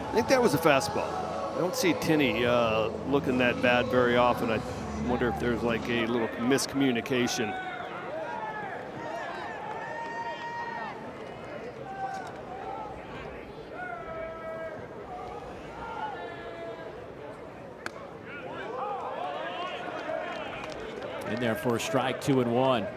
I think that was a fastball. I don't see Tinney looking that bad very often. I wonder if there's like a little miscommunication.
In there for a strike, 2-1.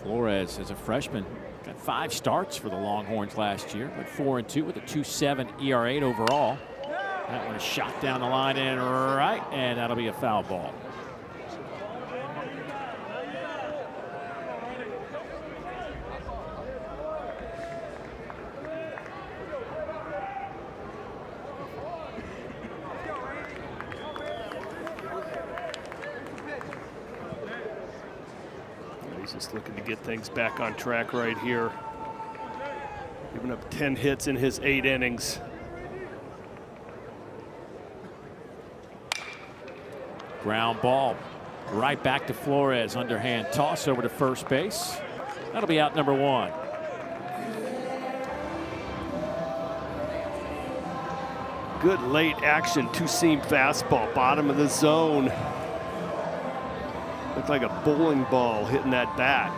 Flores, as a freshman, got 5 starts for the Longhorns last year, but 4-2 with a 2.7 ERA overall. That one is shot down the line and right, and that'll be a foul ball.
He's just looking to get things back on track right here. Giving up 10 hits in his 8 innings.
Ground ball right back to Flores. Underhand toss over to first base. That'll be out number 1.
Good late action 2-seam fastball, bottom of the zone. Looked like a bowling ball hitting that bat.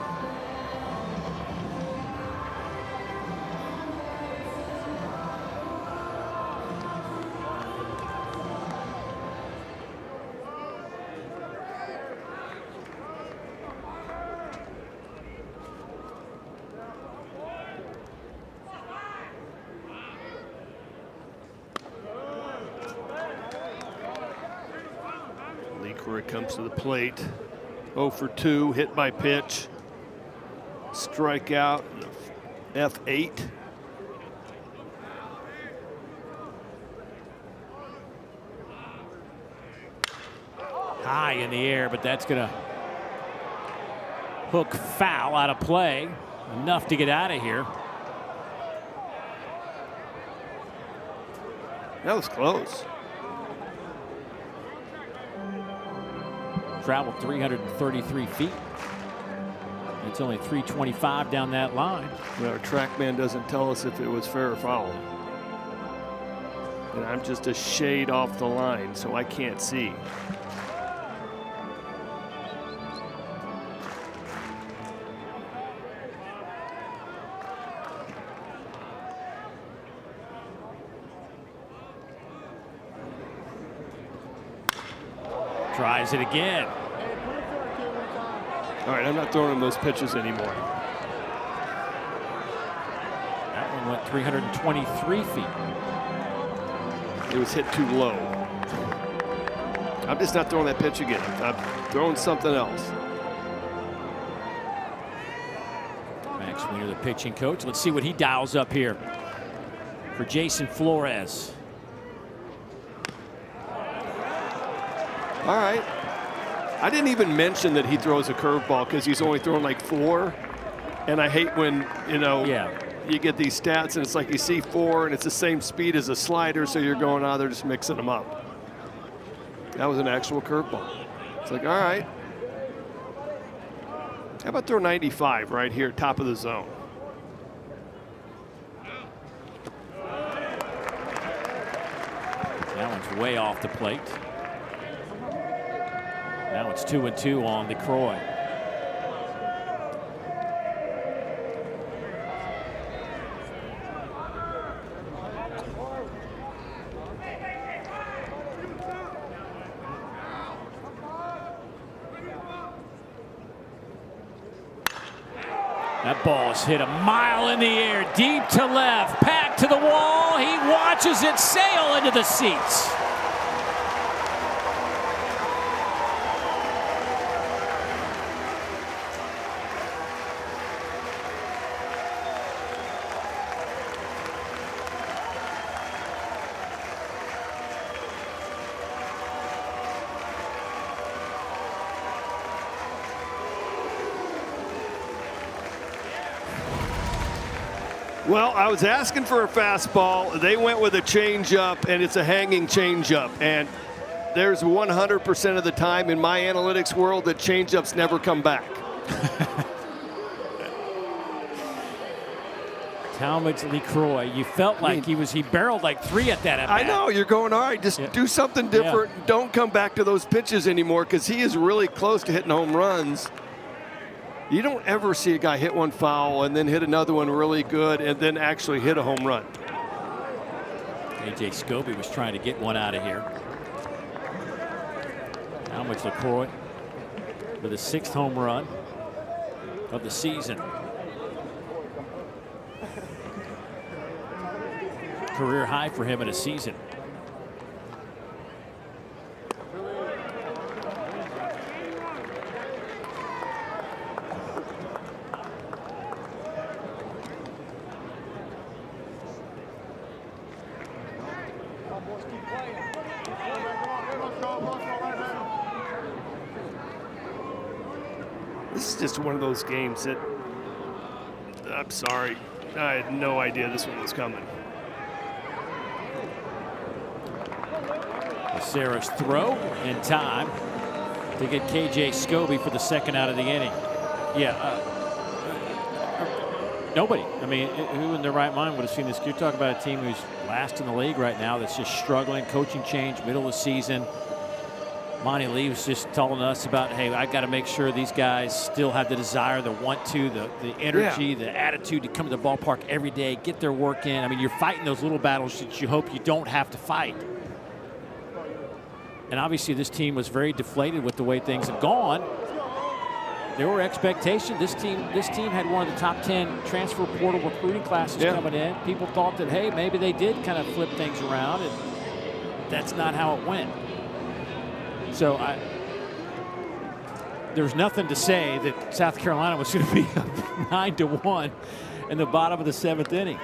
Leaker comes to the plate. 0 for 2, hit by pitch. Strikeout, F8.
High in the air, but that's going to hook foul out of play. Enough to get out of here.
That was close.
Traveled 333 feet. It's only 325 down that line.
Our track man doesn't tell us if it was fair or foul. And I'm just a shade off the line, so I can't see.
Tries it again.
All right, I'm not throwing him those pitches anymore.
That one went 323 feet.
It was hit too low. I'm just not throwing that pitch again. I'm throwing something else.
Max Wiener, the pitching coach. Let's see what he dials up here for Jason Flores.
All right. I didn't even mention that he throws a curveball because he's only throwing like 4. And I hate when, you know, you get these stats and it's like you see 4 and it's the same speed as a slider, so you're going, they're just mixing them up. That was an actual curveball. It's like, all right. How about throw 95 right here, top of the zone?
That one's way off the plate. Now it's 2-2 on the Croy. That ball is hit a mile in the air, deep to left, packed to the wall. He watches it sail into the seats.
Well, I was asking for a fastball. They went with a changeup, and it's a hanging changeup. And there's 100% of the time in my analytics world that changeups never come back.
Talmadge LeCroy, you felt like he barreled like 3 at that at bat.
I know, you're going, all right, just do something different. Don't come back to those pitches anymore, because he is really close to hitting home runs. You don't ever see a guy hit one foul and then hit another one really good and then actually hit a home run.
A.J. Scobie was trying to get one out of here. Talmadge LeCroy with his 6th home run of the season. Career high for him in a season.
This is just one of those games that, I'm sorry, I had no idea this one was coming.
Sarah's throw in time to get K.J. Scobie for the 2nd out of the inning. Nobody. I mean, who in their right mind would have seen this? You're talking about a team who's last in the league right now that's just struggling, coaching change, middle of the season. Monty Lee was just telling us about, hey, I got to make sure these guys still have the desire, the want to, the energy, the attitude to come to the ballpark every day, get their work in. I mean, you're fighting those little battles that you hope you don't have to fight. And obviously this team was very deflated with the way things have gone. There were expectations. This team had one of the top 10 transfer portal recruiting classes coming in. People thought that, hey, maybe they did kind of flip things around, and that's not how it went. So there's nothing to say that South Carolina was going to be up 9-1 in the bottom of the 7th inning.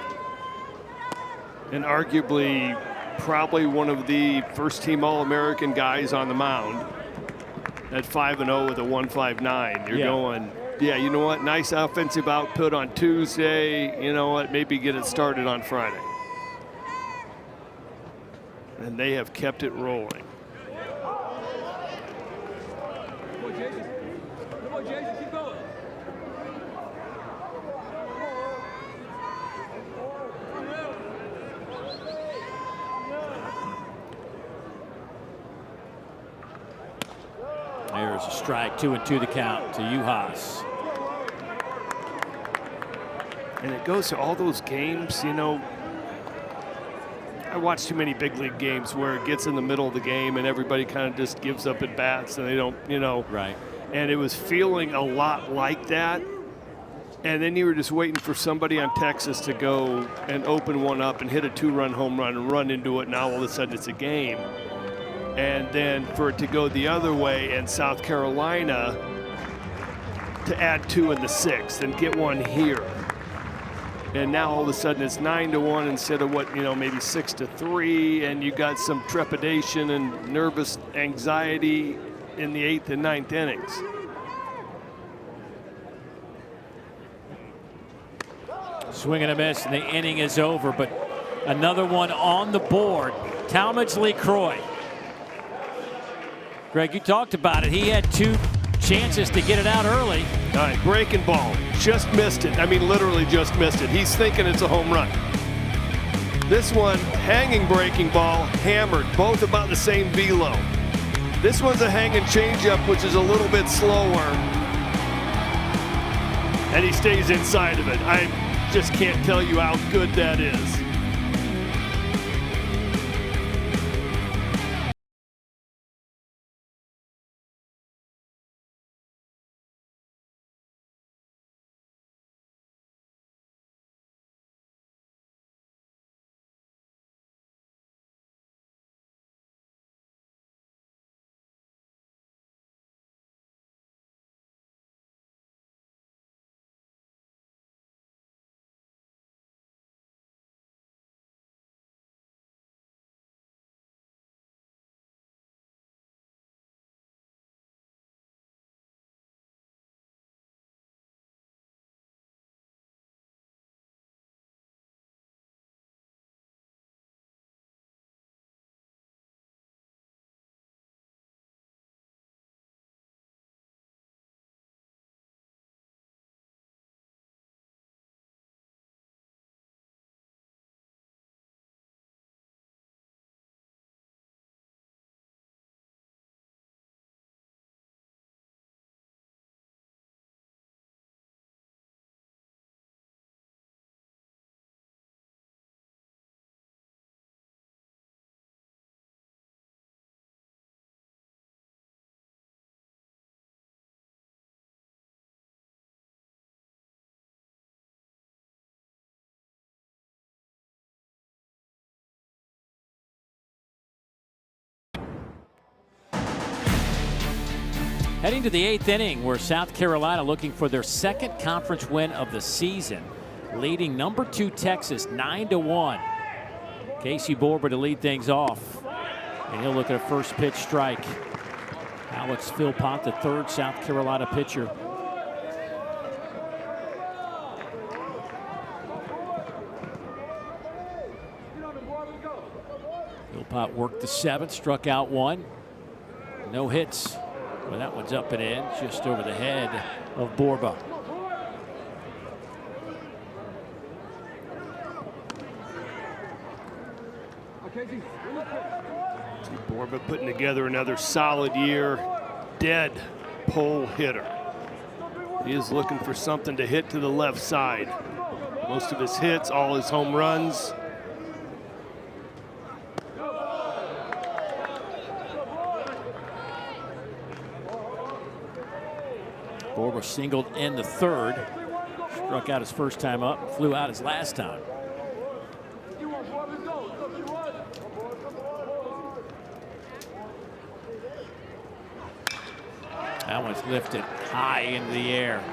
And arguably probably one of the first-team All-American guys on the mound at 5-0 with a 1.59. You're going, you know what? Nice offensive output on Tuesday. You know what? Maybe get it started on Friday. And they have kept it rolling.
There's a strike, 2-2 the count to Uhas.
And it goes to all those games, you know, I watch too many big league games where it gets in the middle of the game and everybody kind of just gives up at bats and they don't,
Right.
And it was feeling a lot like that. And then you were just waiting for somebody on Texas to go and open one up and hit a 2-run home run and run into it. Now all of a sudden it's a game. And then for it to go the other way and South Carolina to add 2 in the 6th and get one here. And now all of a sudden it's 9-1 instead of what, maybe 6-3. And you got some trepidation and nervous anxiety in the 8th and 9th innings.
Swing and a miss, and the inning is over, but another one on the board. Talmadge LeCroy. Greg, you talked about it. He had 2 chances to get it out early.
All right, breaking ball. Just missed it. I mean, literally just missed it. He's thinking it's a home run. This one, hanging breaking ball, hammered. Both about the same velo. This one's a hanging changeup, which is a little bit slower. And he stays inside of it. I just can't tell you how good that is.
Heading to the 8th inning, where South Carolina looking for their 2nd conference win of the season, leading number 2 Texas 9-1. Casey Borba to lead things off, and he'll look at a first pitch strike. Alex Philpott, the 3rd South Carolina pitcher. Philpott worked the 7th, struck out 1. No hits. Well, that one's up and in, just over the head of Borba.
Borba putting together another solid year. Dead pole hitter. He is looking for something to hit to the left side. Most of his hits, all his home runs.
Borba singled in the 3rd. Struck out his first time up, flew out his last time. That one's lifted high into the air.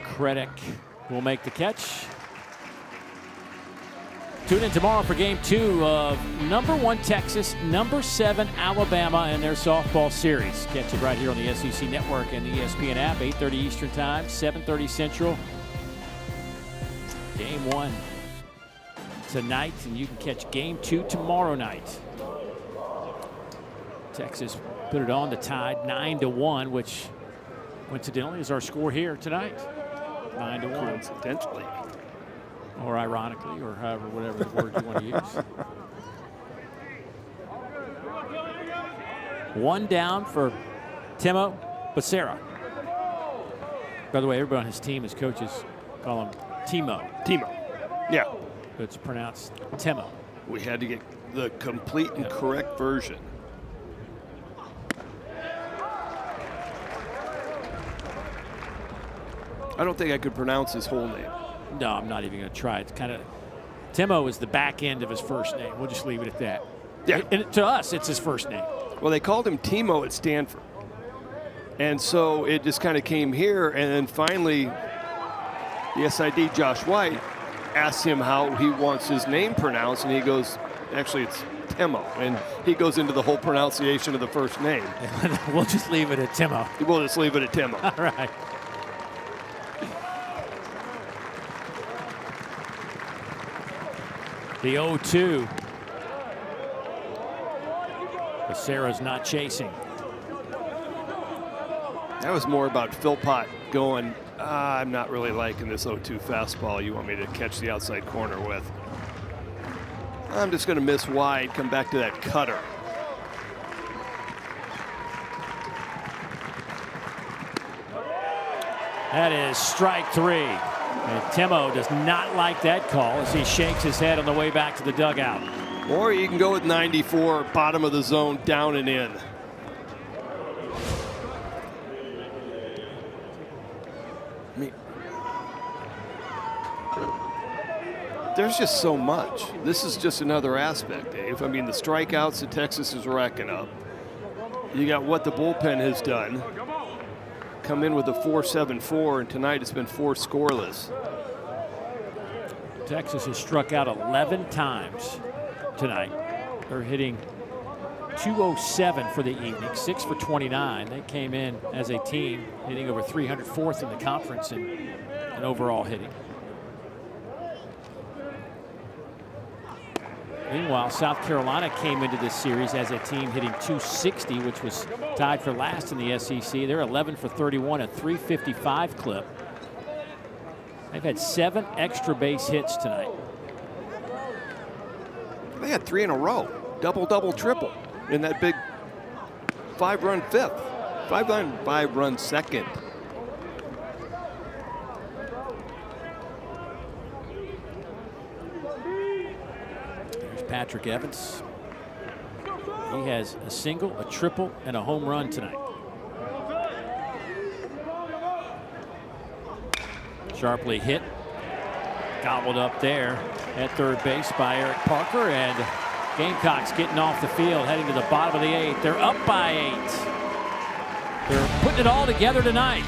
Credit will make the catch. Tune in tomorrow for game 2 of number 1 Texas, number 7 Alabama in their softball series. Catch it right here on the SEC Network and the ESPN app, 8:30 Eastern Time, 7:30 Central. Game 1 tonight, and you can catch game 2 tomorrow night. Texas put it on the Tide 9-1, which coincidentally is our score here tonight. 9-1.
Coincidentally.
Or ironically, or however, whatever the word you want to use. 1 down for Timo Becerra. By the way, everybody on his team, his coaches call him Timo.
Timo. Yeah.
but it's pronounced Timo.
We had to get the complete and correct version. I don't think I could pronounce his whole name.
No, I'm not even going to try. It's kind of, Timo is the back end of his first name. We'll just leave it at that.
Yeah.
And to us, it's his first name.
Well, they called him Timo at Stanford. And so it just kind of came here, and then finally the SID, Josh White, asked him how he wants his name pronounced, and he goes, actually it's Timo, and he goes into the whole pronunciation of the first name.
We'll just leave it at Timo.
We'll just leave it at Timo.
All right. The 0-2. Becerra's not chasing.
That was more about Philpott going, I'm not really liking this 0-2 fastball you want me to catch the outside corner with. I'm just going to miss wide, come back to that cutter.
That is strike 3. And Timo does not like that call as he shakes his head on the way back to the dugout.
Or you can go with 94, bottom of the zone, down and in. There's just so much. This is just another aspect, Dave. I mean, the strikeouts that Texas is racking up. You got what the bullpen has done. Come in with a 4.74, and tonight it's been 4 scoreless.
Texas has struck out 11 times tonight. They're hitting .207 for the evening, 6 for 29. They came in as a team hitting over 304th in the conference in overall hitting. Meanwhile, South Carolina came into this series as a team hitting .260, which was tied for last in the SEC. They're 11 for 31, a .355 clip. They've had 7 extra base hits tonight.
They had 3 in a row. Double, double, triple in that big 5-run fifth. 5-run second.
Patrick Evans. He has a single, a triple, and a home run tonight. Sharply hit. Gobbled up there at third base by Eric Parker, and Gamecocks getting off the field, heading to the bottom of the 8th. They're up by 8. They're putting it all together tonight.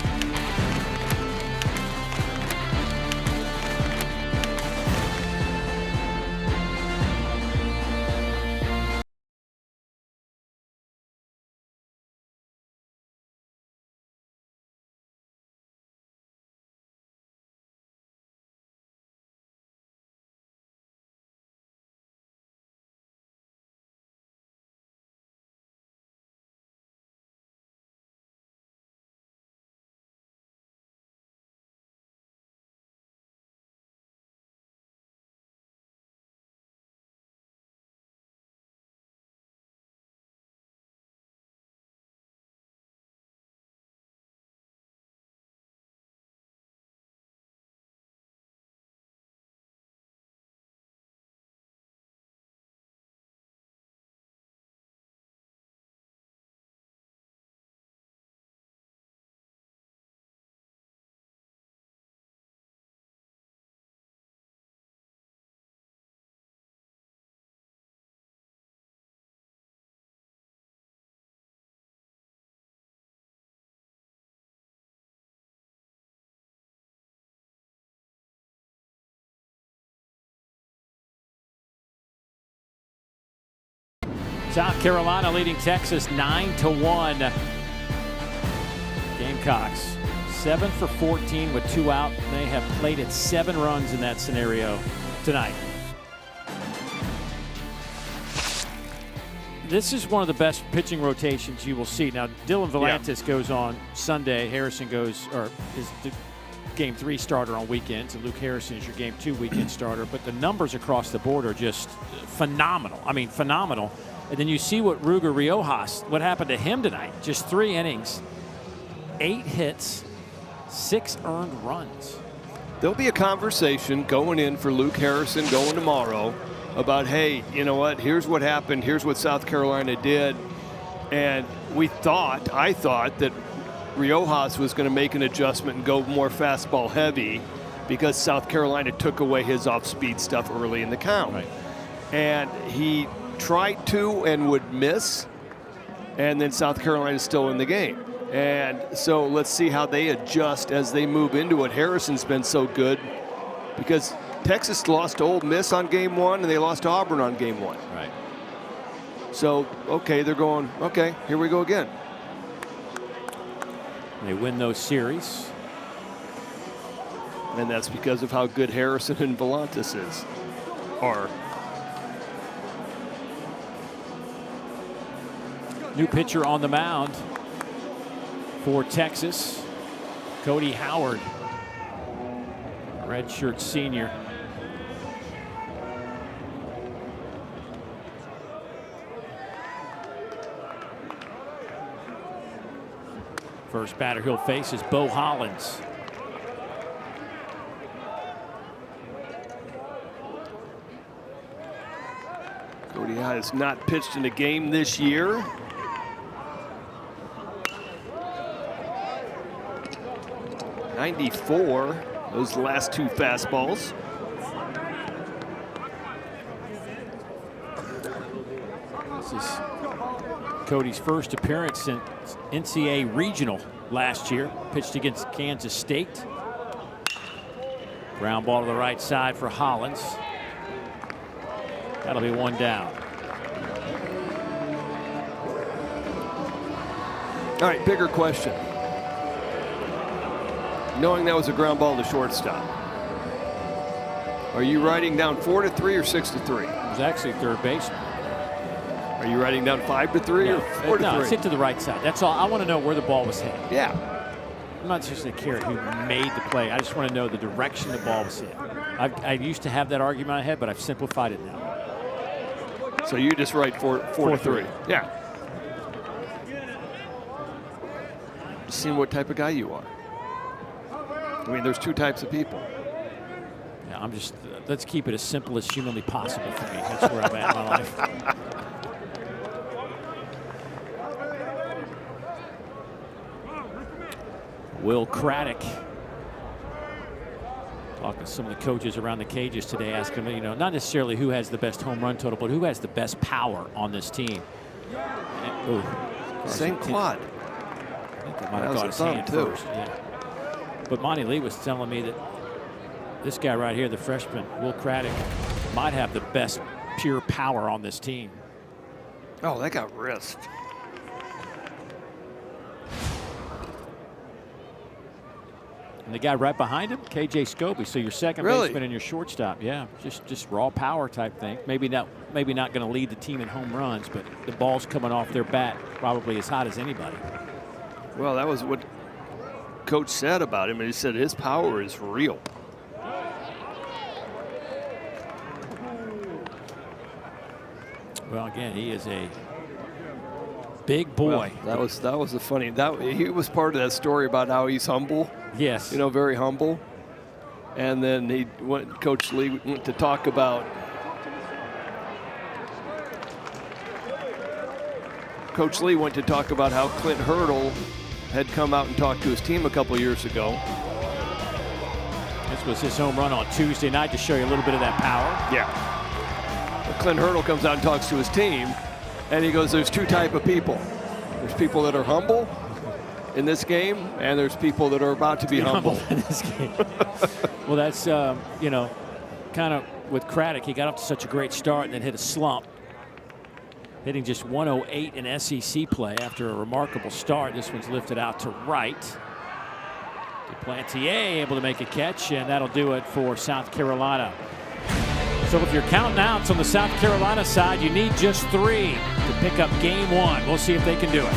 South Carolina leading Texas 9-1. Gamecocks 7 for 14 with 2 out. They have played at 7 runs in that scenario tonight. This is one of the best pitching rotations you will see. Now, Dylan Volantis goes on Sunday. Harrison is the Game 3 starter on weekends, and Luke Harrison is your Game 2 weekend starter. But the numbers across the board are just phenomenal. I mean, phenomenal. And then you see what Ruger Riojas, what happened to him tonight. Just 3 innings, 8 hits, 6 earned runs.
there'll be a conversation going in for Luke Harrison going tomorrow about, hey, you know what, here's what happened, here's what South Carolina did. And I thought that Riojas was going to make an adjustment and go more fastball heavy because South Carolina took away his off-speed stuff early in the count.
Right.
And he tried to and would miss, and then South Carolina's still in the game. And so let's see how they adjust as they move into it. Harrison's been so good because Texas lost to Ole Miss on game 1 and they lost to Auburn on game 1.
Right.
So, okay, they're going, okay, here we go again.
They win those series.
And that's because of how good Harrison and Volantis are.
New pitcher on the mound for Texas, Cody Howard, redshirt senior. First batter he'll face is Bo Hollins.
Cody has not pitched in a game this year. .94, those last 2 fastballs.
This is Cody's first appearance since NCAA regional last year. Pitched against Kansas State. Ground ball to the right side for Hollins. That'll be 1 down.
All right, bigger question. Knowing that was a ground ball to shortstop, are you writing down 4-3 or 6-3?
It was actually third baseman.
Are you writing down 5-3 or 4-3?
No, it's hit to the right side. That's all. I want to know where the ball was hit.
Yeah.
I'm not just going to care who made the play. I just want to know the direction the ball was hit. I used to have that argument in my head, but I've simplified it now.
So you just write 4-3. Yeah. Just seeing what type of guy you are. I mean, there's 2 types of people.
Yeah, I'm just, let's keep it as simple as humanly possible for me. That's where I'm at in my life. Will Craddock talking to some of the coaches around the cages today, asking them, you know, not necessarily who has the best home run total, but who has the best power on this team. And,
same quad.
I think they might have got his hand first. Yeah. But Monty Lee was telling me that this guy right here, the freshman, Will Craddock, might have the best pure power on this team.
Oh, that got risked.
And the guy right behind him, KJ Scobie. So your second baseman and your shortstop. Yeah, just raw power type thing. Maybe not going to lead the team in home runs, but the ball's coming off their bat probably as hot as anybody.
Well, that was what Coach said about him. He said his power is real.
Well, again, he is a big boy.
Well, that was a funny. He was part of that story about how he's humble.
Yes.
You know, very humble. And then Coach Lee went to talk about how Clint Hurdle had come out and talked to his team a couple years ago.
This was his home run on Tuesday night to show you a little bit of that power.
Yeah. But Clint Hurdle comes out and talks to his team, and he goes, there's 2 types of people. There's people that are humble in this game, and there's people that are about to be humble
in this game. Well, that's, you know, kind of with Craddock, he got off to such a great start and then hit a slump. Hitting just 108 in SEC play after a remarkable start. This one's lifted out to right. Duplantier able to make a catch, and that'll do it for South Carolina. So if you're counting outs on the South Carolina side, you need just 3 to pick up game 1. We'll see if they can do it.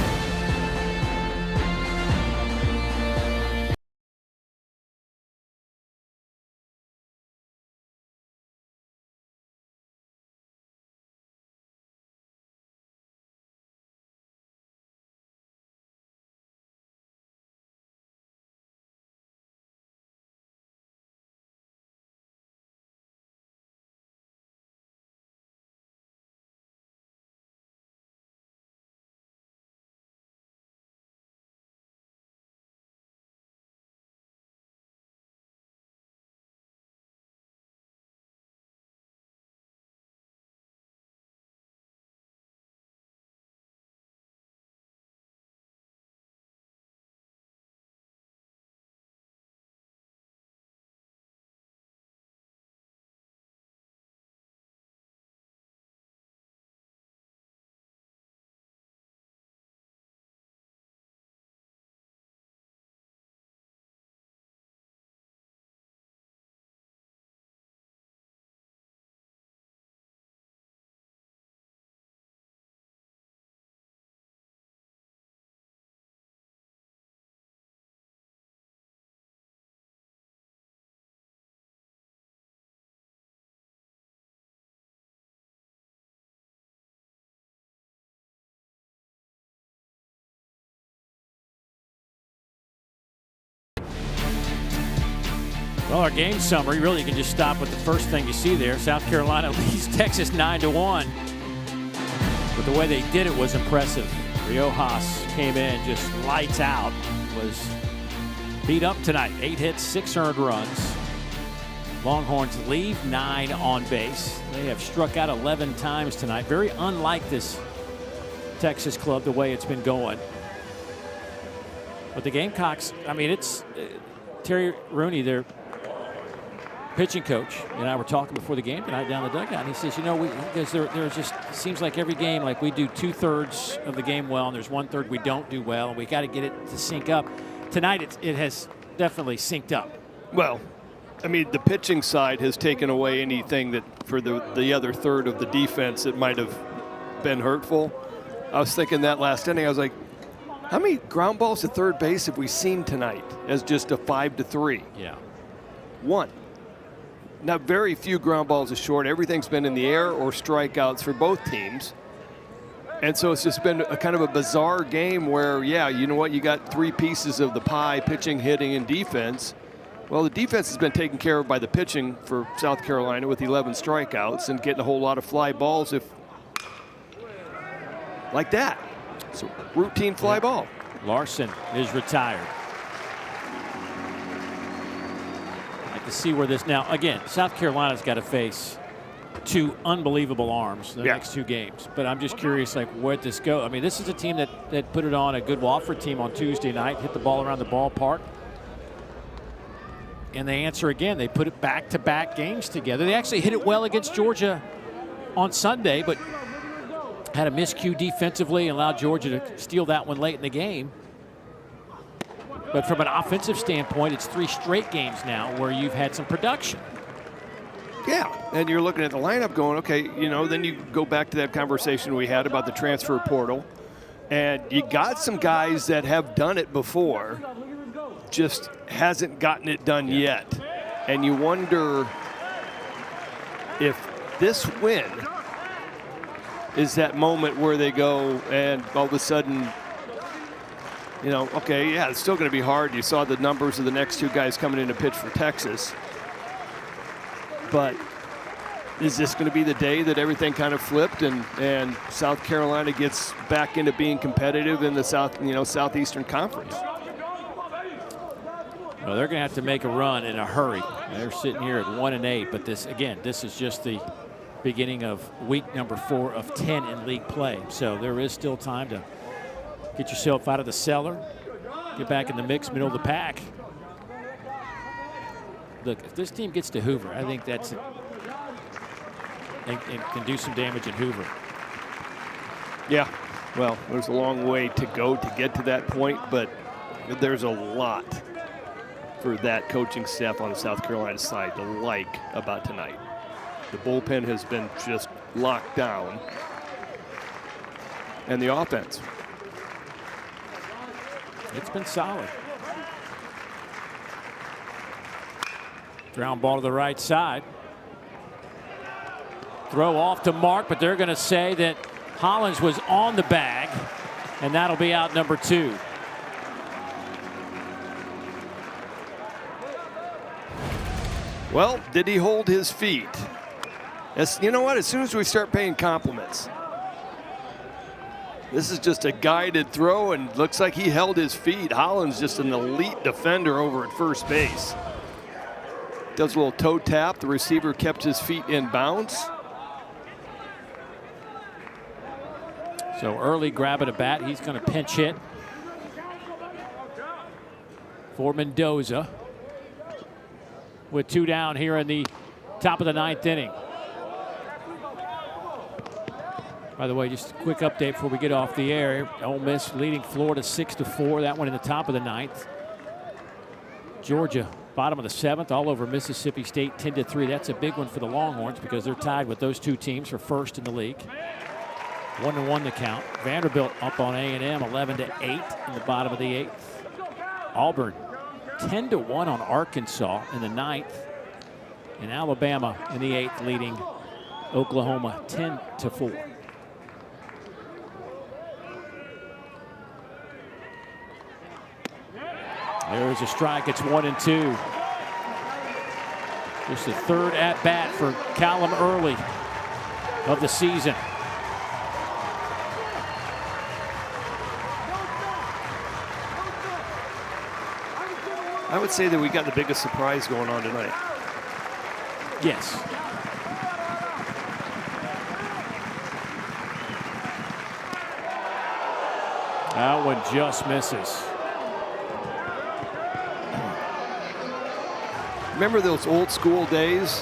Well, our game summary, really you can just stop with the first thing you see there. South Carolina leads Texas 9-1. But the way they did it was impressive. Riojas came in just lights out, was beat up tonight. 8 hits, 6 earned runs. Longhorns leave 9 on base. They have struck out 11 times tonight. Very unlike this Texas club, the way it's been going. But the Gamecocks, I mean, it's Terry Rooney, their pitching coach, and I were talking before the game tonight down the dugout, and he says, you know, because there just seems like every game, like we do 2/3 of the game well, and there's 1/3 we don't do well, and we got to get it to sync up. Tonight, it has definitely synced up.
Well, I mean, the pitching side has taken away anything that for the other third of the defense that might have been hurtful. I was thinking that last inning. I was like, how many ground balls to third base have we seen tonight as just a 5-3?
Yeah.
1. Now, very few ground balls to short. Everything's been in the air or strikeouts for both teams. And so it's just been a kind of a bizarre game where, yeah, you know what, you got 3 pieces of the pie, pitching, hitting, and defense. Well, the defense has been taken care of by the pitching for South Carolina with 11 strikeouts and getting a whole lot of fly balls like that. It's a routine fly ball.
Larson is retired. To see where this now again, South Carolina's got to face 2 unbelievable arms the next 2 games. But I'm just curious, like, where'd this go? I mean, this is a team that put it on a good Wofford team on Tuesday night, hit the ball around the ballpark. And they answer again. They put it back-to-back games together. They actually hit it well against Georgia on Sunday, but had a miscue defensively and allowed Georgia to steal that one late in the game. But from an offensive standpoint, it's 3 straight games now where you've had some production.
Yeah, and you're looking at the lineup going, okay, you know, then you go back to that conversation we had about the transfer portal. And you got some guys that have done it before, just hasn't gotten it done yet. And you wonder if this win is that moment where they go and all of a sudden, you know, okay, yeah, it's still going to be hard. You saw the numbers of the next 2 guys coming in to pitch for Texas. But is this going to be the day that everything kind of flipped and South Carolina gets back into being competitive in the Southeastern Conference?
Well, they're going to have to make a run in a hurry. They're sitting here at 1-8, but this is just the beginning of week number 4 of 10 in league play. So there is still time to get yourself out of the cellar, get back in the mix, middle of the pack. Look, if this team gets to Hoover, I think that's and can do some damage in Hoover.
Yeah, well, there's a long way to go to get to that point, but there's a lot for that coaching staff on the South Carolina side to like about tonight. The bullpen has been just locked down, and the offense.
It's been solid. Ground ball to the right side. Throw off to Mark, but they're going to say that Hollins was on the bag, and that'll be out number 2.
Well, did he hold his feet? You know what? As soon as we start paying compliments, this is just a guided throw, and looks like he held his feet. Hollins just an elite defender over at first base. Does a little toe tap. The receiver kept his feet in bounds.
So early grab at a bat. He's going to pinch hit for Mendoza with 2 down here in the top of the 9th inning. By the way, just a quick update before we get off the air. Ole Miss leading Florida 6-4. That one in the top of the 9th. Georgia, bottom of the 7th, all over Mississippi State 10-3. That's a big one for the Longhorns because they're tied with those 2 teams for first in the league. 1-1 the count. Vanderbilt up on A&M 11-8 in the bottom of the 8th. Auburn 10-1 on Arkansas in the 9th. And Alabama in the 8th leading Oklahoma 10-4. There's a strike. It's 1-2. Just the third at-bat for Callum early of the season.
I would say that we got the biggest surprise going on tonight.
Yes. That one just misses.
Remember those old school days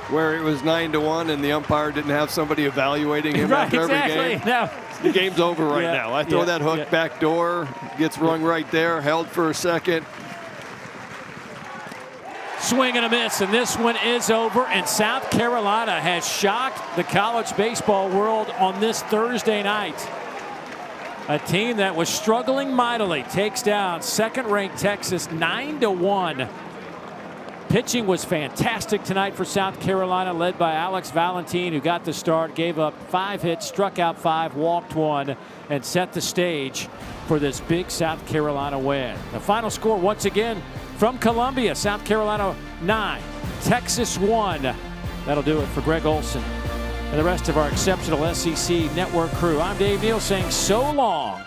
where it was 9-1 and the umpire didn't have somebody evaluating him
Right,
after every
exactly.
game?
No.
The game's over right
Yeah,
now. I throw that hook
yeah.
back door, gets rung right there, held for a second.
Swing and a miss, and this one is over, and South Carolina has shocked the college baseball world on this Thursday night. A team that was struggling mightily takes down second-ranked Texas 9-1. Pitching was fantastic tonight for South Carolina, led by Alex Valentine, who got the start, gave up 5 hits, struck out 5, walked 1, and set the stage for this big South Carolina win. The final score, once again, from Columbia, South Carolina 9, Texas 1. That'll do it for Greg Olson and the rest of our exceptional SEC Network crew. I'm Dave Neal saying so long